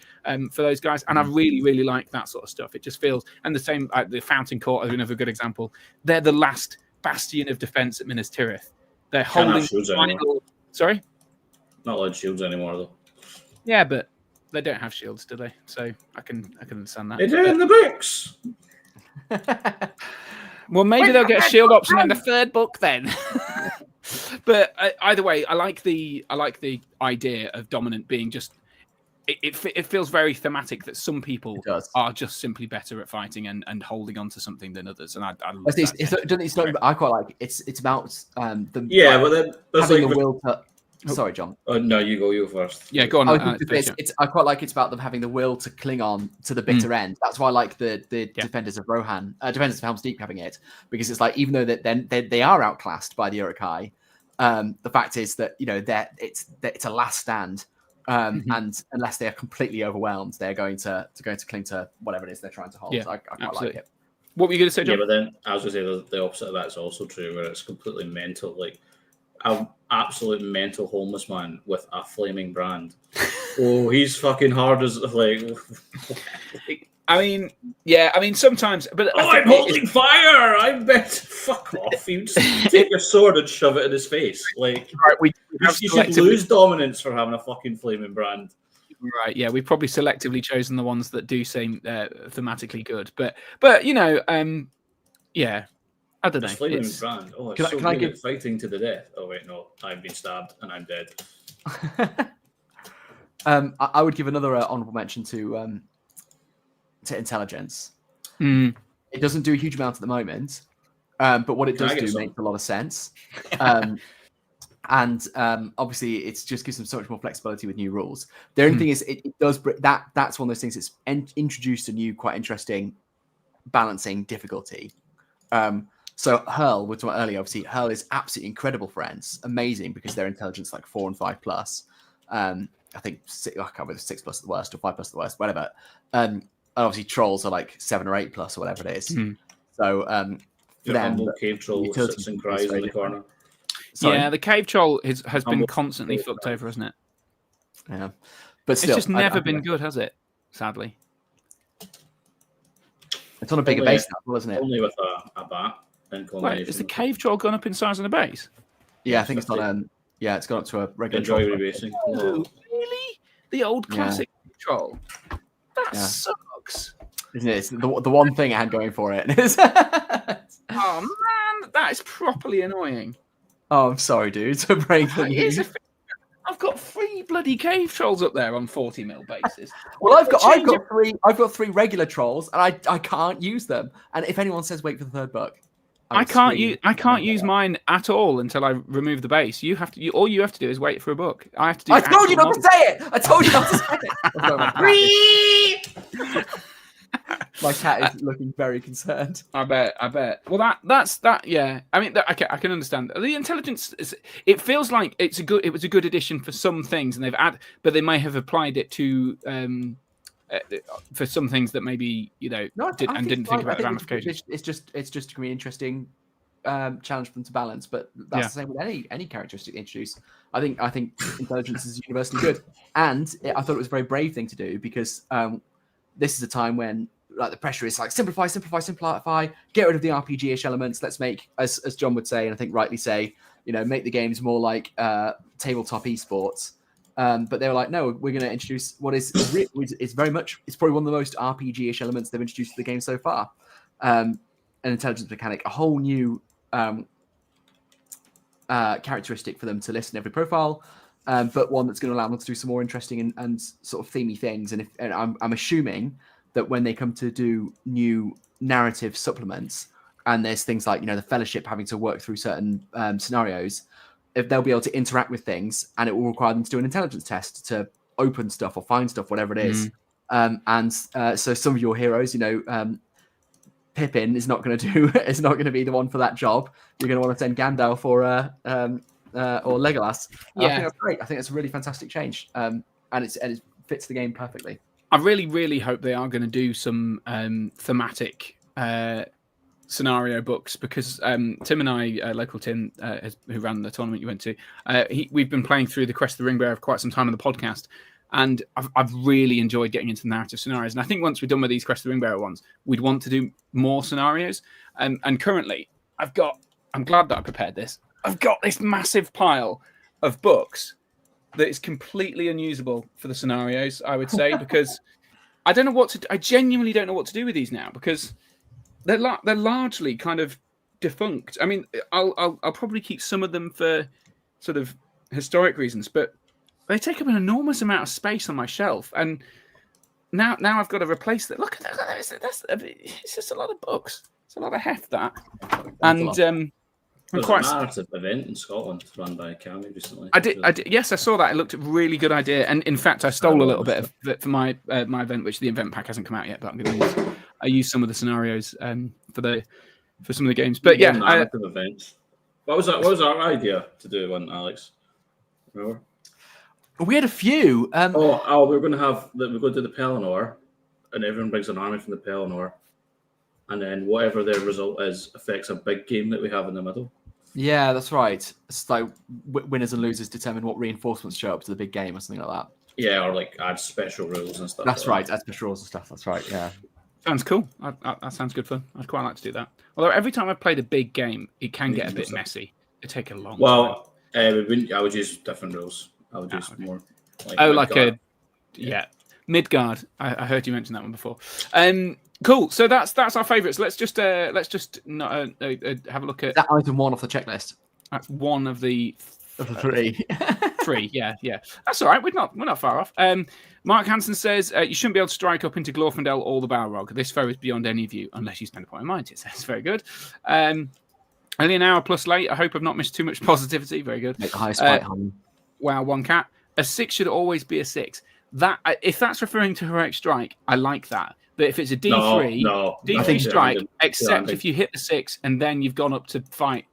Speaker 1: for those guys, and I really, really like that sort of stuff. It just feels, and the same, the Fountain Court is another good example. They're the last bastion of defense at Minas Tirith. They're holding final. Sorry,
Speaker 4: not allowed shields anymore though.
Speaker 1: Yeah, but they don't have shields, do they? So I can understand that.
Speaker 4: They do in the books.
Speaker 1: Well, maybe they'll get a shield option in the 3rd book then. But either way, I like the idea of dominant being just it feels very thematic that some people
Speaker 3: does.
Speaker 1: are just simply better at fighting and holding on to something than others, and I love
Speaker 3: It's,
Speaker 1: that.
Speaker 3: it's not. I quite like it's about the
Speaker 4: but then there's
Speaker 3: having
Speaker 4: like
Speaker 3: the will to. Sorry, John.
Speaker 4: Oh no, you go first.
Speaker 1: Yeah, go on.
Speaker 3: I quite like it's about them having the will to cling on to the bitter end. That's why I like the defenders of Rohan, defenders of Helm's Deep having it, because it's like even though they are outclassed by the Uruk-hai, the fact is that it's a last stand, and unless they are completely overwhelmed, they're going to cling to whatever it is they're trying to hold.
Speaker 1: Yeah,
Speaker 3: I quite like it.
Speaker 1: What were you going to say, John?
Speaker 4: Yeah, but then I was going to say the opposite of that is also true, where it's completely mental. Like an absolute mental homeless man with a flaming brand. Oh, he's fucking hard as like.
Speaker 1: I mean, sometimes, but
Speaker 4: I'm holding fire. I bet. Fuck off! You just take your sword and shove it in his face. Like,
Speaker 1: right,
Speaker 4: you should lose dominance for having a fucking flaming brand.
Speaker 1: Right, yeah, we've probably selectively chosen the ones that do seem thematically good, but yeah, I don't know.
Speaker 4: Flaming brand. Oh, it's can I give fighting to the death? Oh wait, no, I've been stabbed and I'm dead.
Speaker 3: I would give another honorable mention to intelligence. It doesn't do a huge amount at the moment, but what it does do makes a lot of sense. And obviously, it just gives them so much more flexibility with new rules. The only thing is, it does that's one of those things. It's introduced a new, quite interesting balancing difficulty. So Hurl, we talked about earlier. Obviously, Hurl is absolutely incredible for Ents, amazing because their intelligence like 4 and 5 plus. I think I can't remember 6 plus the worst or 5 plus the worst, whatever. And obviously, trolls are like 7 or 8 plus or whatever it is. So
Speaker 4: your humble cave troll sits and cries in the corner.
Speaker 1: Sorry? Yeah, the cave troll has been constantly fucked over, hasn't it?
Speaker 3: Yeah, but still,
Speaker 1: it's just never been good, has it? Sadly,
Speaker 3: it's on a bigger base now, isn't it?
Speaker 4: Only with a bat.
Speaker 1: Wait, is the cave troll gone up in size on the base?
Speaker 3: Yeah, I think it's on. Yeah, it's gone up to a regular.
Speaker 4: Enjoy rebasing.
Speaker 1: Oh, really? The old classic cave troll. That sucks.
Speaker 3: Isn't it? It's the one thing I had going for it.
Speaker 1: Oh man, that is properly annoying.
Speaker 3: Oh, I'm sorry, dude. To break the news.
Speaker 1: I've got 3 bloody cave trolls up there on 40mm bases.
Speaker 3: Well, I've got 3 regular trolls, and I can't use them. And if anyone says wait for the 3rd book,
Speaker 1: I can't use mine at all until I remove the base. You have to. All you have to do is wait for a book. I have to do.
Speaker 3: I told you not to say it. I told you not to say it. My cat is looking very concerned.
Speaker 1: I bet. Well, that's that. Yeah. I mean, I can understand the intelligence. It feels like it was a good addition for some things, and but they may have applied it to for some things that maybe didn't think about the ramifications.
Speaker 3: It's just a really interesting challenge for them to balance. But that's the same with any characteristic they introduce. I think intelligence is universally good, and I thought it was a very brave thing to do because this is a time when like the pressure is like simplify, get rid of the RPG-ish elements. Let's make, as John would say, and I think rightly say, make the games more like tabletop esports. But they were like, no, we're going to introduce what is very much, it's probably one of the most RPG-ish elements they've introduced to the game so far. An intelligence mechanic, a whole new characteristic for them to list in every profile, but one that's going to allow them to do some more interesting and sort of themey things. And I'm assuming that when they come to do new narrative supplements, and there's things like the Fellowship having to work through certain scenarios, if they'll be able to interact with things, and it will require them to do an intelligence test to open stuff or find stuff, whatever it is. So some of your heroes, Pippin is not going to be the one for that job. You're going to want to send Gandalf or Legolas. I think that's great. I think it's a really fantastic change, and it fits the game perfectly.
Speaker 1: I really, really hope they are going to do some thematic scenario books because Tim and I, local Tim, who ran the tournament you went to, we've been playing through the Crest of the Ring Bearer for quite some time on the podcast, and I've really enjoyed getting into the narrative scenarios. And I think once we're done with these Crest of the Ring Bearer ones, we'd want to do more scenarios. And currently, I'm glad that I prepared this. I've got this massive pile of books that is completely unusable for the scenarios, I would say, because I genuinely don't know what to do with these now because they're largely kind of defunct. I mean, I'll probably keep some of them for sort of historic reasons, but they take up an enormous amount of space on my shelf, and now I've got to replace that. Look at that! It's just a lot of books. It's a lot of heft that, and I'm
Speaker 4: There's
Speaker 1: quite.
Speaker 4: a narrative event in Scotland run by Cammy recently.
Speaker 1: I did. Yes, I saw that. It looked a really good idea, and in fact, I stole a little bit of it for my my event, which the event pack hasn't come out yet. But I'm going to use. I used some of the scenarios for some of the games. But yeah,
Speaker 4: narrative events. What was that? What was our idea to do one, Alex? Remember?
Speaker 3: We had a few.
Speaker 4: We're going to do the Pelennor, and everyone brings an army from the Pelennor, and then whatever their result is affects a big game that we have in the middle.
Speaker 3: Yeah, that's right. It's like winners and losers determine what reinforcements show up to the big game or something like that.
Speaker 4: Yeah, or like add special rules and stuff.
Speaker 3: That's right, add special rules and stuff. That's right, yeah.
Speaker 1: Sounds cool. That sounds good fun. I'd quite like to do that. Although every time I've played a big game, it can get a bit messy. It take a long time.
Speaker 4: I would use different rules. I would use more.
Speaker 1: Midgard. I heard you mention that one before. Cool. So that's our favourites. Let's just have a look at
Speaker 3: that item 1 off the checklist.
Speaker 1: That's one of the
Speaker 3: 3.
Speaker 1: 3. Yeah. That's all right. We're not far off. Mark Hansen says you shouldn't be able to strike up into Glorfindel or the Balrog. This foe is beyond any view unless you spend a point of mind. It says very good. Only an hour plus late. I hope I've not missed too much positivity. Very good.
Speaker 3: Make the high spite home.
Speaker 1: Wow, 1 cat. A 6 should always be a 6. That if that's referring to heroic strike, I like that. But if it's a D3, D3 strike, except if you hit the 6 and then you've gone up to fight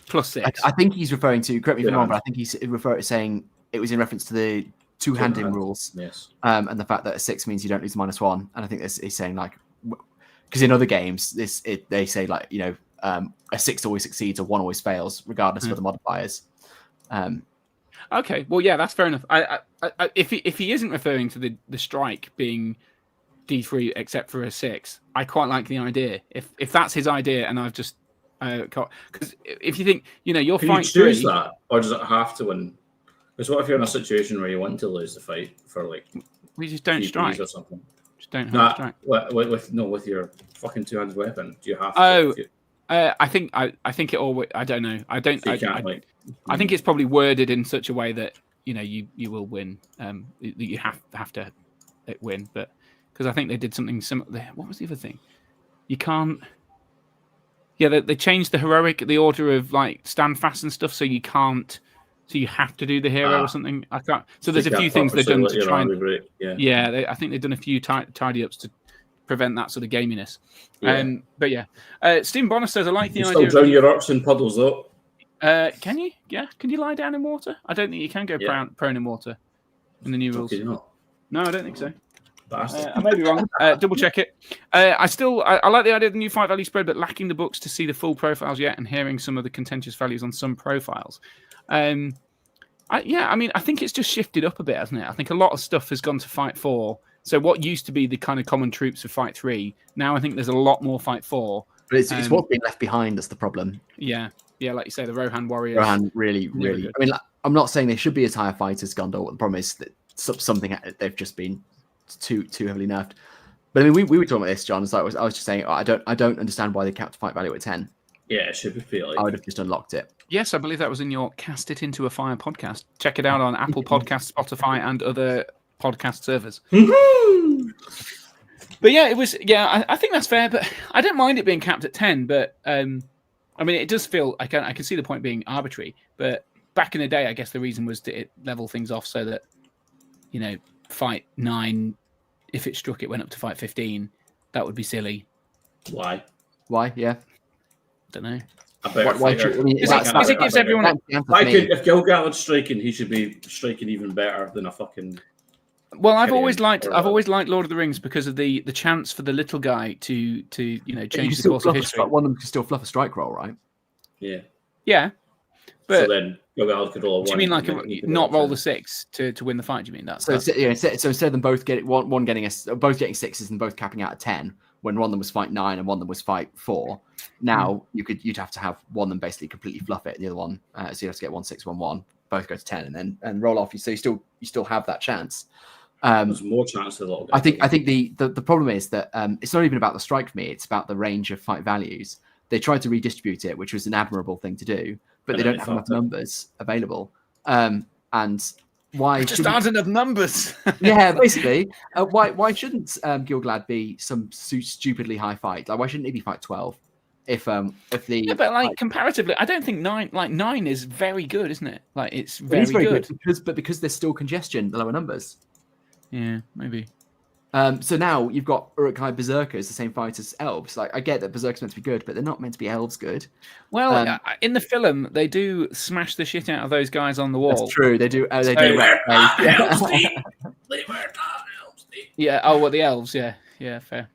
Speaker 1: plus 6.
Speaker 3: I think he's referring to, correct me if I'm wrong, but I think he's saying it was in reference to the two-handing rules.
Speaker 4: Yes.
Speaker 3: And the fact that a 6 means you don't lose -1. And I think this is saying, like, because in other games, they say, like, you know, a 6 always succeeds or 1 always fails, regardless of the modifiers.
Speaker 1: Okay, well, yeah, that's fair enough. If he isn't referring to the strike being D3 except for a 6, I quite like the idea. If that's his idea, and I've just because if you think, you know, your
Speaker 4: Can
Speaker 1: fight
Speaker 4: you choose
Speaker 1: 3,
Speaker 4: that, or does it have to win? Because what if you're in a situation where you want to lose the fight for like
Speaker 1: we just don't strike
Speaker 4: or something?
Speaker 1: Just don't have to strike.
Speaker 4: With your fucking two-handed weapon, do you have?
Speaker 1: I think it all. I don't know. I think it's probably worded in such a way that, you know, you will win. You have to win, but because I think they did something similar. What was the other thing? You can't. Yeah, they changed the order of like stand fast and stuff, so you can't. So you have to do the hero or something. I can't. So there's a few things they've done to try and. I think they've done a few tidy ups to prevent that sort of gaminess. But yeah, Stephen Bonner says I like the idea.
Speaker 4: Still drown your orcs in puddles though.
Speaker 1: Can you? Yeah, can you lie down in water? I don't think you can go prone in water in the new rules. No, I don't think so. I may be wrong. Double check it. I like the idea of the new fight value spread, but lacking the books to see the full profiles yet, and hearing some of the contentious values on some profiles. I mean, I think it's just shifted up a bit, hasn't it? I think a lot of stuff has gone to fight 4. So what used to be the kind of common troops for fight 3, now I think there's a lot more fight 4.
Speaker 3: But it's what's been left behind that's the problem.
Speaker 1: Yeah, like you say, the Rohan warriors.
Speaker 3: Rohan really. I mean, I'm not saying they should be as high a fight as Gondor. The problem is that something they've just been too heavily nerfed. But I mean, we were talking about this, John. So I was just saying, I don't understand why they capped fight value at 10.
Speaker 4: Yeah, it should be like.
Speaker 3: I would have just unlocked it.
Speaker 1: Yes, I believe that was in your Cast It Into a Fire podcast. Check it out on Apple Podcasts, Spotify, and other podcast servers. But yeah, it was. Yeah, I think that's fair. But I don't mind it being capped at 10. But I mean, it does feel. I can see the point being arbitrary. But back in the day, I guess the reason was to level things off so that, you know, fight 9, if it struck, it went up to fight 15. That would be silly.
Speaker 4: Why?
Speaker 3: Yeah.
Speaker 1: Don't know.
Speaker 3: Because
Speaker 1: it gives everyone.
Speaker 4: If Gilgalad's striking, he should be striking even better than a fucking.
Speaker 1: Well, I've always liked Lord of the Rings because of the chance for the little guy to change the course of history.
Speaker 3: One of them can still fluff a strike roll, right?
Speaker 4: Yeah.
Speaker 1: Yeah. But
Speaker 4: so then Gilgalad could roll a 1.
Speaker 1: Do you mean like not roll the 6 to win the fight? Do you mean that?
Speaker 3: So instead of them both getting both getting 6s and both capping out at 10, when one of them was fight 9 and one of them was fight 4, now you'd have to have one of them basically completely fluff it, and the other one so you have to get 1, 6, 1, 1, both go to 10, and roll off. So you still have that chance.
Speaker 4: There's more chance of a lot.
Speaker 3: I think the problem is that it's not even about the strike for me. It's about the range of fight values. They tried to redistribute it, which was an admirable thing to do, but they don't have enough numbers available. And And why
Speaker 1: just aren't enough numbers?
Speaker 3: Yeah, basically. Why shouldn't Gilgalad be some stupidly high fight? Like, why shouldn't it be fight 12? If the
Speaker 1: but like comparatively, I don't think 9 is very good, isn't it? Like it's
Speaker 3: it is very
Speaker 1: good.
Speaker 3: because there's still congestion, the lower numbers.
Speaker 1: Yeah, maybe.
Speaker 3: So now you've got Uruk-hai Berserkers, the same fight as elves. Like, I get that Berserkers meant to be good, but they're not meant to be elves good.
Speaker 1: Well, in the film, they do smash the shit out of those guys on the wall.
Speaker 3: That's true. They do. They
Speaker 1: So-
Speaker 3: do.
Speaker 1: Yeah. Oh, what the elves? Yeah. Yeah. Fair.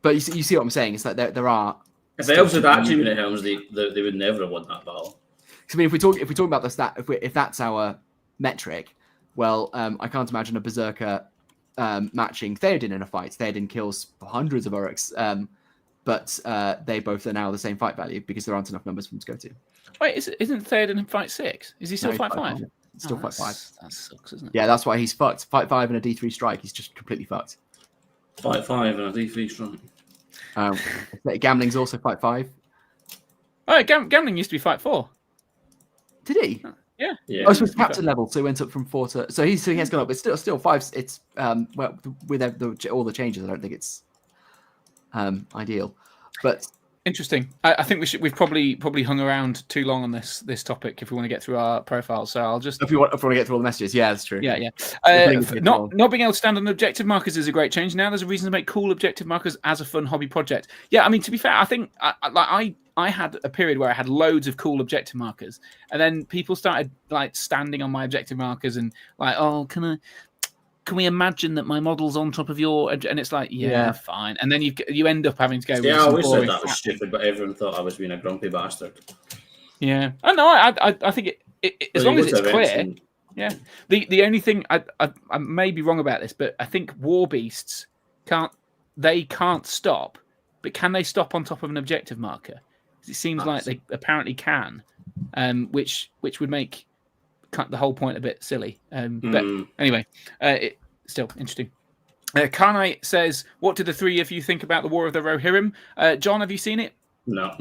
Speaker 3: But you see what I'm saying? It's like there are.
Speaker 4: If the elves had actually been at Helm's Deep, they would never have won that battle.
Speaker 3: I mean, if we talk about the stat, if that's our metric, well, I can't imagine a Berserker matching Theoden in a fight. Theoden kills hundreds of Uruks, but they both are now the same fight value because there aren't enough numbers for them to go to.
Speaker 1: Wait, isn't Theoden in fight 6? Is he still fight 5?
Speaker 3: Still fight 5.
Speaker 1: That sucks, isn't it?
Speaker 3: Yeah, that's why he's fucked. Fight 5 and a D3 strike. He's just completely fucked.
Speaker 4: Fight 5 and a D3 strike.
Speaker 3: Gambling's also fight 5.
Speaker 1: Oh, Gambling used to be fight 4.
Speaker 3: Did he?
Speaker 1: Yeah.
Speaker 4: Yeah.
Speaker 3: Oh, so it's captain level, so he went up from 4 to. So he has gone up, but still 5. It's well, with all the changes, I don't think it's ideal. But
Speaker 1: Interesting. I think we've probably hung around too long on this topic if we want to get through our profiles. So I'll just
Speaker 3: if we want to get through all the messages, yeah, that's true.
Speaker 1: Yeah.
Speaker 3: Not
Speaker 1: Not being able to stand on objective markers is a great change. Now there's a reason to make cool objective markers as a fun hobby project. Yeah, I mean, to be fair, I think I had a period where I had loads of cool objective markers, and then people started like standing on my objective markers and like, oh, can we imagine that my model's on top of your? And it's like, yeah. Fine. And then you end up having to go.
Speaker 4: Yeah, I always said that was stupid, but everyone thought I was being a grumpy bastard.
Speaker 1: Yeah, I know. I think it as long as it's clear. Yeah. The only thing I may be wrong about this, but I think war beasts can't stop, but can they stop on top of an objective marker? Because it seems like they apparently can, which would make the whole point a bit silly. But anyway, it's still interesting. Karnite says, what did the three of you think about the War of the Rohirrim? John, have you seen it?
Speaker 4: No.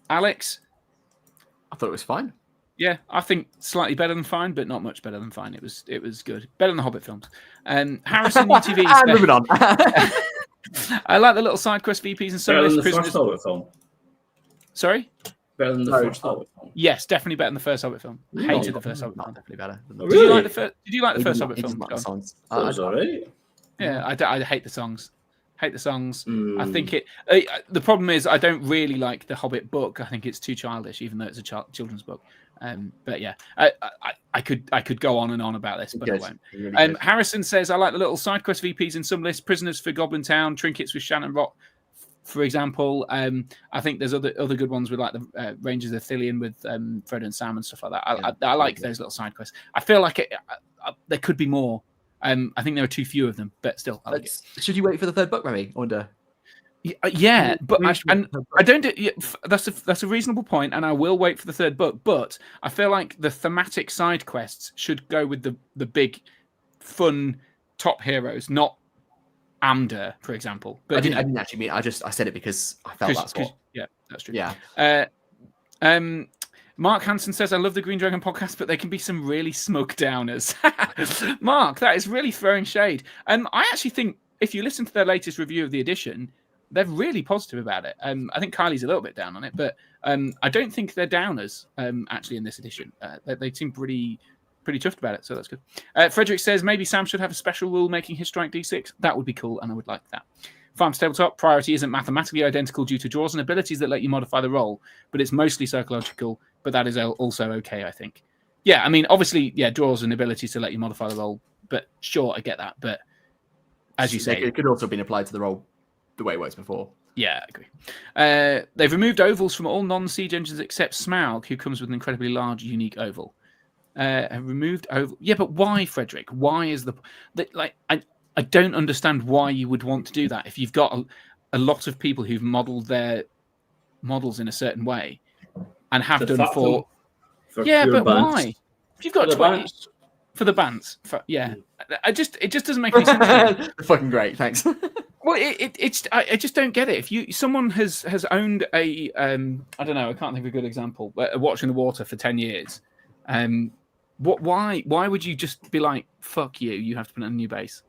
Speaker 1: Alex?
Speaker 3: I thought it was fine.
Speaker 1: Yeah, I think slightly better than fine, but not much better than fine. It was good. Better than the Hobbit films. Harrison UTV says,
Speaker 3: moving on.
Speaker 1: I like the little side quest VPs and some
Speaker 4: Better
Speaker 1: of
Speaker 4: than
Speaker 1: the
Speaker 4: the first Hobbit film.
Speaker 1: Sorry?
Speaker 4: Better than the first Hobbit film.
Speaker 1: Yes, definitely better than the first Hobbit film. Hated the first Hobbit film.
Speaker 3: Definitely better.
Speaker 1: Did you like the first Hobbit film?
Speaker 3: Like the songs.
Speaker 4: That was alright.
Speaker 1: Yeah, I hate the songs. I think the problem is I don't really like the Hobbit book. I think it's too childish, even though it's a children's book. But yeah, I could go on and on about this, but I won't. Really Harrison says, I like the little side quest VPs in some lists. Prisoners for Goblin Town, trinkets with Shannon Rock, for example. I think there's other good ones with like the Rangers of Thillion with Frodo and Sam and stuff like that. I like those little side quests. I feel like there could be more. I think there are too few of them, but still, I like it.
Speaker 3: Should you wait for the third book, maybe? I wonder.
Speaker 1: Yeah, but I don't. That's a reasonable point, and I will wait for the third book. But I feel like the thematic side quests should go with the big, fun top heroes, not Amder, for example. But
Speaker 3: I didn't actually mean. I said it because I felt that's what.
Speaker 1: Yeah, that's true.
Speaker 3: Yeah.
Speaker 1: Mark Hansen says, I love the Green Dragon podcast, but they can be some really smug downers. Mark, that is really throwing shade. I actually think if you listen to their latest review of the edition, they're really positive about it. I think Kylie's a little bit down on it, but I don't think they're downers actually in this edition. They seem pretty chuffed about it, so that's good. Frederick says, maybe Sam should have a special rule making his strike D6. That would be cool, and I would like that. Farms Tabletop, priority isn't mathematically identical due to draws and abilities that let you modify the roll, but it's mostly psychological, but that is also okay, I think. Yeah, I mean, obviously, yeah, draws and abilities to let you modify the roll, but sure, I get that. But as you say...
Speaker 3: It could also have been applied to the roll the way it works before.
Speaker 1: Yeah, I agree. They've removed ovals from all non-siege engines except Smaug, who comes with an incredibly large, unique oval. Removed oval... Yeah, but why, Frederick? Why is I don't understand why you would want to do that if you've got a lot of people who've modelled their models in a certain way and have done for yeah, but
Speaker 4: bands.
Speaker 1: Why? If you've got 20 for the bands, it just doesn't make any sense.
Speaker 3: Fucking great, thanks.
Speaker 1: Well, I just don't get it. If someone has owned a I don't know, I can't think of a good example, but Watching the Water for 10 years, Why would you just be like, fuck you? You have to put in a new base.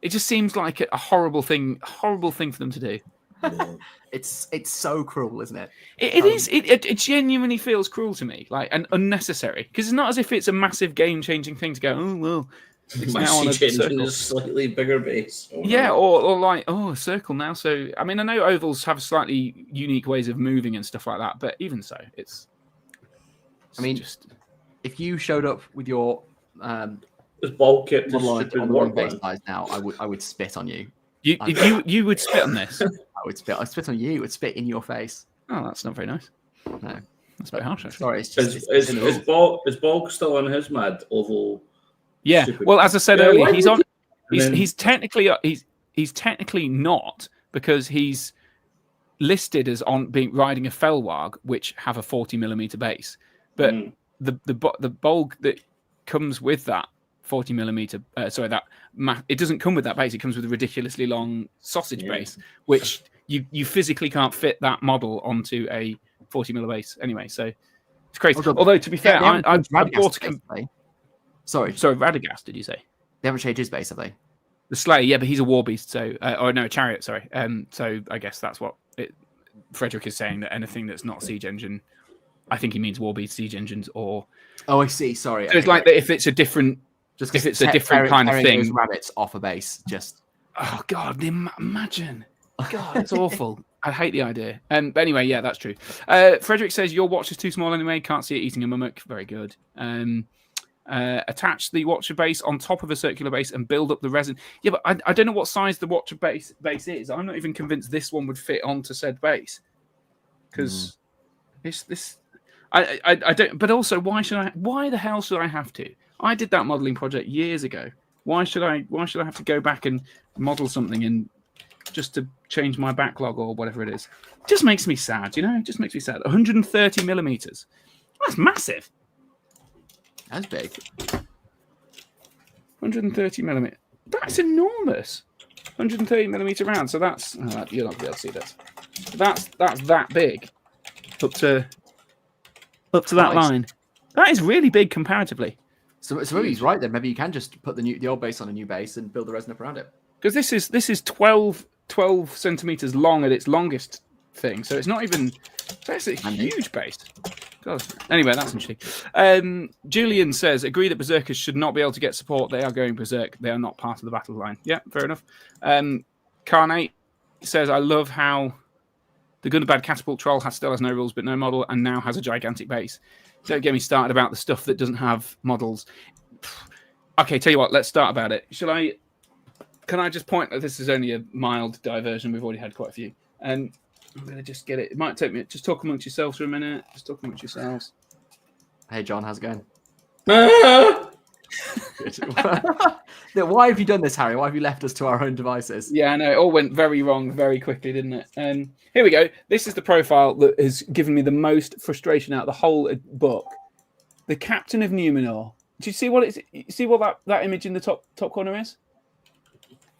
Speaker 1: It just seems like a horrible thing for them to do.
Speaker 4: Yeah.
Speaker 3: It's so cruel, isn't it?
Speaker 1: It is. It genuinely feels cruel to me, like, and unnecessary. Because it's not as if it's a massive game-changing thing to go, oh well, it's now on a circle.
Speaker 4: A slightly bigger base.
Speaker 1: Yeah, or like, a circle now. So I mean, I know ovals have slightly unique ways of moving and stuff like that, but even so, it's
Speaker 3: I mean,
Speaker 1: just
Speaker 3: if you showed up with your
Speaker 4: this ball kit just
Speaker 3: on
Speaker 4: stupid
Speaker 3: the wrong
Speaker 4: work
Speaker 3: base
Speaker 4: one.
Speaker 3: size now, I would spit on you.
Speaker 1: You would spit on this.
Speaker 3: I'd spit on you. I'd spit in your face.
Speaker 1: Oh, that's not very nice.
Speaker 3: No,
Speaker 1: That's very harsh. Actually.
Speaker 3: sorry. It's just
Speaker 4: Is Bog still on his mad oval?
Speaker 1: Yeah.
Speaker 4: Stupid.
Speaker 1: Well, as I said
Speaker 4: Yeah,
Speaker 1: earlier,
Speaker 4: why
Speaker 1: he's
Speaker 4: would
Speaker 1: on.
Speaker 4: you- And then-
Speaker 1: He's technically not, because he's listed as on being riding a Felwarg, which have a 40mm base, but the Bolg that comes with that 40mm, it doesn't come with that base. It comes with a ridiculously long sausage base, which you physically can't fit that model onto a 40mm base anyway. So it's crazy. Although to be fair, I bought Sorry, Radagast. Did you say?
Speaker 3: They haven't changed his base, have they?
Speaker 1: The Slayer, yeah, but he's a war beast, so a chariot. Sorry, so I guess that's what Frederick is saying, that anything that's not siege engine, I think he means war beast, siege engines, or.
Speaker 3: Oh, I see. Sorry,
Speaker 1: so it's like that if it's a different, if it's a different kind of thing.
Speaker 3: Those rabbits off a base, just.
Speaker 1: Oh God, imagine! God, it's awful. I hate the idea. But anyway, yeah, that's true. Frederick says your watch is too small anyway. Can't see it eating a mummock. Very good. Attach the watcher base on top of a circular base and build up the resin. Yeah, but I don't know what size the watcher base is. I'm not even convinced this one would fit onto said base, because it's this. I don't. But also, why the hell should I have to? I did that modeling project years ago. Why should I have to go back and model something and just to change my backlog or whatever it is? It just makes me sad. It just makes me sad. 130mm. That's massive.
Speaker 3: That's big.
Speaker 1: 130mm. That's enormous. 130mm round. So that's you're not gonna be able to see this. That's that big. Up to that line. That is really big comparatively.
Speaker 3: So maybe he's right then. Maybe you can just put the old base on a new base and build the resin up around it.
Speaker 1: Because this is 12 centimeters long at its longest thing. So it's not even. That's a huge base. God. Anyway, that's interesting. Julian says, agree that berserkers should not be able to get support. They are going berserk. They are not part of the battle line. Yeah, fair enough. Carnate says, I love how the Gundabad catapult troll still has no rules but no model and now has a gigantic base. Don't get me started about the stuff that doesn't have models. Okay, tell you what, let's start about it. Can I just point that this is only a mild diversion? We've already had quite a few. I'm going to just get it. It might take me. Just talk amongst yourselves for a minute. Just talk amongst yourselves.
Speaker 3: Hey, John, how's it going?
Speaker 4: Ah!
Speaker 3: Why have you done this, Harry? Why have you left us to our own devices?
Speaker 1: Yeah, I know. It all went very wrong very quickly, didn't it? Here we go. This is the profile that has given me the most frustration out of the whole book. The Captain of Numenor. Do you see what it's? You see what that image in the top corner is?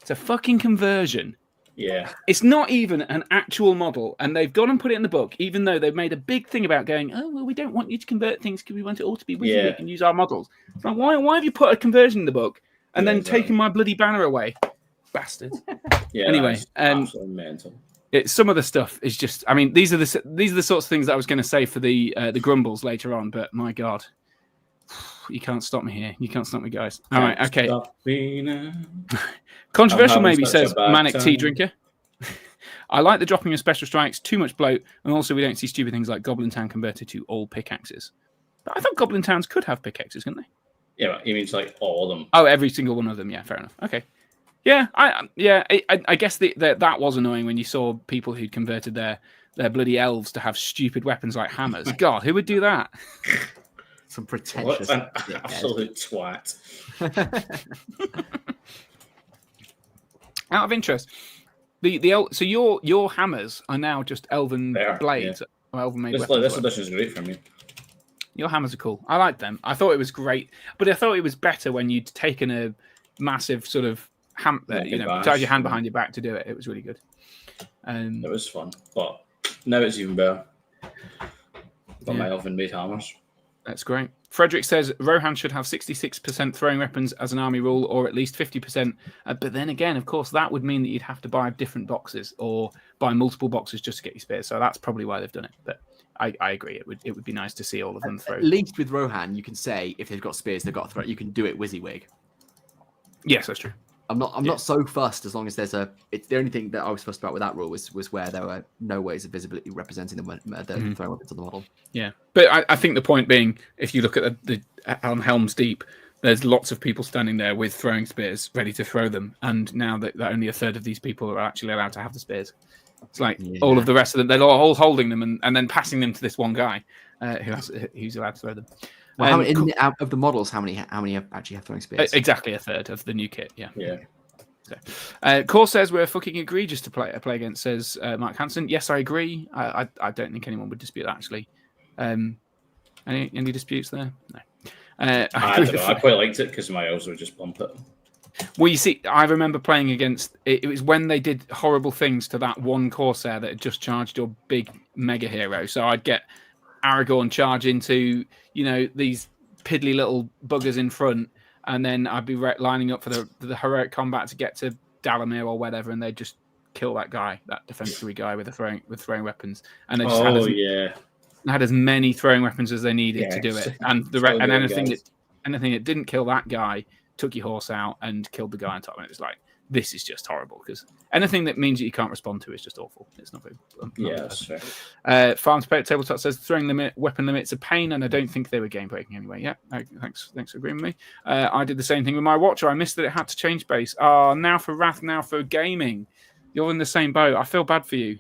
Speaker 1: It's a fucking conversion.
Speaker 4: Yeah.
Speaker 1: It's not even an actual model, and they've gone and put it in the book, even though they've made a big thing about going, oh, well, we don't want you to convert things because we want it all to be WYSIWYG and use our models. It's like, why have you put a conversion in the book and then taken my bloody banner away? Bastards.
Speaker 4: Yeah.
Speaker 1: Anyway,
Speaker 4: absolutely mental.
Speaker 1: Some of the stuff is just, I mean, these are the sorts of things that I was going to say for the grumbles later on, but my God. You can't stop me here. You can't stop me, guys. All right, okay. Controversial maybe, says Manic Tea Drinker. I like the dropping of special strikes, too much bloat, and also we don't see stupid things like Goblin Town converted to all pickaxes. But I thought Goblin Towns could have pickaxes, couldn't they?
Speaker 4: Yeah, he means like all of them.
Speaker 1: Oh, every single one of them. Yeah, fair enough. Okay. Yeah, I guess that was annoying when you saw people who'd converted their bloody elves to have stupid weapons like hammers. God, who would do that?
Speaker 3: Some pretentious.
Speaker 4: What an absolute twat.
Speaker 1: Out of interest, so your hammers are now just elven blades, or elven made weapons.
Speaker 4: This edition is great for me.
Speaker 1: Your hammers are cool. I like them. I thought it was great, but I thought it was better when you'd taken a massive sort of tied your hand behind your back to do it. It was really good.
Speaker 4: It was fun, but now it's even better. Got my elven made hammers.
Speaker 1: That's great. Frederick says Rohan should have 66% throwing weapons as an army rule, or at least 50%. But then again, of course, that would mean that you'd have to buy different boxes or buy multiple boxes just to get your spears. So that's probably why they've done it. But I agree. It would be nice to see all of them throw.
Speaker 3: At least with Rohan, you can say if they've got spears, they've got a threat. You can do it WYSIWYG.
Speaker 1: Yes, that's true.
Speaker 3: I'm not so fussed as long as there's it's the only thing that I was fussed about with that rule was where there were no ways of visibly representing the throwing weapons on the model.
Speaker 1: Yeah, but I think the point being, if you look at on Helm's Deep, there's lots of people standing there with throwing spears ready to throw them, and now that only a third of these people are actually allowed to have the spears. It's like all of the rest of them, they're all holding them and then passing them to this one guy who's allowed to throw them.
Speaker 3: Well, out of the models, how many actually have throwing spears?
Speaker 1: Exactly a third of the new kit. Yeah.
Speaker 4: Yeah.
Speaker 1: Core says we're fucking egregious to play against. Says Mark Hansen. Yes, I agree. I don't think anyone would dispute that actually. Any disputes there? No.
Speaker 4: I don't know. I quite liked it because my elves would just bump it.
Speaker 1: Well, you see, I remember playing against it. It was when they did horrible things to that one Corsair that had just charged your big mega hero. So I'd get Aragorn charge into, these piddly little buggers in front, and then I'd be lining up for the heroic combat to get to Dalamir or whatever, and they'd just kill that guy, that defensory guy with throwing weapons, and they just had as many throwing weapons as they needed to do it, and anything that didn't kill that guy took your horse out and killed the guy on top, and it was like, this is just horrible, because anything that means that you can't respond to is just awful. It's not very
Speaker 4: that's fair.
Speaker 1: Farms Tabletop says throwing weapon limits a pain, and I don't think they were game breaking anyway. Yeah, thanks for agreeing with me. I did the same thing with my Watcher. I missed that it had to change base. Now for Wrath, now for gaming. You're in the same boat. I feel bad for you.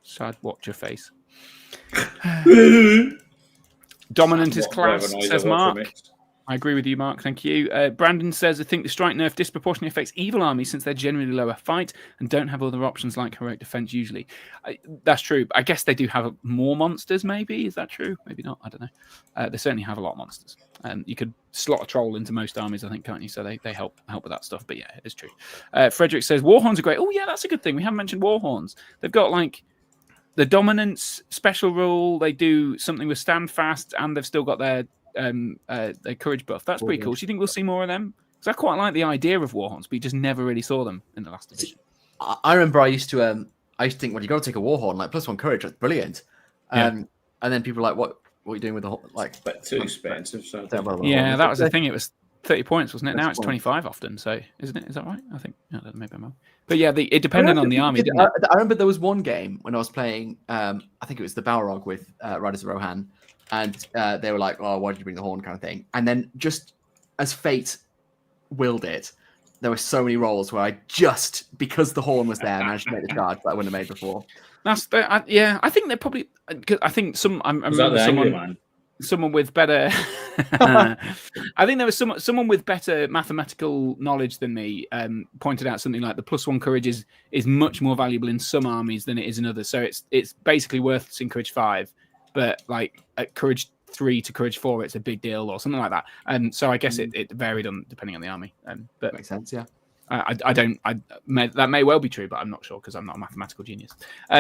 Speaker 1: Sad Watcher face. Dominant is class, says Mark. I agree with you, Mark. Thank you. Brandon says, I think the strike nerf disproportionately affects evil armies since they're generally lower fight and don't have other options like heroic defense usually. That's true. I guess they do have more monsters, maybe. Is that true? Maybe not. I don't know. They certainly have a lot of monsters. You could slot a troll into most armies, I think, can't you? So they help with that stuff. But yeah, it's true. Frederick says, Warhorns are great. Oh, yeah, that's a good thing. We haven't mentioned Warhorns. They've got, the dominance special rule. They do something with stand fast, and they've still got their courage buff. That's pretty cool. Do you think we'll see more of them? Because I quite like the idea of Warhorns, but you just never really saw them in the last edition.
Speaker 3: I remember I used to think, well, you got to take a Warhorn, +1 courage, that's brilliant. And then people were like, what are you doing with the
Speaker 4: but too expensive. So
Speaker 1: that was the thing. It was 30 points, wasn't it? Now it's 25 often. So isn't it? Is that right? I think maybe I'm wrong. But yeah, it depended on the army. Didn't it?
Speaker 3: I remember there was one game when I was playing. I think it was the Balrog with Riders of Rohan. And they were like, oh, why did you bring the horn kind of thing? And then just as fate willed it, there were so many rolls where I just, because the horn was there, managed to make the charge that I wouldn't have made before.
Speaker 1: I think they're probably, I think I remember someone with better, I think there was someone with better mathematical knowledge than me pointed out something like the +1 courage is much more valuable in some armies than it is in others. So it's basically worthless in courage 5. But at courage 3 to courage 4, it's a big deal or something like that. And so I guess it varied depending on the army. But
Speaker 3: makes sense, yeah.
Speaker 1: That may well be true, but I'm not sure because I'm not a mathematical genius.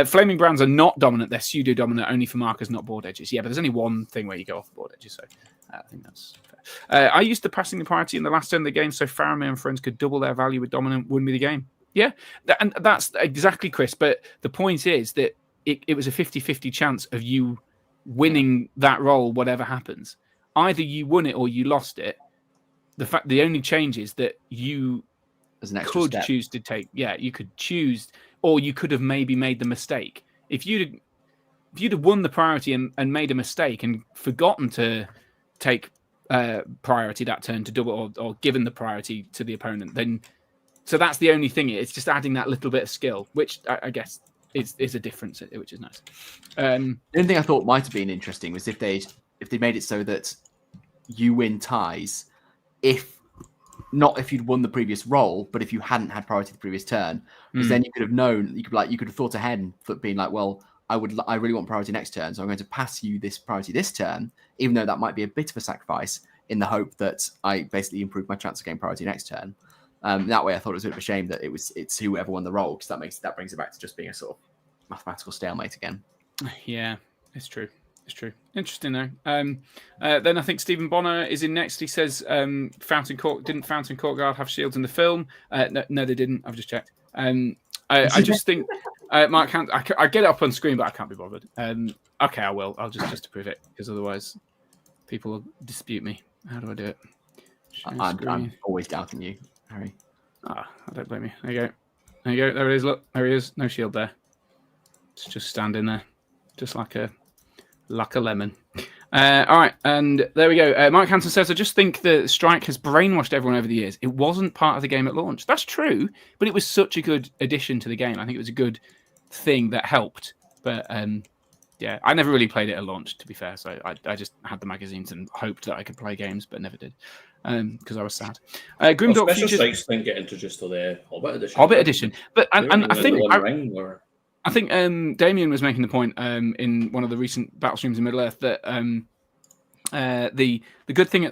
Speaker 1: Flaming Brands are not dominant; they're pseudo dominant only for markers, not board edges. Yeah, but there's only one thing where you go off the board edges, so I think that's fair. I used the passing the priority in the last turn of the game, so Faramir and friends could double their value with dominant, win me the game. Yeah, and that's exactly, Chris. But the point is that it was a 50-50 chance of you winning that roll, whatever happens. Either you won it or you lost it. The only change is that you could choose to take. Yeah, you could choose, or you could have maybe made the mistake. If you'd have won the priority and made a mistake and forgotten to take priority that turn to double or given the priority to the opponent, then so that's the only thing. It's just adding that little bit of skill, which I guess is a difference, which is nice.
Speaker 3: The only thing I thought might have been interesting was if they made it so that you win ties if you'd won the previous roll, but if you hadn't had priority the previous turn, because then you could have known, you could have thought ahead, being like, well, I really want priority next turn, so I'm going to pass you this priority this turn, even though that might be a bit of a sacrifice, in the hope that I basically improve my chance of getting priority next turn. That way, I thought it was a bit of a shame that it's whoever won the roll, because that brings it back to just being a sort of mathematical stalemate again.
Speaker 1: Yeah, it's true. It's true. Interesting though. Then I think Stephen Bonner is in next. He says Fountain Courtyard have shields in the film? No, they didn't. I've just checked. I just think Mark can't. I get it up on screen, but I can't be bothered. Okay, I will. I'll just to prove it, because otherwise people will dispute me. How do I do it?
Speaker 3: I'm always doubting you, Harry.
Speaker 1: I don't blame you. There you go. There you go. There it is. Look, there he is. No shield there. It's just standing there, just like a lemon. All right, and there we go. Mike Hansen says, I just think the strike has brainwashed everyone over the years. It wasn't part of the game at launch. That's true, but it was such a good addition to the game. I think it was a good thing that helped. But yeah, I never really played it at launch, to be fair. So I just had the magazines and hoped that I could play games, but never did, because I was sad. Grimdark
Speaker 4: Special Strikes didn't get introduced to the
Speaker 1: Hobbit Edition. But and I think Damien was making the point in one of the recent battle streams in Middle Earth that the good thing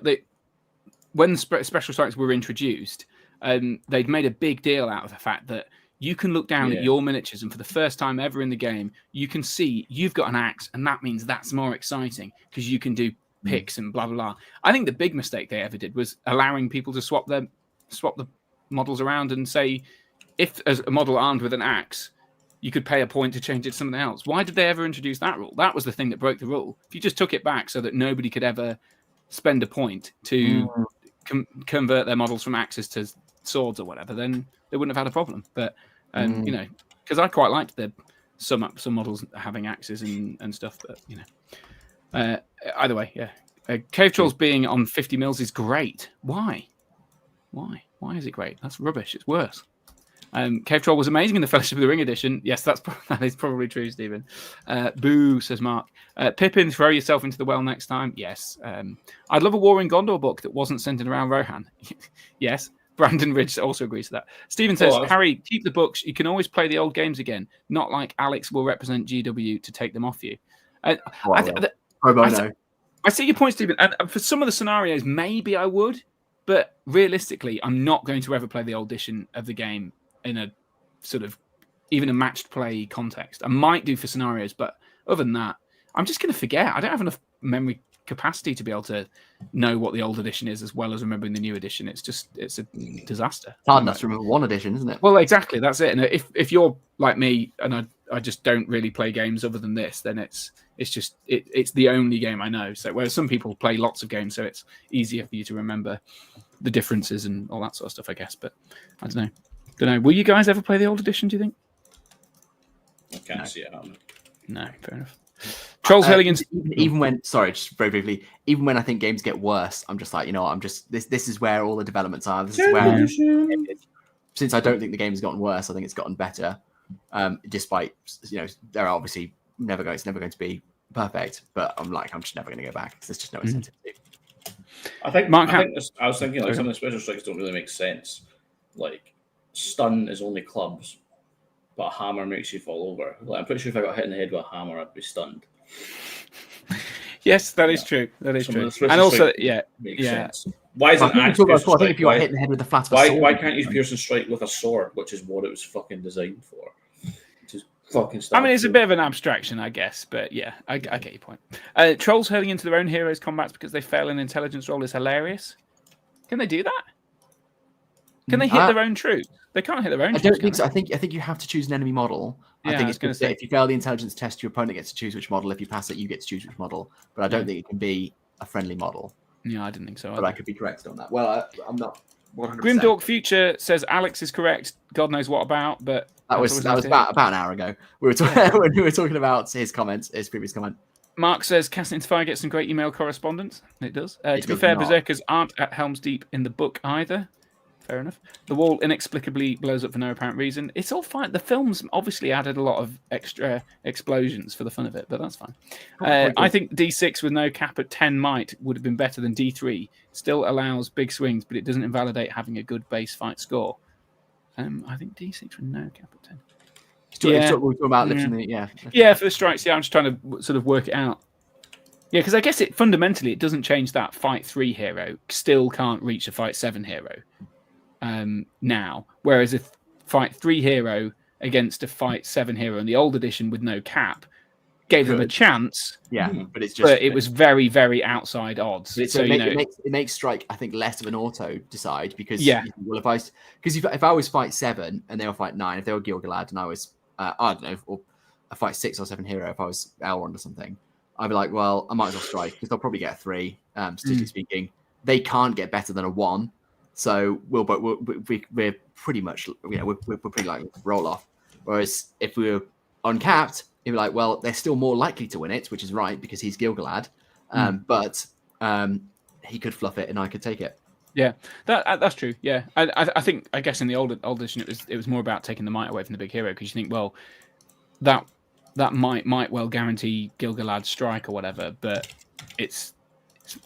Speaker 1: when Special Strikes were introduced, they'd made a big deal out of the fact that you can look down at your miniatures, and for the first time ever in the game, you can see you've got an axe, and that means that's more exciting because you can do picks and blah blah blah. I think the big mistake they ever did was allowing people to swap the models around and say, if as a model armed with an axe, you could pay a point to change it to something else. Why did they ever introduce that rule? That was the thing that broke the rule. If you just took it back so that nobody could ever spend a point to convert their models from axes to swords or whatever, then they wouldn't have had a problem. But you know, because I quite liked some models having axes and stuff. But you know, either way, yeah. Cave Trolls being on 50 mils is great. Why? Why is it great? That's rubbish. It's worse. Cave Troll was amazing in the Fellowship of the Ring edition. Yes, that is probably true, Stephen. Boo, says Mark. Pippin, throw yourself into the well next time. Yes. I'd love a War in Gondor book that wasn't centered around Rohan. Yes. Brandon Ridge also agrees to that. Stephen says, Harry, keep the books. You can always play the old games again. Not like Alex will represent GW to take them off you. I see your point, Stephen. And for some of the scenarios, maybe I would. But realistically, I'm not going to ever play the old edition of the game in a sort of even a matched play context. I might do for scenarios, but other than that, I'm just going to forget. I don't have enough memory capacity to be able to know what the old edition is as well as remembering the new edition. It's a disaster.
Speaker 3: It's hard enough to remember one edition, isn't it?
Speaker 1: Well, exactly. That's it. And if you're like me and I just don't really play games other than this, then it's the only game I know. So whereas some people play lots of games, so it's easier for you to remember the differences and all that sort of stuff, I guess. But I don't know. Will you guys ever play the old edition, do you think?
Speaker 4: I can't see it happening.
Speaker 1: No, fair enough. Trolls Helligans.
Speaker 3: Even when, sorry, just very briefly, even when I think games get worse, I'm just like, you know what, this is where all the developments are. This is where, since I don't think the game's gotten worse, I think it's gotten better. Despite, you know, they're obviously it's never going to be perfect, but I'm just never going to go back because there's just no incentive to.
Speaker 4: I was thinking like some of the special strikes don't really make sense. Like stun is only clubs, but a hammer makes you fall over. Like, I'm pretty sure if I got hit in the head with a hammer, I'd be stunned.
Speaker 1: Yes, that is true. That is true. And also,
Speaker 4: sense. Why is it?
Speaker 3: I think if you got hit in the head with the flat of a sword,
Speaker 4: why can't you pierce and strike with a sword, which is what it was fucking designed for? Fucking stuff.
Speaker 1: I mean, it's a bit of an abstraction, I guess, but yeah, I get your point. Trolls hurling into their own heroes' combats because they fail an intelligence roll is hilarious. Can they do that? Can they hit their own troops? They can't hit their own troops.
Speaker 3: I don't think so. I think you have to choose an enemy model.
Speaker 1: Yeah,
Speaker 3: I think it's going to say if you fail the intelligence test, your opponent gets to choose which model. If you pass it, you get to choose which model. But I don't think it can be a friendly model.
Speaker 1: Yeah, I didn't think so.
Speaker 3: But I could be correct on that. Well, I'm not 100%.
Speaker 1: Grimdark Future says Alex is correct. God knows what about, but
Speaker 3: that was about an hour ago. We were when we were talking about his previous comment.
Speaker 1: Mark says Casting into Fire gets some great email correspondence. It does. To be fair, Berserkers aren't at Helm's Deep in the book either. Fair enough. The wall inexplicably blows up for no apparent reason. It's all fine. The films obviously added a lot of extra explosions for the fun of it, but that's fine. I think D6 with no cap at 10 might would have been better than D3. Still allows big swings, but it doesn't invalidate having a good base fight score. I think D6 with no cap at 10.
Speaker 3: We're talking about lifting the
Speaker 1: Yeah, for the strikes. Yeah, I'm just trying to sort of work it out. Yeah, because I guess fundamentally it doesn't change that Fight 3 hero still can't reach a Fight 7 hero. Now, whereas if Fight 3 hero against a Fight 7 hero in the old edition with no cap gave them a chance.
Speaker 3: Yeah, but it's just.
Speaker 1: But it was very, very outside odds.
Speaker 3: So it makes Strike, I think, less of an auto decide because well, if I was fight 7 and they were fight 9, if they were Gilgalad and I was I don't know, or a fight 6 or 7 hero, if I was Elrond or something, I'd be like, well, I might as well Strike because they'll probably get a 3. Statistically speaking, they can't get better than a 1, so we're pretty much we're pretty likely to roll off. Whereas if we were uncapped, you'd be like, well, they're still more likely to win it, which is right because he's Gilgalad, but he could fluff it and I could take it.
Speaker 1: Yeah, that's true. Yeah, I guess in the old edition it was more about taking the might away from the big hero because you think, well, that might well guarantee Gilgalad's strike or whatever, but it's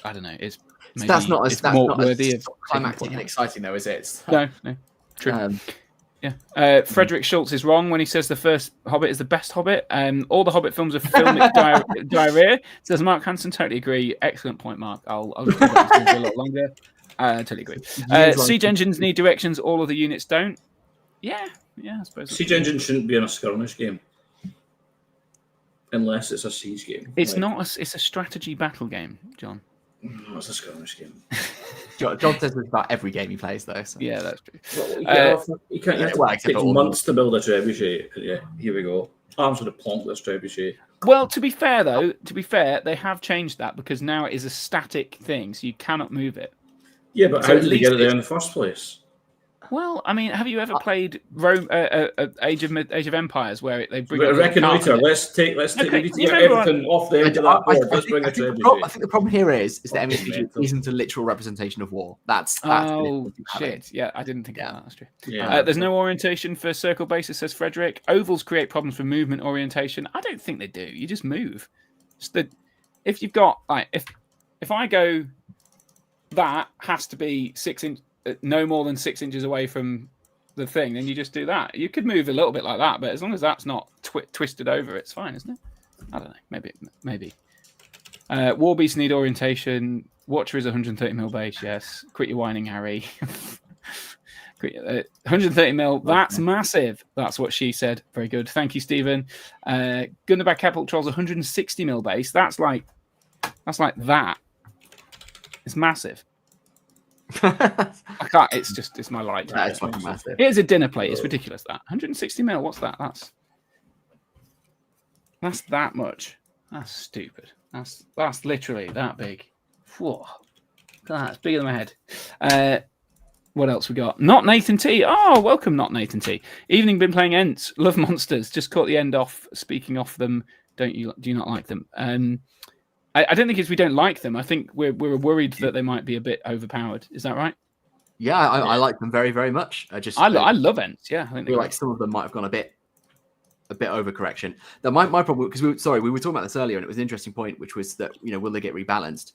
Speaker 1: I don't know. It's maybe
Speaker 3: that's not
Speaker 1: more worthy of
Speaker 3: climactic and exciting though, is it?
Speaker 1: No, true. Frederick Schultz is wrong when he says the first Hobbit is the best Hobbit. All the Hobbit films are filmic diarrhea. Says Mark Hansen. Totally agree. Excellent point, Mark. I'll do that for a lot longer. Totally agree. Siege engines need directions. All of the units don't. Yeah, I suppose.
Speaker 4: Siege engine shouldn't be in a skirmish game. Unless it's a siege game.
Speaker 1: It's not. It's a strategy battle game, John.
Speaker 4: No, it's a skirmish game.
Speaker 3: John says this about every game he plays, though. So.
Speaker 1: Yeah, that's true.
Speaker 4: Well, you can't take months to build a trebuchet. Yeah, here we go. I'm sort of plonk this trebuchet.
Speaker 1: Well, to be fair, they have changed that because now it is a static thing, so you cannot move it.
Speaker 4: Yeah, but so how did they get it there in the first place?
Speaker 1: Well, I mean, have you ever played Age of Empires where they bring
Speaker 4: a reconnoiter? Let's take everything off the end of that board. Let's bring a trebuchet.
Speaker 3: I think the problem here is that MESBG isn't a literal representation of war. That's
Speaker 1: shit. Yeah, I didn't think of that. That's true.
Speaker 4: Yeah.
Speaker 1: There's no orientation for circle bases, says Frederick. Ovals create problems for movement orientation. I don't think they do. You just move. If you've got if I go, that has to be 6 inches. No more than 6 inches away from the thing, then you just do that. You could move a little bit like that, but as long as that's not twisted over, it's fine, isn't it? I don't know. Maybe. Warbeasts need orientation. Watcher is 130 mil base. Yes. Quit your whining, Harry. 130 mil. That's massive. That's what she said. Very good. Thank you, Stephen. Gunnerbag Capital Trolls 160 mil base. That's like that. It's massive. I can't. It's my light.
Speaker 3: That's fucking massive.
Speaker 1: Here's a dinner plate. It's ridiculous. That 160 mil. What's that? That's that much. That's stupid. That's literally that big. Whoa, that's bigger than my head. What else we got? Not Nathan T. Oh, welcome, Not Nathan T. Evening, been playing Ents. Love monsters. Just caught the end off. Speaking off them. Do you not like them? I don't think it's we don't like them. I think we're worried that they might be a bit overpowered. Is that right?
Speaker 3: Yeah, I like them very, very much. I
Speaker 1: love Ents. Yeah, I
Speaker 3: feel like some of them might have gone a bit overcorrection. Now, my problem, because we were talking about this earlier, and it was an interesting point, which was that will they get rebalanced?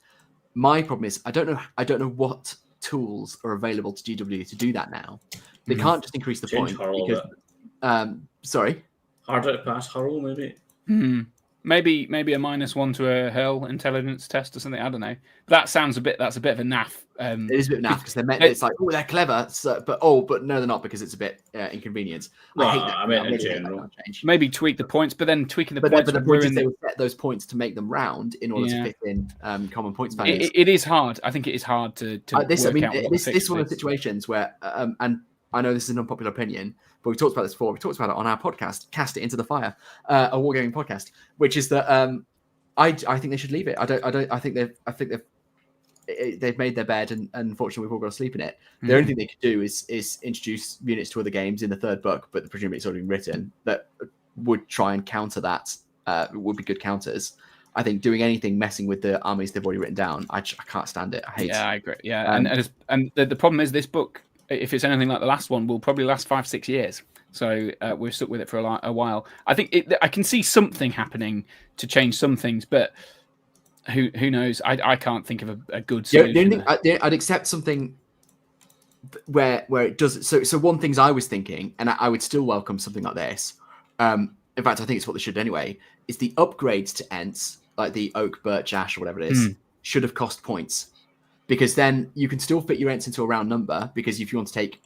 Speaker 3: My problem is I don't know what tools are available to GW to do that now. They can't just increase the point because. Sorry.
Speaker 4: Harder to pass hurl, maybe.
Speaker 1: Maybe a -1 to a hurl intelligence test or something. I don't know. That's a bit of a naff.
Speaker 3: It is a bit naff because it's like, oh, they're clever, but no, they're not because it's a bit inconvenient.
Speaker 4: I hate that. I mean, in general,
Speaker 1: maybe tweak the points, but then tweaking the
Speaker 3: points.
Speaker 1: But
Speaker 3: the point is they would set those points to make them round in order to fit in common points values.
Speaker 1: It is hard. I think it is hard to
Speaker 3: this one of the situations where, and I know this is an unpopular opinion, but we've talked about this before. We talked about it on our podcast, Cast It Into the Fire, a wargaming podcast, which is that I think they should leave it. I think they've made their bed, and unfortunately we've all got to sleep in it. The only thing they could do is introduce units to other games in the third book, but presumably it's already been written, that would try and counter that. Would be good counters. I think doing anything messing with the armies they've already written down, I can't stand it. I hate it.
Speaker 1: Yeah, I agree. Yeah, and the problem is this book, if it's anything like the last one, will probably last 5-6 years. So we're stuck with it for a while. I think I can see something happening to change some things, but who knows? I can't think of a good solution.
Speaker 3: I'd accept something where it does. So one things I was thinking, and I would still welcome something like this. In fact, I think it's what they should anyway. Is the upgrades to Ents, like the oak, birch, ash, or whatever it is, should have cost points. Because then you can still fit your Ents into a round number. Because if you want to take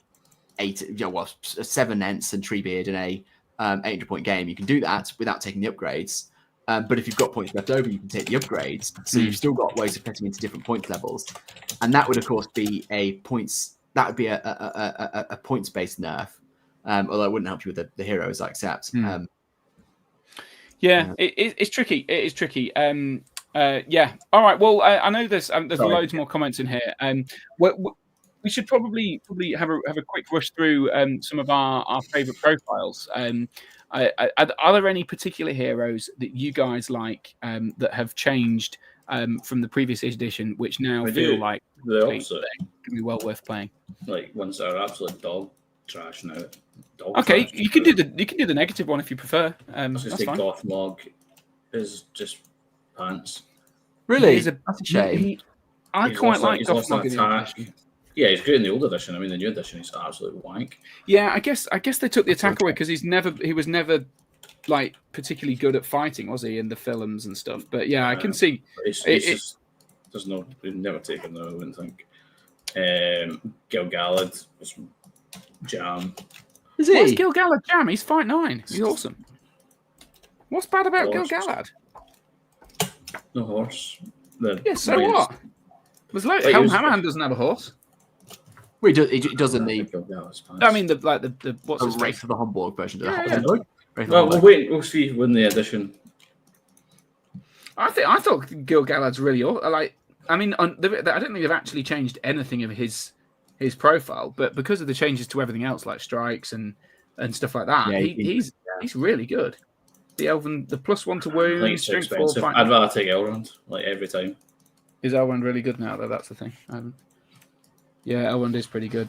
Speaker 3: 7 Ents and Treebeard in a 800-point game, you can do that without taking the upgrades. But if you've got points left over, you can take the upgrades. So you've still got ways of getting into different point levels, and that would of course be a points. That would be a points based nerf. Although it wouldn't help you with the heroes, I accept.
Speaker 1: It's tricky. It is tricky. Yeah. All right. Well, I know there's loads more comments in here. We should probably have a quick rush through some of our favourite profiles. Are there any particular heroes that you guys like that have changed from the previous edition, which now feel like
Speaker 4: the opposite
Speaker 1: can be well worth playing?
Speaker 4: Like ones that are absolute dog trash now.
Speaker 1: Okay, you can do the negative one if you prefer.
Speaker 4: I was going to say Gothmog is just pants.
Speaker 3: Really? That's a shame.
Speaker 1: I quite like Gothmog in the edition.
Speaker 4: Yeah, he's great in the old edition. I mean, the new edition is absolute wank.
Speaker 1: Yeah, I guess they took the attack away because he was never like particularly good at fighting, was he, in the films and stuff? But yeah, I can see.
Speaker 4: We've never taken that, I wouldn't think. Gil-galad was jam.
Speaker 3: Is he?
Speaker 1: What's Gil-galad jam? He's fight 9. He's awesome. What's bad about Gil-galad?
Speaker 4: No horse.
Speaker 1: So what? Hammerhand doesn't have a horse.
Speaker 3: Well, he doesn't need.
Speaker 1: I mean, the what's
Speaker 3: the race for the Homburg version.
Speaker 4: We'll see when the edition.
Speaker 1: I thought Gil-galad's really like. I mean, I don't think they've actually changed anything of his profile, but because of the changes to everything else, like strikes and stuff like that, he's really good. The Elven, the +1 to wound, strength 4.
Speaker 4: I'd rather take Elrond like every time.
Speaker 1: Is Elrond really good now, though? That's the thing. Yeah, Elrond is pretty good.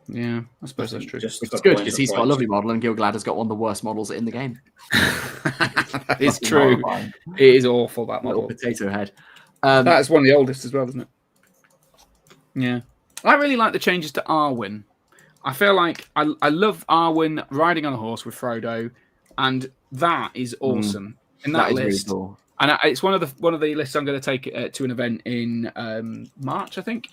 Speaker 1: Yeah, I suppose that's true.
Speaker 3: It's good because he's got a lovely model, and Gil-galad has got one of the worst models in the game.
Speaker 1: That is true. It is awful, that model.
Speaker 3: Little potato head.
Speaker 1: That's one of the oldest as well, isn't it? Yeah. I really like the changes to Arwen. I feel like I love Arwen riding on a horse with Frodo, and that is awesome. In that list. Really cool. And it's one of the lists I'm going to take to an event in March, I think,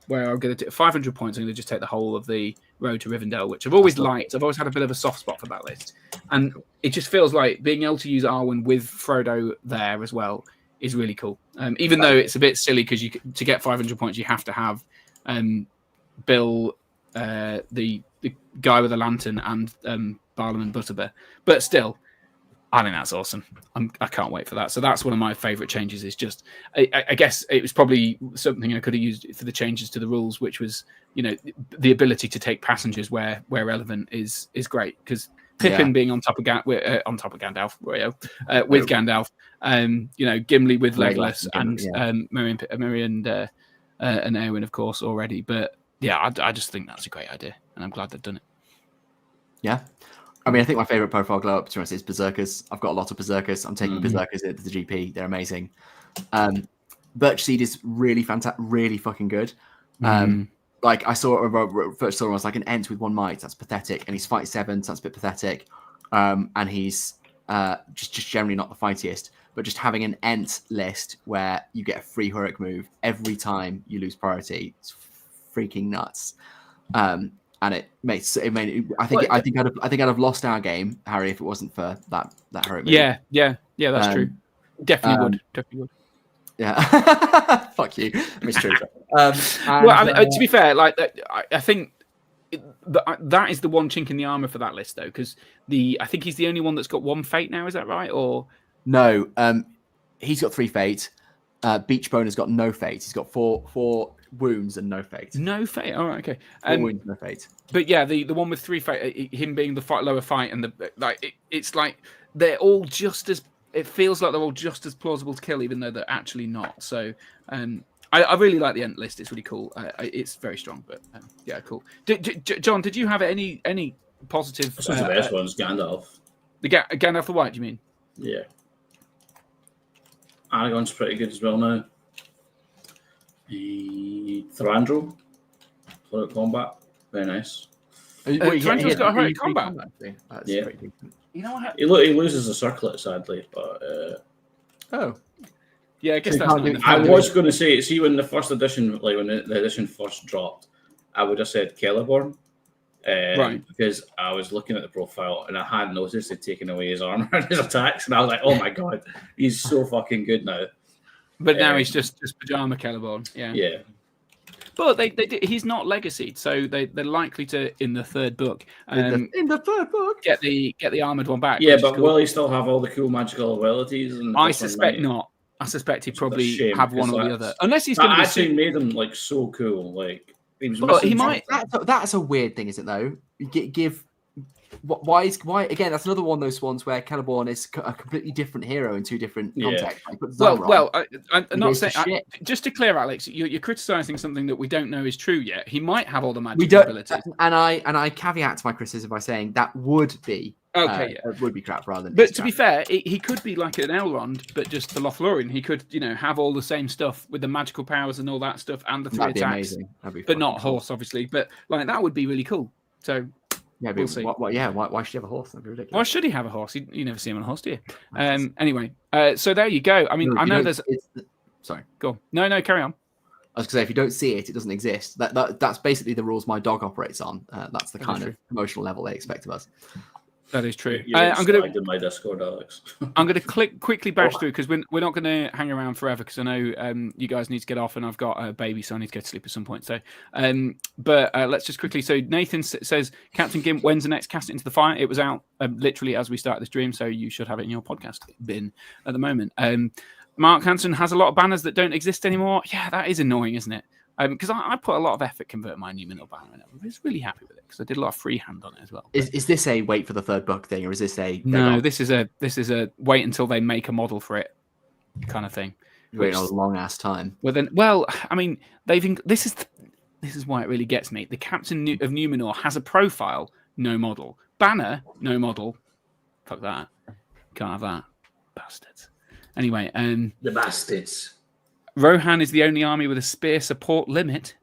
Speaker 1: where I'm going to 500 points. I'm going to just take the whole of the Road to Rivendell, which I've always liked. I've always had a bit of a soft spot for that list, and it just feels like being able to use Arwen with Frodo there as well is really cool. Even though it's a bit silly because to get 500 points you have to have Bill, the guy with the lantern, and Barlam and Butterbear, but still. I think that's awesome. I can't wait for that. So that's one of my favourite changes. Is just, I guess it was probably something I could have used for the changes to the rules, which was, the ability to take passengers where relevant is great because Pippin being on top of Gandalf, with Gandalf, Gimli with Legolas, and Merry and Eowyn, of course, already. But yeah, I just think that's a great idea, and I'm glad they've done it.
Speaker 3: Yeah. I mean, I think my favourite profile glow up, to be honest, is Berserkers. I've got a lot of Berserkers. I'm taking Berserkers at the GP. They're amazing. Birchseed is really fantastic, really fucking good. Like I first saw him was like an Ent with 1 might. That's pathetic. And he's fight 7, so that's a bit pathetic. And he's just generally not the fightiest. But just having an Ent list where you get a free heroic move every time you lose priority, it's freaking nuts. And it made. I think I'd have lost our game, Harry, if it wasn't for that heroic move.
Speaker 1: Yeah, that's true. Definitely would.
Speaker 3: Yeah. Fuck you. It's true.
Speaker 1: To be fair, like I think that is the one chink in the armor for that list, though, because I think he's the only one that's got 1 fate now. Is that right? Or
Speaker 3: no? He's got 3 fate. Beachbone has got no fate. He's got 4 wounds and no fate.
Speaker 1: No fate. All right, okay.
Speaker 3: 4 wounds, no fate.
Speaker 1: But yeah, the one with 3 fate, him being the lower fight, and it's like they're all just as. It feels like they're all just as plausible to kill, even though they're actually not. So, I really like the Ent list. It's really cool. It's very strong, but yeah, cool. John, did you have any positive?
Speaker 4: This was the best one's Gandalf.
Speaker 1: The Gandalf the White, do you mean?
Speaker 4: Yeah. Aragorn's pretty good as well now. Thranduil for combat, very nice.
Speaker 1: Thranduil's got a heroic combat.
Speaker 4: Yeah.
Speaker 1: You know what?
Speaker 4: He loses a circlet, sadly, but.
Speaker 1: Yeah, I guess that's.
Speaker 4: I was going to say, see, when the first edition, like when the edition first dropped, I would have said Celeborn,
Speaker 1: Right.
Speaker 4: Because I was looking at the profile and I hadn't noticed he'd taken away his armor and his attacks, and I was like, "Oh my god, he's so fucking good now."
Speaker 1: But now he's just pajama Celeborn. Yeah.
Speaker 4: Yeah.
Speaker 1: But he's not legacied, so they're likely to in the third book.
Speaker 3: In the third book,
Speaker 1: get the armored one back.
Speaker 4: Yeah, but will he still have all the cool magical abilities? And
Speaker 1: I suspect not. I suspect he'd probably have one or the other, unless he's going to
Speaker 4: actually made him like so cool. Like
Speaker 1: he might.
Speaker 3: That's a weird thing, is it? Though, why again? That's another one of those ones where Celeborn is a completely different hero in two different contexts. Like,
Speaker 1: I'm not saying. Just to clear, Alex, you're criticizing something that we don't know is true yet. He might have all the magic abilities,
Speaker 3: and I caveat my criticism by saying that would be would be crap rather than.
Speaker 1: But to be fair, he could be like an Elrond, but just the Lothlorien. He could, have all the same stuff with the magical powers and all that stuff, and the 3 attacks.
Speaker 3: Amazing.
Speaker 1: But not horse, obviously. But like that would be really cool. So.
Speaker 3: Yeah, we'll see. Why should he have a horse? That'd be ridiculous.
Speaker 1: Why should he have a horse? You never see him on a horse, do you? Anyway, so there you go. I mean, I know there's.
Speaker 3: Sorry,
Speaker 1: go on. No, carry on.
Speaker 3: I was going to say, if you don't see it, it doesn't exist. That's basically the rules my dog operates on. That's the kind of emotional level they expect of us.
Speaker 1: That is true.
Speaker 4: I'm going to in my Discord, Alex.
Speaker 1: I'm going to quickly bash through because we're not going to hang around forever because I know you guys need to get off and I've got a baby, so I need to go to sleep at some point. So, but let's just quickly. So Nathan says, Captain Gimp, when's the next Cast It Into the Fire? It was out literally as we started this stream, so you should have it in your podcast bin at the moment. Mark Hansen has a lot of banners that don't exist anymore. Yeah, that is annoying, isn't it? Because I put a lot of effort converting my Numenor banner, and I was really happy with it because I did a lot of freehand on it as well.
Speaker 3: Is this a wait for the third book thing, or is this a
Speaker 1: no? This is a wait until they make a model for it kind of thing.
Speaker 3: Wait a long ass time.
Speaker 1: Well, I mean, this is why it really gets me. The Captain of Numenor has a profile, no model. Banner, no model. Fuck that. Can't have that. Bastards. Anyway,
Speaker 4: the bastards.
Speaker 1: Rohan is the only army with a spear support limit.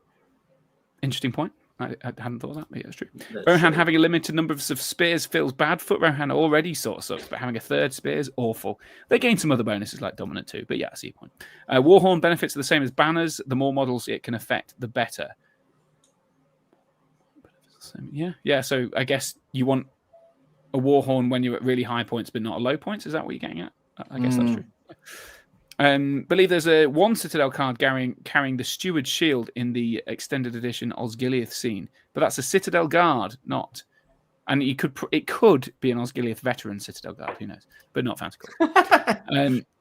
Speaker 1: Interesting point. I hadn't thought of that, but yeah, that's true. Rohan having a limited number of spears feels bad. Foot Rohan already sort of sucks, but having a third spear is awful. They gain some other bonuses like Dominant too, but yeah, I see your point. Warhorn benefits are the same as banners. The more models it can affect, the better. Yeah. So I guess you want a Warhorn when you're at really high points, but not at low points. Is that what you're getting at? I guess that's true. Believe there's one Citadel card carrying the Steward's Shield in the extended edition Osgiliath scene, but that's a Citadel Guard, not. And it could be an Osgiliath veteran Citadel Guard, who knows? But not fancy.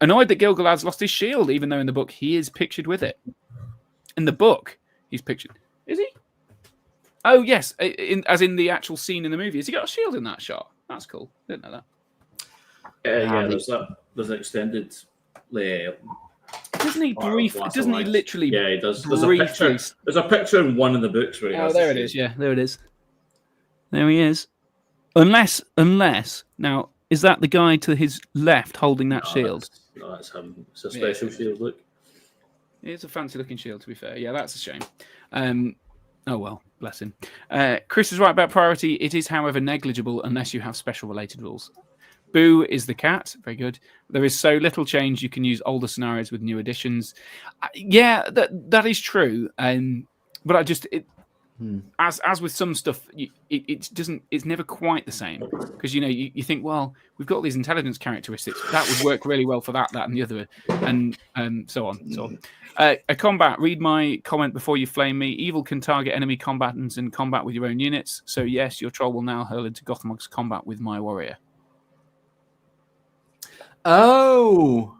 Speaker 1: Annoyed that Gil-galad's lost his shield, even though in the book he is pictured with it. In the book, he's pictured. Is he? Oh yes, as in the actual scene in the movie. Has he got a shield in that shot? That's cool. Didn't know that.
Speaker 4: There's that. There's an extended.
Speaker 1: Doesn't he briefly? Doesn't he literally?
Speaker 4: Yeah, he does. There's a picture in one of the books where he has.
Speaker 1: Oh, there it is. Yeah, there it is. There he is. Unless now, is that the guy to his left holding that shield?
Speaker 4: That's him. It's a special shield. Look,
Speaker 1: it's a fancy-looking shield. To be fair, yeah, that's a shame. Oh well, bless him. Chris is right about priority. It is, however, negligible unless you have special related rules. Boo is the cat. Very good. There is so little change. You can use older scenarios with new additions. Yeah, that is true. But I just as with some stuff, it doesn't. It's never quite the same because you think, well, we've got these intelligence characteristics that would work really well for that, and the other, and so on. So a combat. Read my comment before you flame me. Evil can target enemy combatants in combat with your own units. So yes, your troll will now hurl into Gothmog's combat with my warrior.
Speaker 3: Oh,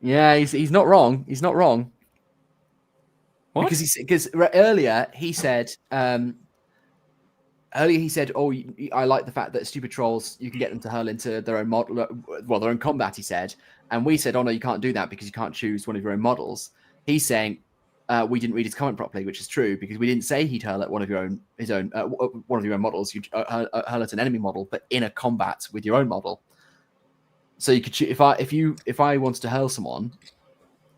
Speaker 3: yeah, he's not wrong. He's not wrong.
Speaker 1: What?
Speaker 3: Because earlier he said, "Oh, I like the fact that stupid trolls you can get them to hurl into their own model, their own combat." He said, and we said, "Oh no, you can't do that because you can't choose one of your own models." He's saying, "We didn't read his comment properly," which is true because we didn't say he'd hurl at one of your own models. You hurl at an enemy model, but in a combat with your own model. So you could if I wanted to hurl someone,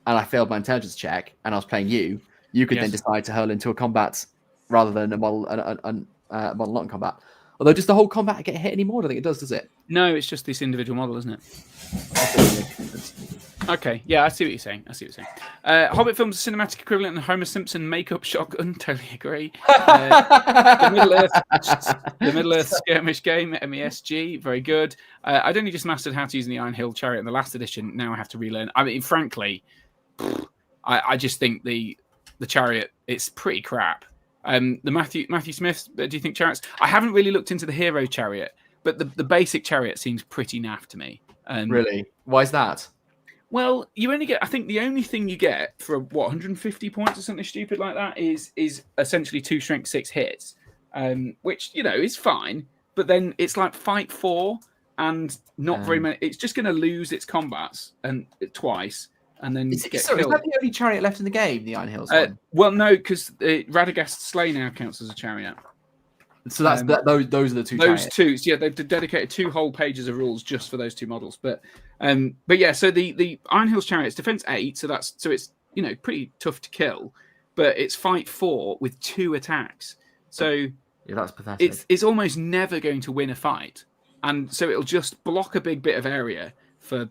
Speaker 3: and I failed my intelligence check, and I was playing you could then decide to hurl into a combat rather than a model, a model not in combat. Although, does the whole combat get hit anymore? I don't think it does it?
Speaker 1: No, it's just this individual model, isn't it? Okay, yeah, I see what you're saying. Hobbit films are cinematic equivalent of Homer Simpson makeup shotgun. Totally agree. The Middle Earth skirmish game, MESG, very good. I'd only just mastered how to use the Iron Hill chariot in the last edition. Now I have to relearn. I mean, frankly, I just think the chariot, it's pretty crap. The Matthew Smith, do you think chariots? I haven't really looked into the hero chariot, but the basic chariot seems pretty naff to me.
Speaker 3: Really? Why is that?
Speaker 1: Well, you only get, I think the only thing you get for 150 points or something stupid like that is essentially 2 strength 6 hits, which, is fine. But then it's like fight 4 and not very many. It's just going to lose its combats and twice and then get killed.
Speaker 3: Is that the only chariot left in the game, the Iron Hills one?
Speaker 1: Well, no, because Radagast's Sleigh now counts as a chariot.
Speaker 3: So that's those are the two.
Speaker 1: Those two, yeah, they've dedicated 2 whole pages of rules just for those 2 models. But yeah, so the Iron Hills chariot is defense 8, so it's pretty tough to kill, but it's fight 4 with 2 attacks. So
Speaker 3: yeah, that's pathetic.
Speaker 1: It's almost never going to win a fight, and so it'll just block a big bit of area for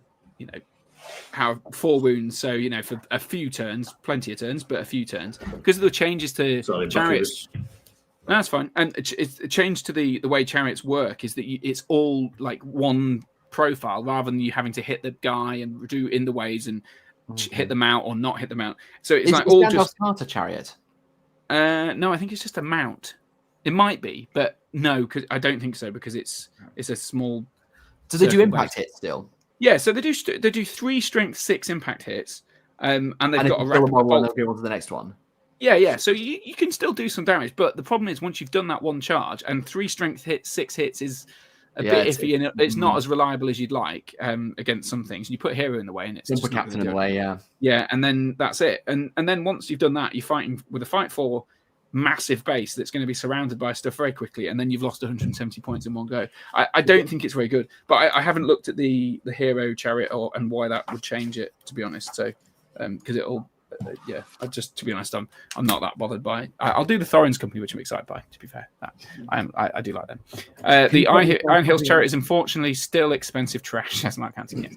Speaker 1: 4 wounds. So for a few turns, plenty of turns, but a few turns because of the changes to chariots. That's fine. And it's a change to the way chariots work is that it's all like one profile rather than you having to hit the guy and do in the ways and hit them out or not hit them out. So it's like all just
Speaker 3: Carter chariot.
Speaker 1: No, I think it's just a mount. It might be, but no, because I don't think so because it's a small.
Speaker 3: Do they do impact hits still?
Speaker 1: Yeah, so they do 3 strength 6 impact hits, and they've got a rapid
Speaker 3: one. They'll go on to the next one.
Speaker 1: Yeah. So you can still do some damage, but the problem is once you've done that one charge and 3 strength hits, 6 hits is a bit iffy, and it's not as reliable as you'd like against some things. You put hero in the way, and it's
Speaker 3: simple captain in the way,
Speaker 1: yeah, and then that's it. And then once you've done that, you're fighting with a fight 4 massive base that's going to be surrounded by stuff very quickly, and then you've lost 170 points in one go. I don't think it's very good, but I haven't looked at the hero chariot and why that would change it, to be honest. So because it'll. To be honest, I'm not that bothered by it. I'll do the Thorin's Company, which I'm excited by, to be fair. I do like them. The Iron Hills chariot is unfortunately still expensive trash. That's not counting yet.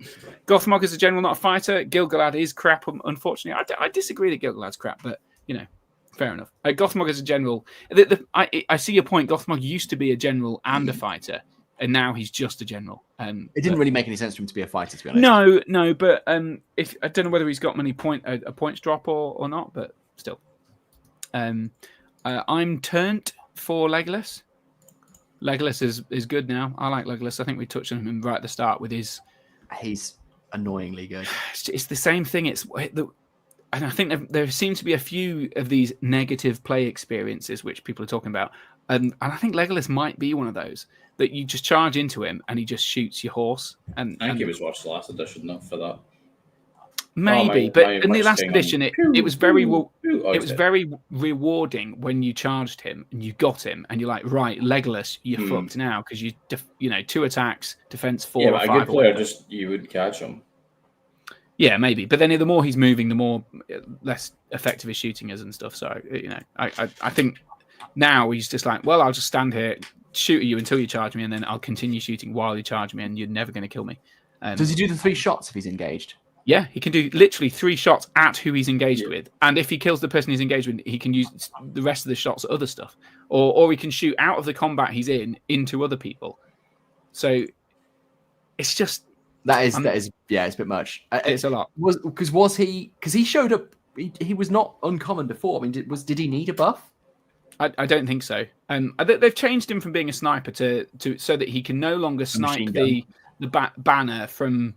Speaker 1: Gothmog is a general, not a fighter. Gilgalad is crap, unfortunately. I disagree that Gilgalad's crap, but fair enough. Gothmog is a general. I see your point. Gothmog used to be a general and a fighter, and now he's just a general.
Speaker 3: It didn't really make any sense for him to be a fighter, to be honest.
Speaker 1: No, but if I don't know whether he's got many a points drop or not, but still. I'm turned for Legolas. Legolas is good now. I like Legolas. I think we touched on him right at the start with his.
Speaker 3: He's annoyingly good.
Speaker 1: It's the same thing. And I think there seem to be a few of these negative play experiences which people are talking about. And I think Legolas might be one of those that you just charge into him and he just shoots your horse. And
Speaker 4: I think it was watched the last edition, not for that.
Speaker 1: Maybe, but in the last edition, it was very very rewarding when you charged him and you got him, and you're like, right, Legolas, you're fucked now because you 2 attacks, defense 4.
Speaker 4: Yeah, but a good player you would catch him.
Speaker 1: Yeah, maybe, but then the more he's moving, the more less effective his shooting is and stuff. So I think now he's just like, well, I'll just stand here, shoot at you until you charge me, and then I'll continue shooting while you charge me, and you're never going to kill me.
Speaker 3: Does he do the 3 shots if he's engaged?
Speaker 1: Yeah, he can do literally 3 shots at who he's engaged with, and if he kills the person he's engaged with, he can use the rest of the shots at other stuff, or he can shoot out of the combat he's in into other people. So it's just
Speaker 3: that is it's a bit much.
Speaker 1: It's a lot.
Speaker 3: Because he showed up. He was not uncommon before. I mean, did he need a buff?
Speaker 1: I don't think so. They've changed him from being a sniper to so that he can no longer snipe the banner from,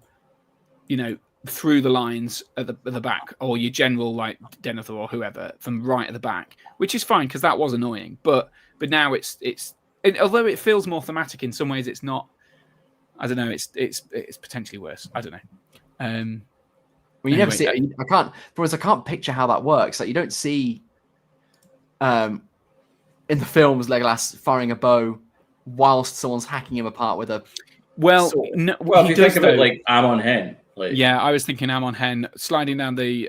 Speaker 1: through the lines at the back, or your general like Denethor or whoever from right at the back, which is fine because that was annoying. But now it's although it feels more thematic in some ways, it's not. I don't know. It's potentially worse. I don't know.
Speaker 3: Well, you never see. I can't picture how that works. Like you don't see. In the films, Legolas firing a bow whilst someone's hacking him apart with a.
Speaker 1: Well,
Speaker 3: sword.
Speaker 4: If you think about like Amon Hen.
Speaker 1: Yeah, I was thinking Amon Hen sliding down the,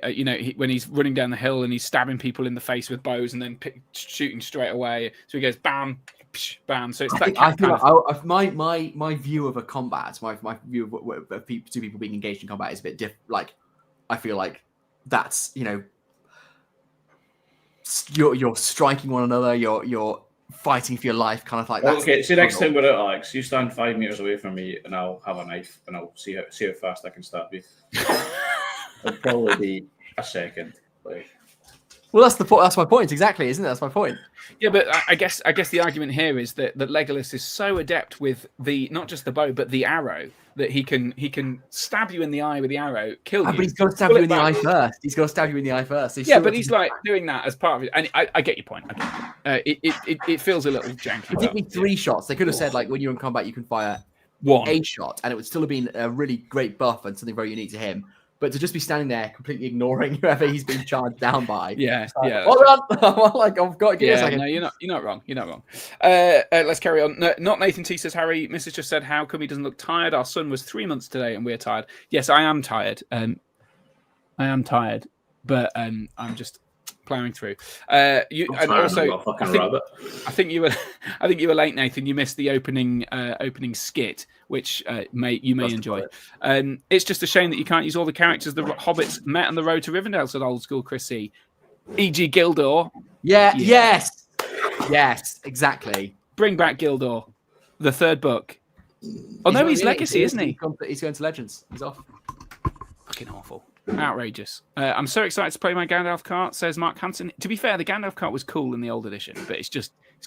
Speaker 1: when he's running down the hill and he's stabbing people in the face with bows and then shooting straight away. So he goes bam, psh, bam. So it's
Speaker 3: I feel like my view of a combat, my view of two people being engaged in combat is a bit different. Like, I feel like that's, you're striking one another, you're fighting for your life, kind of like that.
Speaker 4: Okay, see, next time we're out, Alex, you stand 5 meters away from me, and I'll have a knife, and I'll see how fast I can stab you. It'll probably be a second.
Speaker 3: Well, that's my point, exactly, isn't it? That's my point.
Speaker 1: Yeah, but I guess the argument here is that Legolas is so adept with not just the bow but the arrow that he can stab you in the eye with the arrow, kill you.
Speaker 3: But he's got to stab you in the eye first. He's got to stab you in the eye first.
Speaker 1: But he's like doing that as part of it. And I get your point. It feels a little janky.
Speaker 3: It took me 3 shots. They could have said, like, when you're in combat, you can fire
Speaker 1: 1
Speaker 3: a shot, and it would still have been a really great buff and something very unique to him. But to just be standing there, completely ignoring whoever he's been charged down by. Hold on, like, I've got to give a second.
Speaker 1: No, you're not wrong. You're not wrong. Let's carry on. No, not Nathan T says, Harry, Mrs. just said, how come he doesn't look tired? Our son was 3 months today, and we're tired. Yes, I am tired. I am tired, but I'm just plowing through. I think you were late, Nathan. You missed the opening skit, which you may enjoy. It's just a shame that you can't use all the characters the hobbits met on the road to Rivendell, said old school Chris C. E.g. Gildor.
Speaker 3: Yes, exactly.
Speaker 1: Bring back Gildor, the 3rd book. Oh no, he's Legacy, isn't he?
Speaker 3: He's going to Legends. He's off.
Speaker 1: Fucking awful. Outrageous. I'm so excited to play my Gandalf cart, says Mark Hansen. To be fair, the Gandalf cart was cool in the old edition, but it's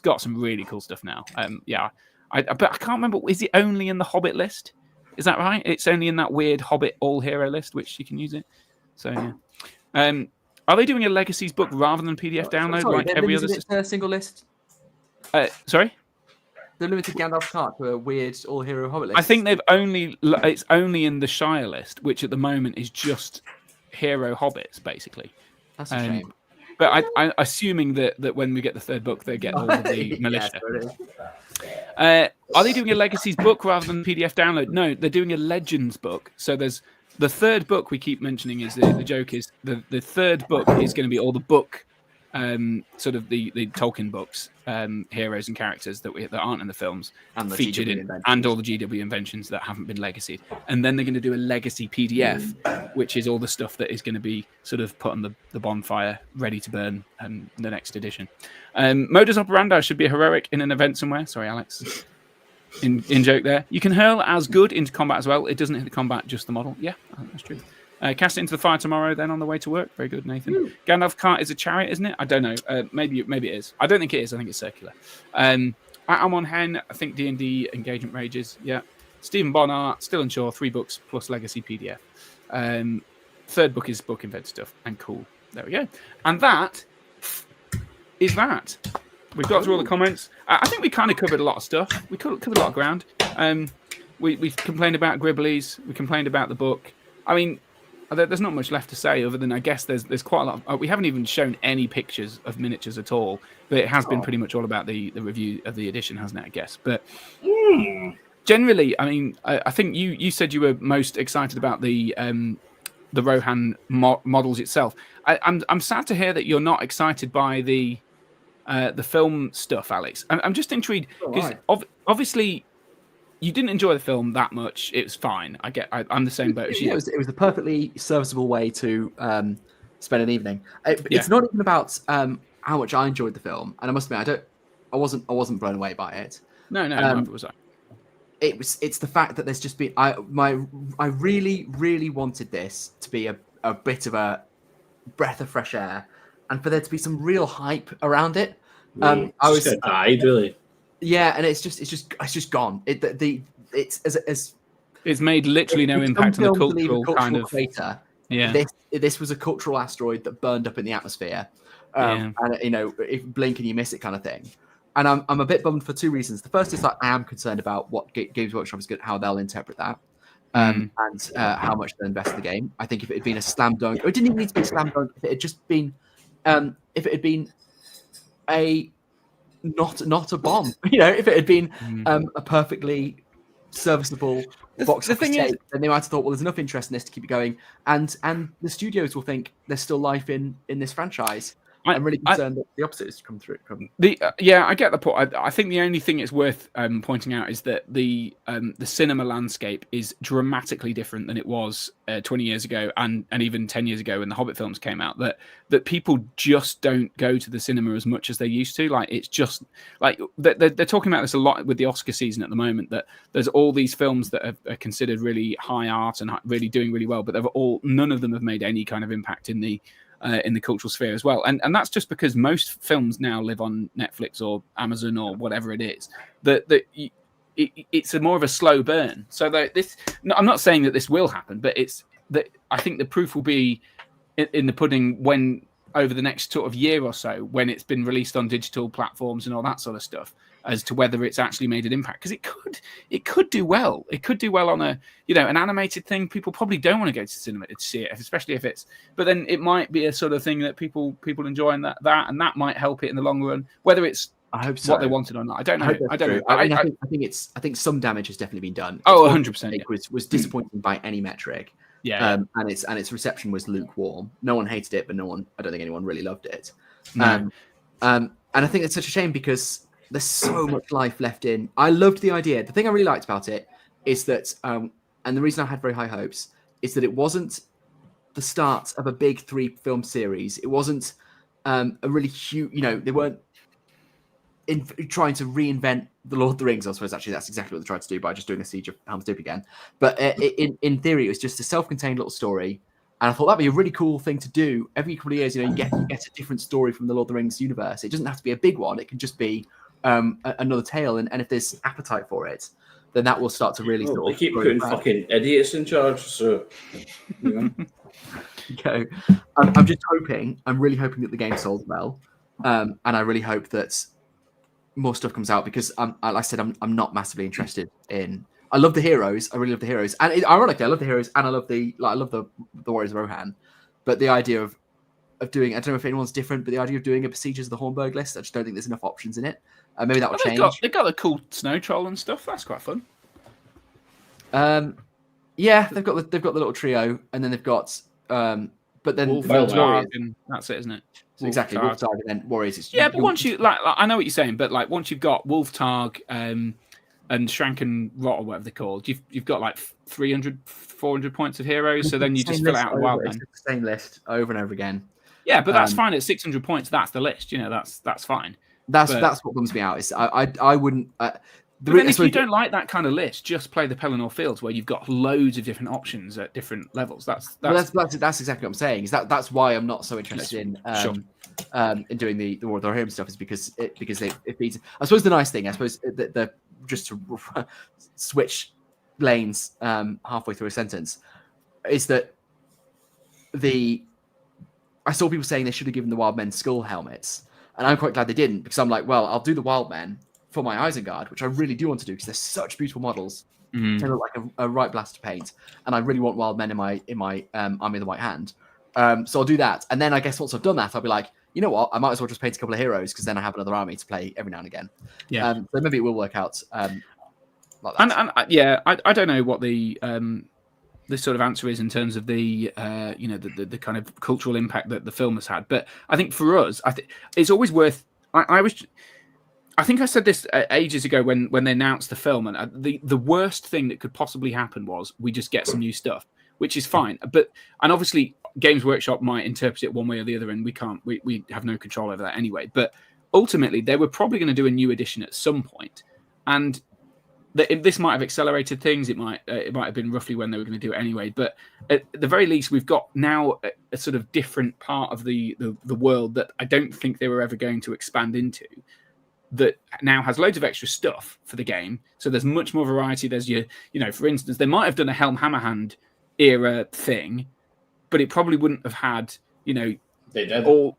Speaker 1: got some really cool stuff now. But I can't remember, is it only in the Hobbit list? Is that right? It's only in that weird Hobbit all-hero list, which you can use it. So, yeah. Are they doing a Legacies book rather than PDF download like every other system?
Speaker 3: Single list?
Speaker 1: Sorry?
Speaker 3: They've limited Gandalf cart to a weird all-hero Hobbit list.
Speaker 1: I think it's only in the Shire list, which at the moment is just hero hobbits, basically.
Speaker 3: That's a shame.
Speaker 1: But I'm assuming that when we get the 3rd book, they get all of the militia. Are they doing a Legacies book rather than PDF download? No, they're doing a Legends book. So there's the 3rd book we keep mentioning is the joke is the 3rd book is going to be all the book, sort of the Tolkien books, heroes and characters that aren't in the films
Speaker 3: and the
Speaker 1: featured in, and all the GW inventions that haven't been legacied. And then they're going to do a legacy PDF, which is all the stuff that is going to be sort of put on the bonfire, ready to burn, and the next edition. Modus operandi should be heroic in an event somewhere. Sorry, Alex. In joke there. You can hurl as good into combat as well. It doesn't hit the combat, just the model. Yeah, that's true. Cast it into the fire tomorrow, then on the way to work. Very good, Nathan. Gandalf cart is a chariot, isn't it? I don't know. Maybe it is. I don't think it is. I think it's circular. I'm on Hen. I think D&D engagement rages. Yeah. Stephen Bonnart, still unsure. 3 books plus legacy PDF. 3rd book is book invented stuff and cool. There we go. And that is that. We've got through all the comments. I think we kind of covered a lot of stuff. We covered a lot of ground. We complained about Gribblies. We complained about the book. I mean, there's not much left to say other than I guess there's quite a lot of, we haven't even shown any pictures of miniatures at all, but it has been pretty much all about the review of the edition, hasn't it, I guess. But generally, I mean, I think you said you were most excited about the Rohan models itself. I'm sad to hear that you're not excited by the film stuff, Alex. I'm just intrigued because obviously you didn't enjoy the film that much. It was fine. I'm the same boat as you.
Speaker 3: It was a perfectly serviceable way to spend an evening. It's not even about how much I enjoyed the film, and I must admit, I wasn't blown away by it.
Speaker 1: No, neither was I.
Speaker 3: It's the fact that there's just been I really wanted this to be a bit of a breath of fresh air, and for there to be some real hype around it. I was
Speaker 4: died really.
Speaker 3: Yeah, and it's just gone.
Speaker 1: It's made literally no impact on the cultural kind of
Speaker 3: crater.
Speaker 1: Yeah,
Speaker 3: this was a cultural asteroid that burned up in the atmosphere, and if blink and you miss it kind of thing. And I'm a bit bummed for 2 reasons. The first is that I am concerned about what Games Workshop is good, how they'll interpret that, and how much they'll invest in the game. I think if it had been a slam dunk, or it didn't even need to be a slam dunk. If it had just been, if it had been a not a bomb, if it had been a perfectly serviceable box office take, then they might have thought, well, there's enough interest in this to keep it going, and the studios will think there's still life in this franchise. I'm really concerned that the opposite has come through.
Speaker 1: Yeah, I get the point. I think the only thing it's worth pointing out is that the cinema landscape is dramatically different than it was 20 years ago and even 10 years ago when the Hobbit films came out. That people just don't go to the cinema as much as they used to. Like, it's just like they're talking about this a lot with the Oscar season at the moment. That there's all these films that are considered really high art and really doing really well, but none of them have made any kind of impact in the cultural sphere as well, and that's just because most films now live on Netflix or Amazon or whatever it is. It's more of a slow burn. So I'm not saying that this will happen, but it's that I think the proof will be in the pudding when over the next sort of year or so, when it's been released on digital platforms and all that sort of stuff, as to whether it's actually made an impact. Because it could do well. It could do well on an animated thing. People probably don't want to go to cinema to see it, especially if it's. But then it might be a sort of thing that people enjoy, and that might help it in the long run. Whether it's
Speaker 3: I hope so.
Speaker 1: What they wanted or not, I don't know.
Speaker 3: I don't know. I think some damage has definitely been done.
Speaker 1: 100%.
Speaker 3: It was disappointing by any metric.
Speaker 1: Yeah.
Speaker 3: And its reception was lukewarm. No one hated it, but I don't think anyone really loved it.
Speaker 1: No.
Speaker 3: And I think it's such a shame because there's so much life left in. I loved the idea. The thing I really liked about it is that, and the reason I had very high hopes is that it wasn't the start of a big 3-film series. It wasn't a really huge. They weren't trying to reinvent the Lord of the Rings. I suppose actually that's exactly what they tried to do by just doing a Siege of Helm's Deep again. But in theory, it was just a self-contained little story, and I thought that'd be a really cool thing to do. Every couple of years, you get a different story from the Lord of the Rings universe. It doesn't have to be a big one. It can just be another tale, and if there's appetite for it, then that will start to really.
Speaker 4: They keep putting fucking idiots in charge, so.
Speaker 3: Okay, I'm just hoping. I'm really hoping that the game sold well, and I really hope that more stuff comes out because, like I said, I'm not massively interested in. I love the heroes. I really love the heroes, and ironically, I love the heroes, and I love the Warriors of Rohan. But the idea of doing, I don't know if anyone's different, but the idea of doing a Besiegers of the Hornburg list, I just don't think there's enough options in it. Maybe that will change.
Speaker 1: They've got the cool snow troll and stuff. That's quite fun.
Speaker 3: Yeah, they've got the little trio, and then they've got but then
Speaker 1: Warriors, and that's it, isn't it?
Speaker 3: Exactly, Wolftarg and then Warriors.
Speaker 1: But once you like, I know what you're saying, but like once you've got Wolftarg and Shranken Rot or whatever they're called, you've got like 300, 400 points of heroes. So then you just fill out a wild man.
Speaker 3: It's the same list over and over again.
Speaker 1: Yeah, but that's fine at 600 points. That's the list. That's fine.
Speaker 3: That's what bums me out. Is I wouldn't.
Speaker 1: But then if you don't like that kind of list, just play the Pelennor Fields where you've got loads of different options at different levels. That's
Speaker 3: exactly what I'm saying. Is that's why I'm not so interested in doing the War of the Rohirrim stuff is because it feeds. I suppose the nice thing, the just to switch lanes halfway through a sentence, is that I saw people saying they should have given the Wild Men skull helmets, and I'm quite glad they didn't because I'm like, well, I'll do the Wild Men for my Isengard, which I really do want to do because they're such beautiful models. They look like a right blast to paint, and I really want Wild Men in my Army of the White Hand. So I'll do that, and then I guess once I've done that, I'll be like, you know what, I might as well just paint a couple of heroes because then I have another army to play every now and again.
Speaker 1: Yeah,
Speaker 3: so maybe it will work out like that.
Speaker 1: And I don't know what the sort of answer is in terms of the the kind of cultural impact that the film has had, but I think for us, it's always worth. I think I said this ages ago when they announced the film, and the worst thing that could possibly happen was we just get some new stuff, which is fine. And obviously Games Workshop might interpret it one way or the other, and we have no control over that anyway. But ultimately, they were probably going to do a new edition at some point, and this might have accelerated things. It might have been roughly when they were going to do it anyway. But at the very least, we've got now a sort of different part of the world that I don't think they were ever going to expand into, that now has loads of extra stuff for the game. So there's much more variety. There's for instance, they might have done a Helm Hammerhand era thing, but it probably wouldn't have had,
Speaker 4: they did
Speaker 1: all.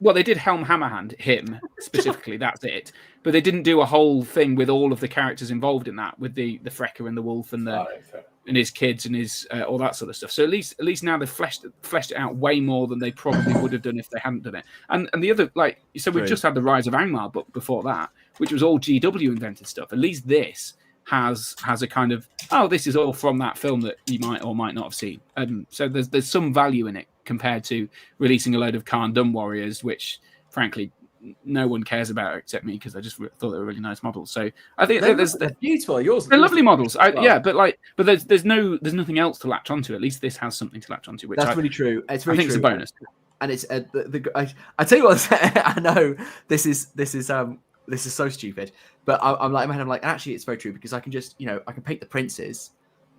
Speaker 1: Well, they did Helm Hammerhand him specifically. That's it. But they didn't do a whole thing with all of the characters involved in that, with the Frecker and the Wolf and and his kids and his all that sort of stuff. So at least now they've fleshed it out way more than they probably would have done if they hadn't done it. And the other, like you said, we've just had the Rise of Angmar book before that, which was all GW invented stuff. At least this has a kind of, this is all from that film that you might or might not have seen. So there's some value in it compared to releasing a load of Khan Dum warriors, which frankly no one cares about except me because I just thought they were really nice models. So I think
Speaker 3: they're beautiful.
Speaker 1: They're lovely models. Yeah, but there's nothing else to latch onto. At least this has something to latch onto, which
Speaker 3: that's really true. It's
Speaker 1: I think it's a bonus.
Speaker 3: And it's I tell you what, I know this is so stupid, but I'm like, actually, it's very true because I can just, I can paint the princes,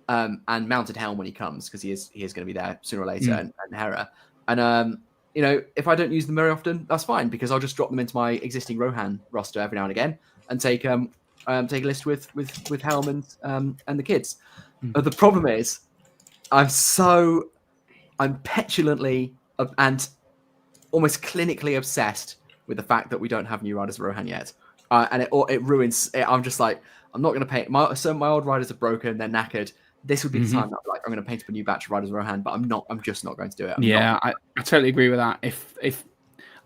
Speaker 3: and mounted helm when he comes because he is going to be there sooner or later, and Hera, and if I don't use them very often, that's fine because I'll just drop them into my existing Rohan roster every now and again and take a list with helm and the kids. But the problem is, I'm petulantly and almost clinically obsessed with the fact that we don't have new riders of Rohan yet, and it ruins it. I'm just like, I'm not going to paint my old riders are broken, they're knackered. This would be the time that I'm going to paint up a new batch of riders of Rohan, but I'm just not going to do it.
Speaker 1: I totally agree with that. If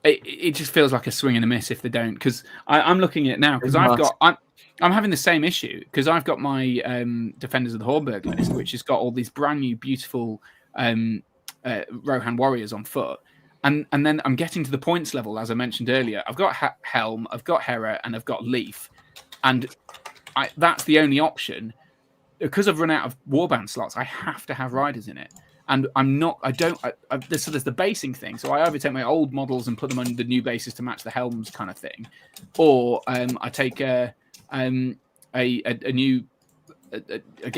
Speaker 1: it just feels like a swing and a miss if they don't, because I'm looking at it now because I'm having the same issue because I've got my Defenders of the Hornburg list, which has got all these brand new beautiful Rohan warriors on foot. And then I'm getting to the points level, as I mentioned earlier. I've got Helm, I've got Hera, and I've got Leaf. And that's the only option. Because I've run out of warband slots, I have to have riders in it. And there's the basing thing. So I either take my old models and put them on the new bases to match the helms kind of thing. Or I take a new...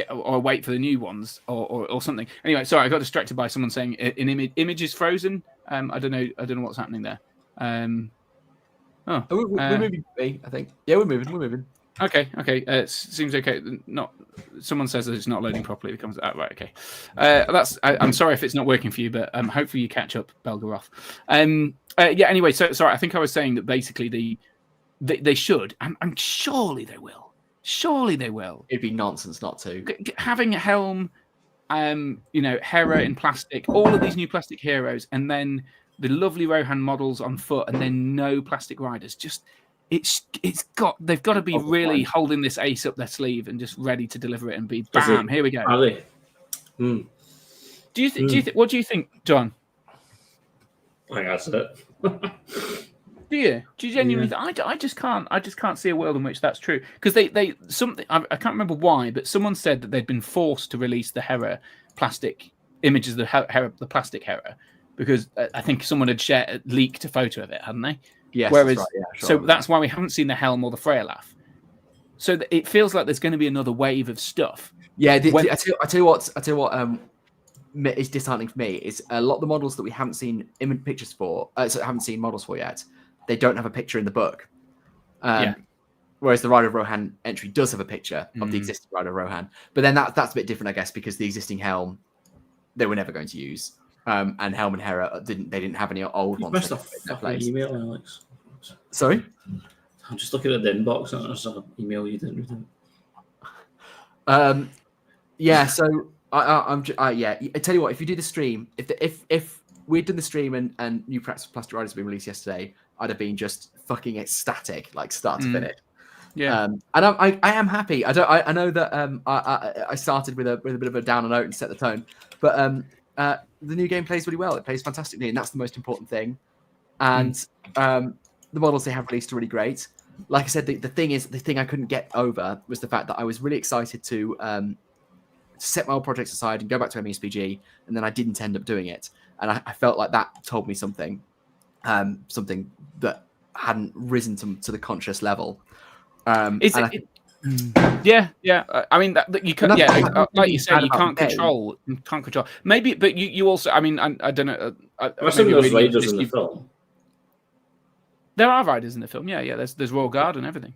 Speaker 1: or wait for the new ones or something. Anyway, sorry, I got distracted by someone saying an image is frozen. I don't know what's happening there.
Speaker 3: We're moving. I think. Yeah, we're moving.
Speaker 1: Okay. It seems okay. Someone says that it's not loading properly. It comes out right. Okay. I'm sorry if it's not working for you, but hopefully you catch up, Belgoroth. Anyway, so sorry. I think I was saying that basically they should, and surely they will. Surely they will.
Speaker 3: It'd be nonsense not to.
Speaker 1: Having a helm, Hera in plastic, all of these new plastic heroes, and then the lovely Rohan models on foot, and then no plastic riders. Just they've got to be really holding this ace up their sleeve and just ready to deliver it and be bam. Here we go.
Speaker 4: Are they?
Speaker 1: Do you think? What do you think, John?
Speaker 4: I think that's it.
Speaker 1: Do you genuinely? Yeah. I just can't see a world in which that's true because they something I can't remember why, but someone said that they'd been forced to release the Hera plastic images of the plastic Hera because I think someone had leaked a photo of it, hadn't they?
Speaker 3: Yes.
Speaker 1: Whereas,
Speaker 3: that's right, yeah, sure.
Speaker 1: So that's why we haven't seen the helm or the Freyalaf. So it feels like there's going to be another wave of stuff.
Speaker 3: Yeah, I tell you what is disheartening for me is a lot of the models that we haven't seen pictures for, haven't seen models for yet. They don't have a picture in the book. Whereas the Rider of Rohan entry does have a picture of the existing Rider of Rohan. But then that's a bit different, I guess, because the existing helm they were never going to use. And Helm and Hera didn't have any old ones.
Speaker 4: Must have fucking email, Alex.
Speaker 3: Sorry?
Speaker 4: I'm just looking at the inbox and there's an email you didn't read.
Speaker 3: Yeah, so I tell you what, if you do the stream, if we'd done the stream and new Plastic Riders had been released yesterday, I'd have been just fucking ecstatic, like start to finish.
Speaker 1: Yeah,
Speaker 3: and I am happy. I know that I started with a bit of a downer note and set the tone, but the new game plays really well. It plays fantastically, and that's the most important thing. And the models they have released are really great. Like I said, the thing I couldn't get over was the fact that I was really excited to set my old projects aside and go back to MESBG, and then I didn't end up doing it. And I felt like that told me something that hadn't risen to the conscious level. I
Speaker 1: mean, you can, like you say, you can't control. Maybe, but you also. I mean, I don't know.
Speaker 4: I assume there's riders in the film.
Speaker 1: There are riders in the film. Yeah. There's Royal Guard and everything.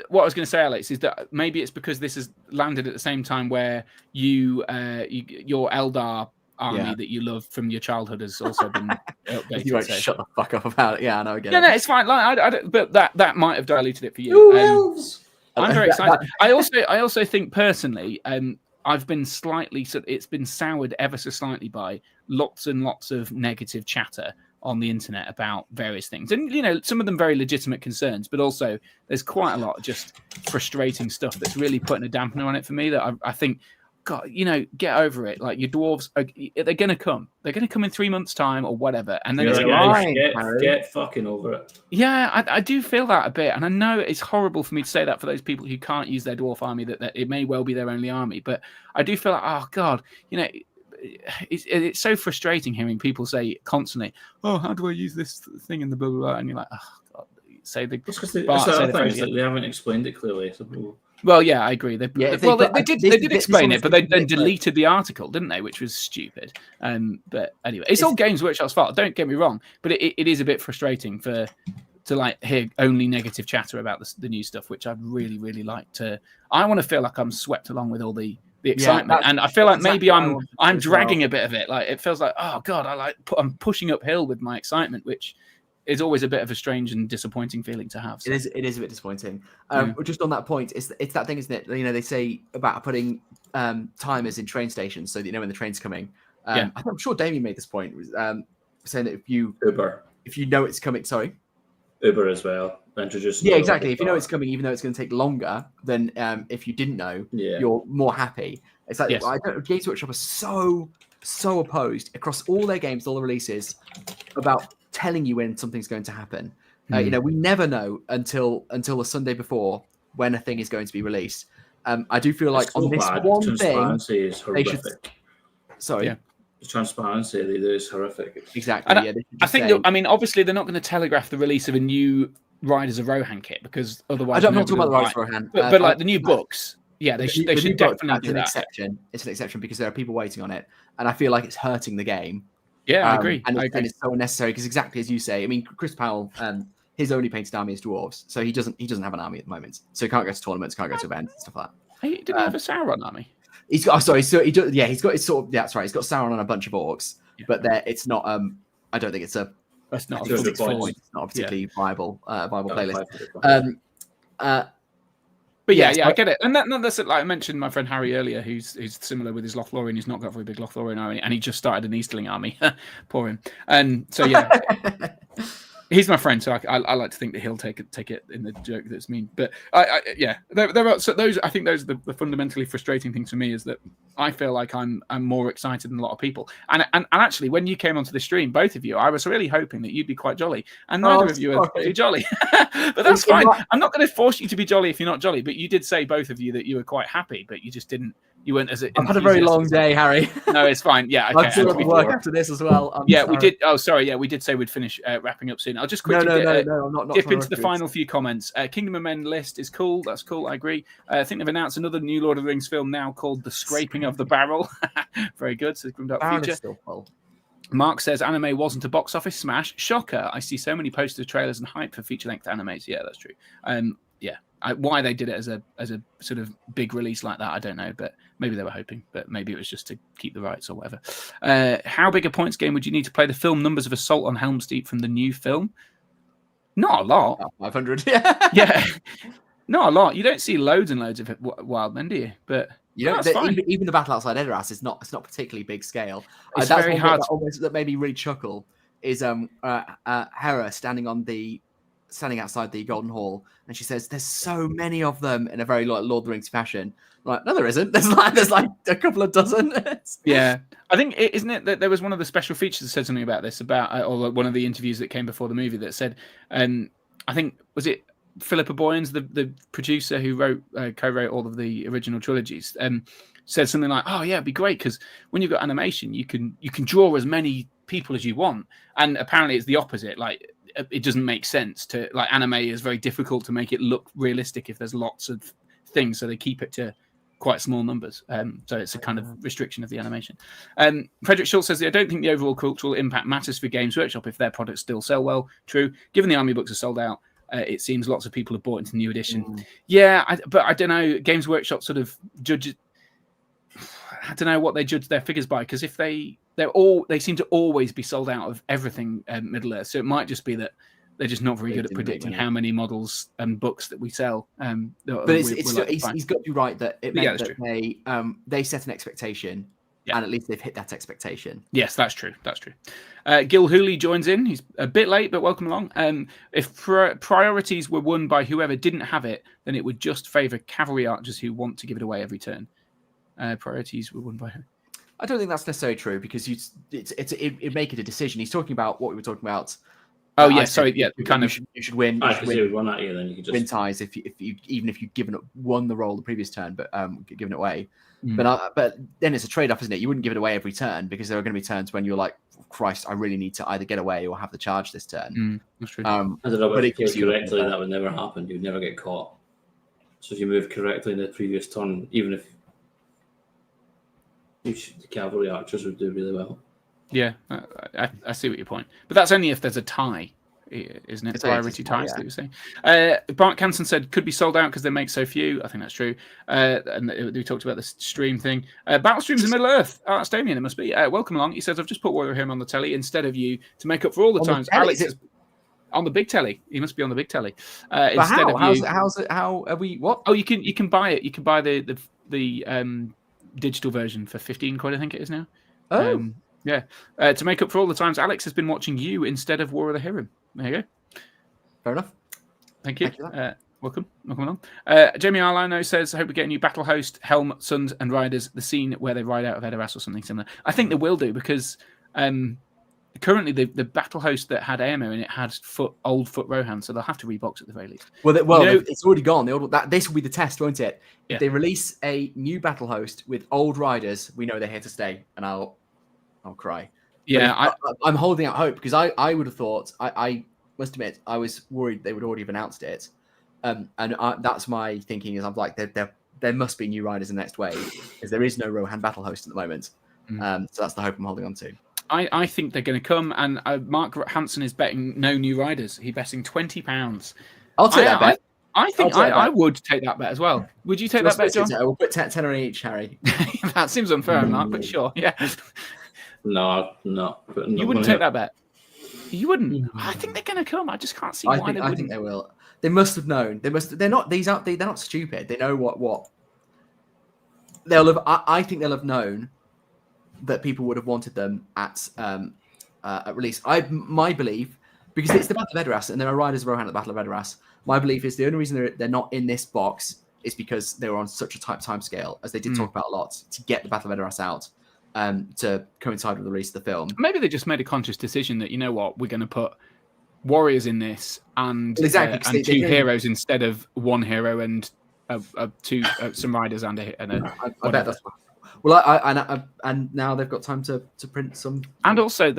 Speaker 1: What I was going to say, Alex, is that maybe it's because this has landed at the same time where your Eldar army that you love from your childhood has also been updated.
Speaker 3: You won't shut the fuck up about it. Yeah, I know. I get it.
Speaker 1: No, it's fine. Like, but that might have diluted it for you. I'm very excited. I also think personally, I've been it's been soured ever so slightly by lots and lots of negative chatter on the internet about various things, and some of them very legitimate concerns, but also there's quite a lot of just frustrating stuff that's really putting a dampener on it for me. That I think God, get over it. Like your dwarves, they're going to come. They're going to come in 3 months' time or whatever, and then
Speaker 4: get fucking over it.
Speaker 1: Yeah, I do feel that a bit, and I know it's horrible for me to say that for those people who can't use their dwarf army. That it may well be their only army, but I do feel like, oh God, it's so frustrating hearing people say constantly, "Oh, how do I use this thing in the blah blah blah?" And you're like, "Oh God, say the."
Speaker 4: That's because they haven't explained it clearly. So.
Speaker 1: Well, yeah, I agree. They did explain it, but they then deleted the article, didn't they? Which was stupid. But anyway, it's all Games Workshop's fault. Don't get me wrong, but it is a bit frustrating to like hear only negative chatter about the new stuff, which I'd really, really like to. I want to feel like I'm swept along with all the excitement, and I feel like maybe I'm dragging a bit of it. Like it feels like, oh God, I'm pushing uphill with my excitement, which is always a bit of a strange and disappointing feeling to have. So.
Speaker 3: It is a bit disappointing. Just on that point, it's that thing, isn't it? They say about putting timers in train stations so that you know when the train's coming. I'm sure Damien made this point, saying that if you know it's coming, sorry.
Speaker 4: Uber as well. Introduce.
Speaker 3: Yeah, exactly. If you know it's coming, even though it's going to take longer than if you didn't know, you're more happy. It's like I don't. Games Workshop are so opposed across all their games, all the releases, about telling you when something's going to happen. We never know until the Sunday before when a thing is going to be released. I do feel like on this one thing,
Speaker 4: is horrific.
Speaker 3: Sorry.
Speaker 1: Yeah.
Speaker 4: The transparency they do is horrific.
Speaker 3: Exactly.
Speaker 1: I think obviously they're not going to telegraph the release of a new Riders of Rohan kit because otherwise.
Speaker 3: I'm not talking about the Riders of Rohan,
Speaker 1: but like the new books. Yeah, they should definitely do that.
Speaker 3: It's an exception because there are people waiting on it, and I feel like it's hurting the game.
Speaker 1: Yeah, I agree.
Speaker 3: And it's so unnecessary because exactly as you say. I mean, Chris Powell, his only painted army is dwarves, so he doesn't have an army at the moment, so he can't go to tournaments, can't go to events, and stuff like that.
Speaker 1: He didn't have a Sauron army.
Speaker 3: He's got. So he does. Yeah, he's got. It's sort of. Yeah, that's right. He's got Sauron and a bunch of orcs, but it's not. I don't think it's a.
Speaker 1: That's not.
Speaker 3: It's not a particularly viable playlist.
Speaker 1: But I get it, and that's like I mentioned my friend Harry earlier, who's similar with his Lothlorien. He's not got a very big Lothlorien army, and he just started an Easterling army. Poor him. And so he's my friend, so I like to think that he'll take it in the joke that's mean. But there are those. I think those are the fundamentally frustrating things for me is that I feel like I'm more excited than a lot of people. And actually, when you came onto the stream, both of you, I was really hoping that you'd be quite jolly, and neither of you are really jolly. But that's fine. I'm not going to force you to be jolly if you're not jolly. But you did say both of you that you were quite happy, but you just didn't. You weren't as.
Speaker 3: I've had a very long day, Harry.
Speaker 1: No, it's fine. Yeah, okay.
Speaker 3: I'll still have to work after this as well.
Speaker 1: We did. Oh, sorry. Yeah, we did say we'd finish wrapping up soon. I'll just quickly
Speaker 3: I'm not
Speaker 1: dip into the final few comments. Kingdom of Men list is cool. That's cool. I agree. I think they've announced another new Lord of the Rings film now called The Scraping of the Barrel. Very good. So Grim Dark Future.
Speaker 3: Still full.
Speaker 1: Mark says anime wasn't a box office smash. Shocker. I see so many posters, trailers, and hype for feature-length animes. Yeah, that's true. Why they did it as a sort of big release like that, I don't know, but maybe they were hoping, but maybe it was just to keep the rights or whatever. How big a points game would you need to play the film Numbers of Assault on Helm's Deep from the new film? Not a lot.
Speaker 3: 500.
Speaker 1: Yeah, not a lot. You don't see loads and loads of wild men, do you? But
Speaker 3: even the battle outside Edoras is not particularly big scale.
Speaker 1: It's
Speaker 3: that's
Speaker 1: very hard.
Speaker 3: That made me really chuckle. Is Hera standing outside the Golden Hall, and she says, "There's so many of them," in a very like Lord of the Rings fashion. I'm like, no, there isn't. There's like a couple of dozen.
Speaker 1: Yeah, I think isn't it that there was one of the special features that said something about this or one of the interviews that came before the movie that said, I think was it Philippa Boyens, the producer who co-wrote all of the original trilogies, said something like, "Oh yeah, it'd be great because when you've got animation, you can draw as many people as you want," and apparently it's the opposite. Like it doesn't make sense to like anime is very difficult to make it look realistic if there's lots of things, so they keep it to quite small numbers. So it's a kind of restriction of the animation. Frederick Schultz says, I don't think the overall cultural impact matters for Games Workshop if their products still sell well. True. Given the army books are sold out, it seems lots of people have bought into the new edition. Yeah, but I don't know. Games Workshop sort of judges. I don't know what they judge their figures by, because if they seem to always be sold out of everything Middle Earth. So it might just be that they're just not very good at predicting how many models and books that we sell.
Speaker 3: But he's got to be right that it meant that they set an expectation, and at least they've hit that expectation.
Speaker 1: Yes, that's true. That's true. Gil Hooley joins in. He's a bit late, but welcome along. If priorities were won by whoever didn't have it, then it would just favour cavalry archers who want to give it away every turn. priorities were won by her.
Speaker 3: I don't think that's necessarily true because it make it a decision. He's talking about what we were talking about.
Speaker 1: Oh yeah, sorry, yeah,
Speaker 3: you should win.
Speaker 4: I should win one at you, then you could just
Speaker 3: win ties if you even if you've won the role the previous turn, but given it away. But then it's a trade off, isn't it? You wouldn't give it away every turn because there are going to be turns when you're like, Christ, I really need to either get away or have the charge this turn.
Speaker 1: That's true.
Speaker 4: I don't know, but if you played correctly, that would never happen. You'd never get caught. So if you move correctly in the previous turn, even if the cavalry archers would do really well.
Speaker 1: Yeah, I see what your point. But that's only if there's a tie, isn't it? Priority ties, that you were saying. Bart Canson said, could be sold out because they make so few. I think that's true. And we talked about the stream thing. Battle Streams in Middle-earth. Oh, that's Damien, it must be. Welcome along. He says, I've just put Warrior Him on the telly instead of you to make up for all the times. Alex is on the big telly. He must be on the big telly. Instead of you.
Speaker 3: How are we? What?
Speaker 1: Oh, you can buy it. You can buy the digital version for 15 quid, I think it is now.
Speaker 3: Oh.
Speaker 1: Yeah. To make up for all the times Alex has been watching you instead of War of the Hero. There you go.
Speaker 3: Fair enough.
Speaker 1: Thank you. Welcome along. Jamie Arlino says, I hope we get a new battle host, Helm, Sons and Riders, the scene where they ride out of Edoras or something similar. I think they will do because currently the battle host that had Aemir in it had old foot Rohan, so they'll have to rebox at the very least.
Speaker 3: Well, it's already gone. This will be the test, won't it? If they release a new battle host with old riders, we know they're here to stay, and I'll cry.
Speaker 1: Yeah,
Speaker 3: I'm holding out hope because I would have thought, I must admit, I was worried they would already have announced it. That's my thinking is I'm like, there must be new riders in the next wave because there is no Rohan battle host at the moment. So that's the hope I'm holding on to.
Speaker 1: I think they're going to come, and Mark Hansen is betting no new riders. He's betting £20.
Speaker 3: I'll take that bet.
Speaker 1: I think I would take that bet as well. Would you take that bet, John?
Speaker 3: We'll put 10 on each, Harry.
Speaker 1: That seems unfair, Mark, but sure, yeah.
Speaker 4: No.
Speaker 1: You wouldn't take that bet. You wouldn't. I think they're going to come. I just can't see why they wouldn't.
Speaker 3: I think they will. They must have known. They're not stupid. They know what they'll have. I think they'll have known that people would have wanted them at release. My belief, because it's the Battle of Edoras and there are riders of Rohan at the Battle of Edoras. My belief is the only reason they're not in this box is because they were on such a tight time scale, as they did talk about a lot, to get the Battle of Edoras out. To coincide with the release of the film.
Speaker 1: Maybe they just made a conscious decision that, you know what, we're going to put warriors in this and two heroes instead of one hero and some riders and a
Speaker 3: I bet that's well. And now they've got time to print some.
Speaker 1: And also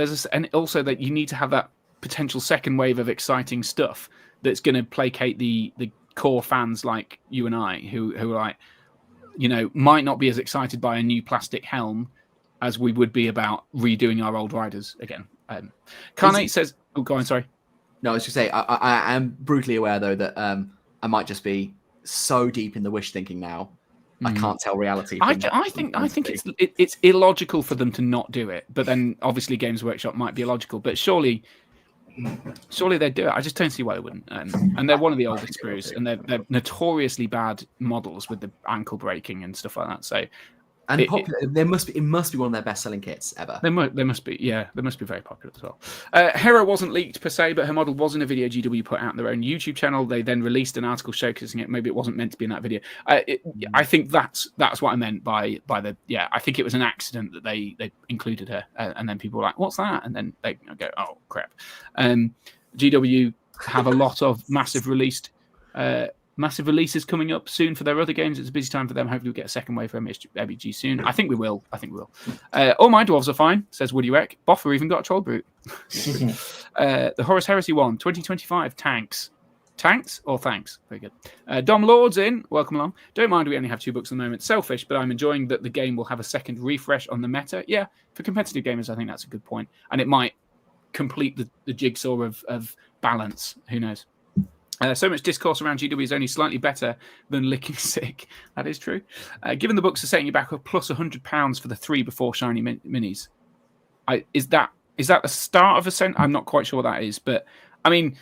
Speaker 1: also that you need to have that potential second wave of exciting stuff that's going to placate the core fans like you and I who are like, might not be as excited by a new plastic helm as we would be about redoing our old riders again. Carnate says, "Oh, go on. Sorry."
Speaker 3: No, I was just say I am brutally aware though that I might just be so deep in the wish thinking now. I can't tell reality.
Speaker 1: I think it's illogical for them to not do it, but then obviously Games Workshop might be illogical. But surely they'd do it. I just don't see why they wouldn't. And they're one of the oldest crews, and they're notoriously bad models with the ankle breaking and stuff like that. So.
Speaker 3: And it must be one of their best-selling kits ever.
Speaker 1: They must be, yeah. They must be very popular as well. Hera wasn't leaked per se, but her model was in a video GW put out on their own YouTube channel. They then released an article showcasing it. Maybe it wasn't meant to be in that video. I think that's what I meant by the. Yeah, I think it was an accident that they included her, and then people were like, "What's that?" And then they go, "Oh crap." GW have a lot of massive releases coming up soon for their other games. It's a busy time for them. Hopefully we'll get a second wave for MESBG soon. I think we will. All my dwarves are fine, says Woody Wreck. Boffer even got a troll brute. The Horus Heresy 1, 2025, tanks. Tanks or thanks? Very good. Dom Lord's in. Welcome along. Don't mind we only have 2 books at the moment. Selfish, but I'm enjoying that the game will have a second refresh on the meta. Yeah, for competitive gamers, I think that's a good point. And it might complete the jigsaw of balance. Who knows? So much discourse around GW is only slightly better than licking sick. That is true. Given the books are setting you back with plus £100 for the 3 before shiny minis, is that the start of a cent? I'm not quite sure what that is, but I mean,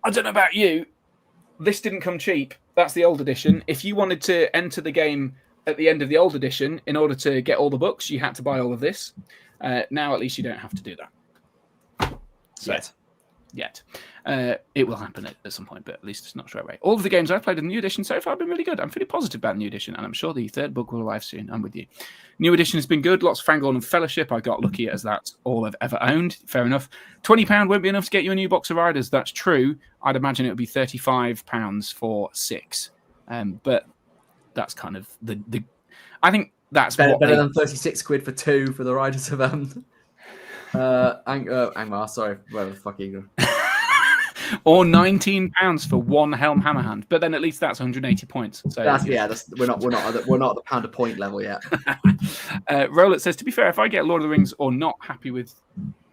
Speaker 1: I don't know about you. This didn't come cheap. That's the old edition. If you wanted to enter the game at the end of the old edition in order to get all the books, you had to buy all of this. Now at least you don't have to do that. So.
Speaker 3: Yes.
Speaker 1: yet. It will happen at some point, but at least it's not straight away. All of the games I've played in the new edition so far have been really good. I'm feeling positive about the new edition, and I'm sure the third book will arrive soon. I'm with you. New edition has been good. Lots of Fangorn and Fellowship. I got lucky as that's all I've ever owned. Fair enough. £20 won't be enough to get you a new box of Riders. That's true. I'd imagine it would be £35 for 6. But that's kind of the I think that's
Speaker 3: better than 36 quid for 2 for the Riders of Angmar, sorry, whatever the fuck you go.
Speaker 1: Or £19 for 1 Helm Hammerhand, but then at least that's 180 points. So
Speaker 3: we're not at the pound a point level yet.
Speaker 1: Roland says, to be fair, if I get Lord of the Rings or not happy with,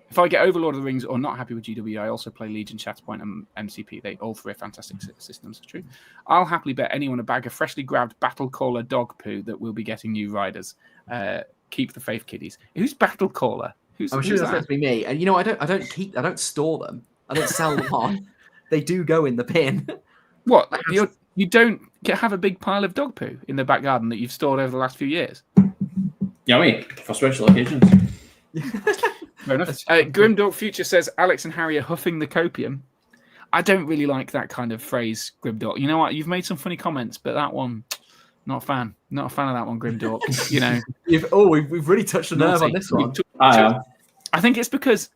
Speaker 1: if I get over Lord of the Rings or not happy with GW, I also play Legion, Shatterpoint, and MCP. They all three are fantastic systems. True. I'll happily bet anyone a bag of freshly grabbed Battle Caller dog poo that we'll be getting new riders. Keep the faith, kiddies. Who's Battle Caller?
Speaker 3: I'm sure that's meant to be me. And I don't store them. I don't sell them on. They do go in the bin.
Speaker 1: What? You don't have a big pile of dog poo in the back garden that you've stored over the last few years?
Speaker 4: Yeah, for special occasions.
Speaker 1: Fair enough. Grimdork Future says Alex and Harry are huffing the copium. I don't really like that kind of phrase, Grimdork. You know what? You've made some funny comments, but that one, not a fan. Not a fan of that one, Grimdork.
Speaker 3: We've really touched a nerve on this one.
Speaker 1: I think it's because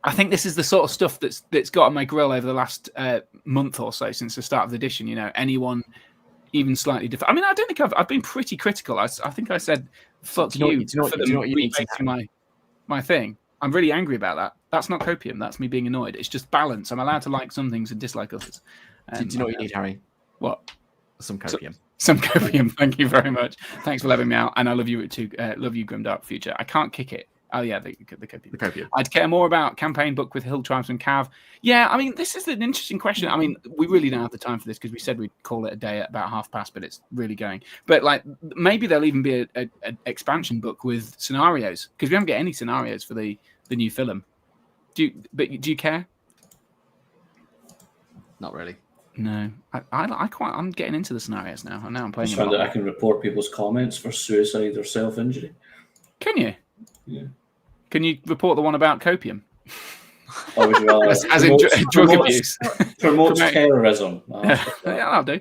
Speaker 1: I think this is the sort of stuff that's got on my grill over the last month or so since the start of the edition. Anyone even slightly different. I mean, I don't think I've been pretty critical. I think I said fuck you for them remaking my thing. I'm really angry about that. That's not copium. That's me being annoyed. It's just balance. I'm allowed to like some things and dislike others.
Speaker 3: Do you know what you need, Harry?
Speaker 1: What?
Speaker 3: Some copium.
Speaker 1: Some copium. Thank you very much. Thanks for letting me out. And I love you too. Love you, Grimdark Future. I can't kick it. Oh, yeah, the copium.
Speaker 3: The copium.
Speaker 1: I'd care more about campaign book with Hill Tribesman Cav. Yeah, I mean, this is an interesting question. I mean, we really don't have the time for this because we said we'd call it a day at about 5:30, but it's really going. But, maybe there'll even be an expansion book with scenarios because we haven't got any scenarios for the new film. Do you care?
Speaker 3: Not really.
Speaker 1: No. I'm getting into the scenarios now. And now I'm playing.
Speaker 4: I found that I can report people's comments for suicide or self-injury.
Speaker 1: Can you?
Speaker 4: Yeah.
Speaker 1: Can you report the one about copium?
Speaker 4: Or would you rather,
Speaker 1: as in drug abuse?
Speaker 4: Promotes terrorism.
Speaker 1: Yeah, I'll do.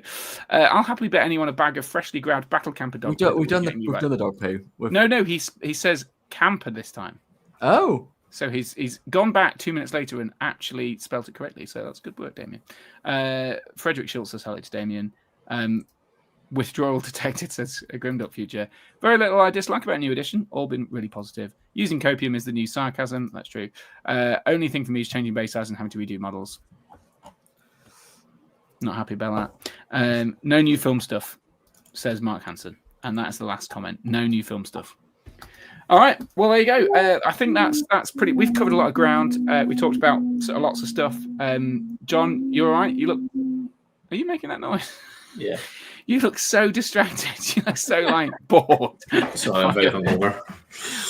Speaker 1: I'll happily bet anyone a bag of freshly grabbed battle camper dog.
Speaker 3: We've done the dog poo.
Speaker 1: No. He says camper this time.
Speaker 3: Oh.
Speaker 1: So he's gone back 2 minutes later and actually spelled it correctly. So that's good work, Damien. Frederick Schultz says hello to Damien. Withdrawal detected, says a Grimdop Future. Very little I dislike about New Edition. All been really positive. Using copium is the new sarcasm. That's true. Only thing for me is changing base size and having to redo models. Not happy about that. No new film stuff, says Mark Hansen. And that's the last comment. No new film stuff. All right. Well, there you go. I think that's pretty. We've covered a lot of ground. We talked about lots of stuff. John, you all right? You look. Are you making that noise?
Speaker 4: Yeah.
Speaker 1: You look so distracted. You look so bored.
Speaker 4: So I'm very hungover.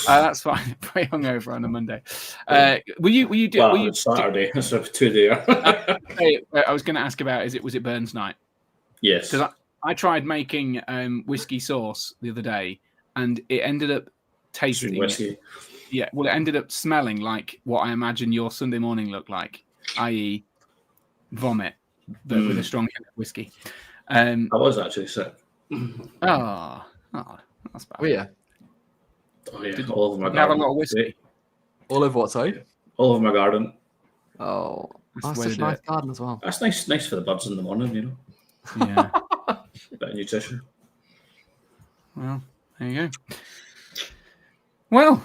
Speaker 1: That's fine. Very hungover on a Monday.
Speaker 4: It's Saturday, so 2 days.
Speaker 1: I was going to ask about was it Burns night?
Speaker 4: Yes.
Speaker 1: Because I tried making whiskey sauce the other day, and it ended up tasting
Speaker 4: whiskey.
Speaker 1: Yeah. Well, it ended up smelling like what I imagine your Sunday morning looked like, i.e., vomit, but with a strong hint of whiskey.
Speaker 4: I was actually sick.
Speaker 1: Oh, that's bad.
Speaker 3: Oh yeah.
Speaker 4: All over my garden.
Speaker 1: Have a lot of whiskey.
Speaker 3: All over what, sorry?
Speaker 4: All over my garden.
Speaker 3: Oh, that's such a nice garden as well.
Speaker 4: That's nice for the birds in the morning,
Speaker 1: Yeah.
Speaker 4: Bit of nutrition.
Speaker 1: Well, there you go. Well,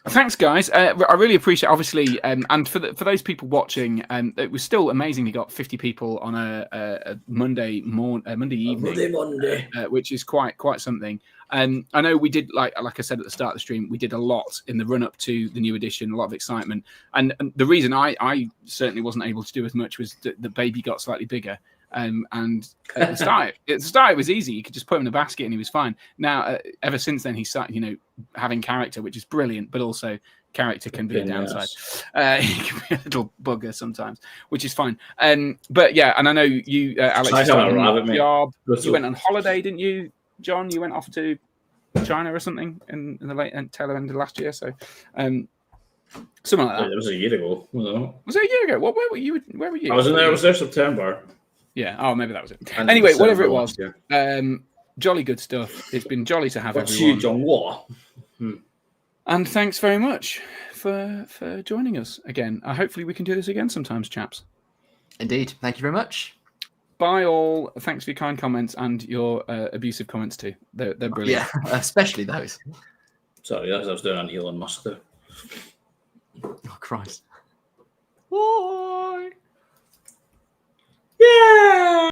Speaker 1: thanks, guys. I really appreciate, obviously, and for those people watching, it was still amazing. You got 50 people on a Monday evening, which is quite something. I know we did, like I said at the start of the stream, we did a lot in the run up to the new edition, a lot of excitement. And the reason I certainly wasn't able to do as much was that the baby got slightly bigger. And at the start it was easy. You could just put him in a basket and he was fine. Now, ever since then, he started, having character, which is brilliant, but also character can be a downside. He can be a little bugger sometimes, which is fine. But yeah, and I know you, Alex, you went on holiday, didn't you, John? You went off to China or something in the late tail end of last year. So, Something like that.
Speaker 4: It was a year ago. No.
Speaker 1: Was it a year ago? Where were you? Where were you?
Speaker 4: I was in there. I was there September.
Speaker 1: Yeah. Oh, maybe that was it.
Speaker 4: And
Speaker 1: Anyway,
Speaker 4: December
Speaker 1: whatever it
Speaker 4: last
Speaker 1: was.
Speaker 4: year.
Speaker 1: Jolly good stuff. It's been jolly to have
Speaker 4: What's
Speaker 1: everyone.
Speaker 4: you, John? What?
Speaker 1: And thanks very much for joining us again. Hopefully we can do this again sometimes, chaps.
Speaker 3: Indeed. Thank you very much.
Speaker 1: Bye all. Thanks for your kind comments and your abusive comments too. They're brilliant.
Speaker 3: Yeah, especially those.
Speaker 4: Sorry, that's what I was doing on Elon Musk there.
Speaker 3: Oh, Christ.
Speaker 1: Bye.
Speaker 4: Yeah.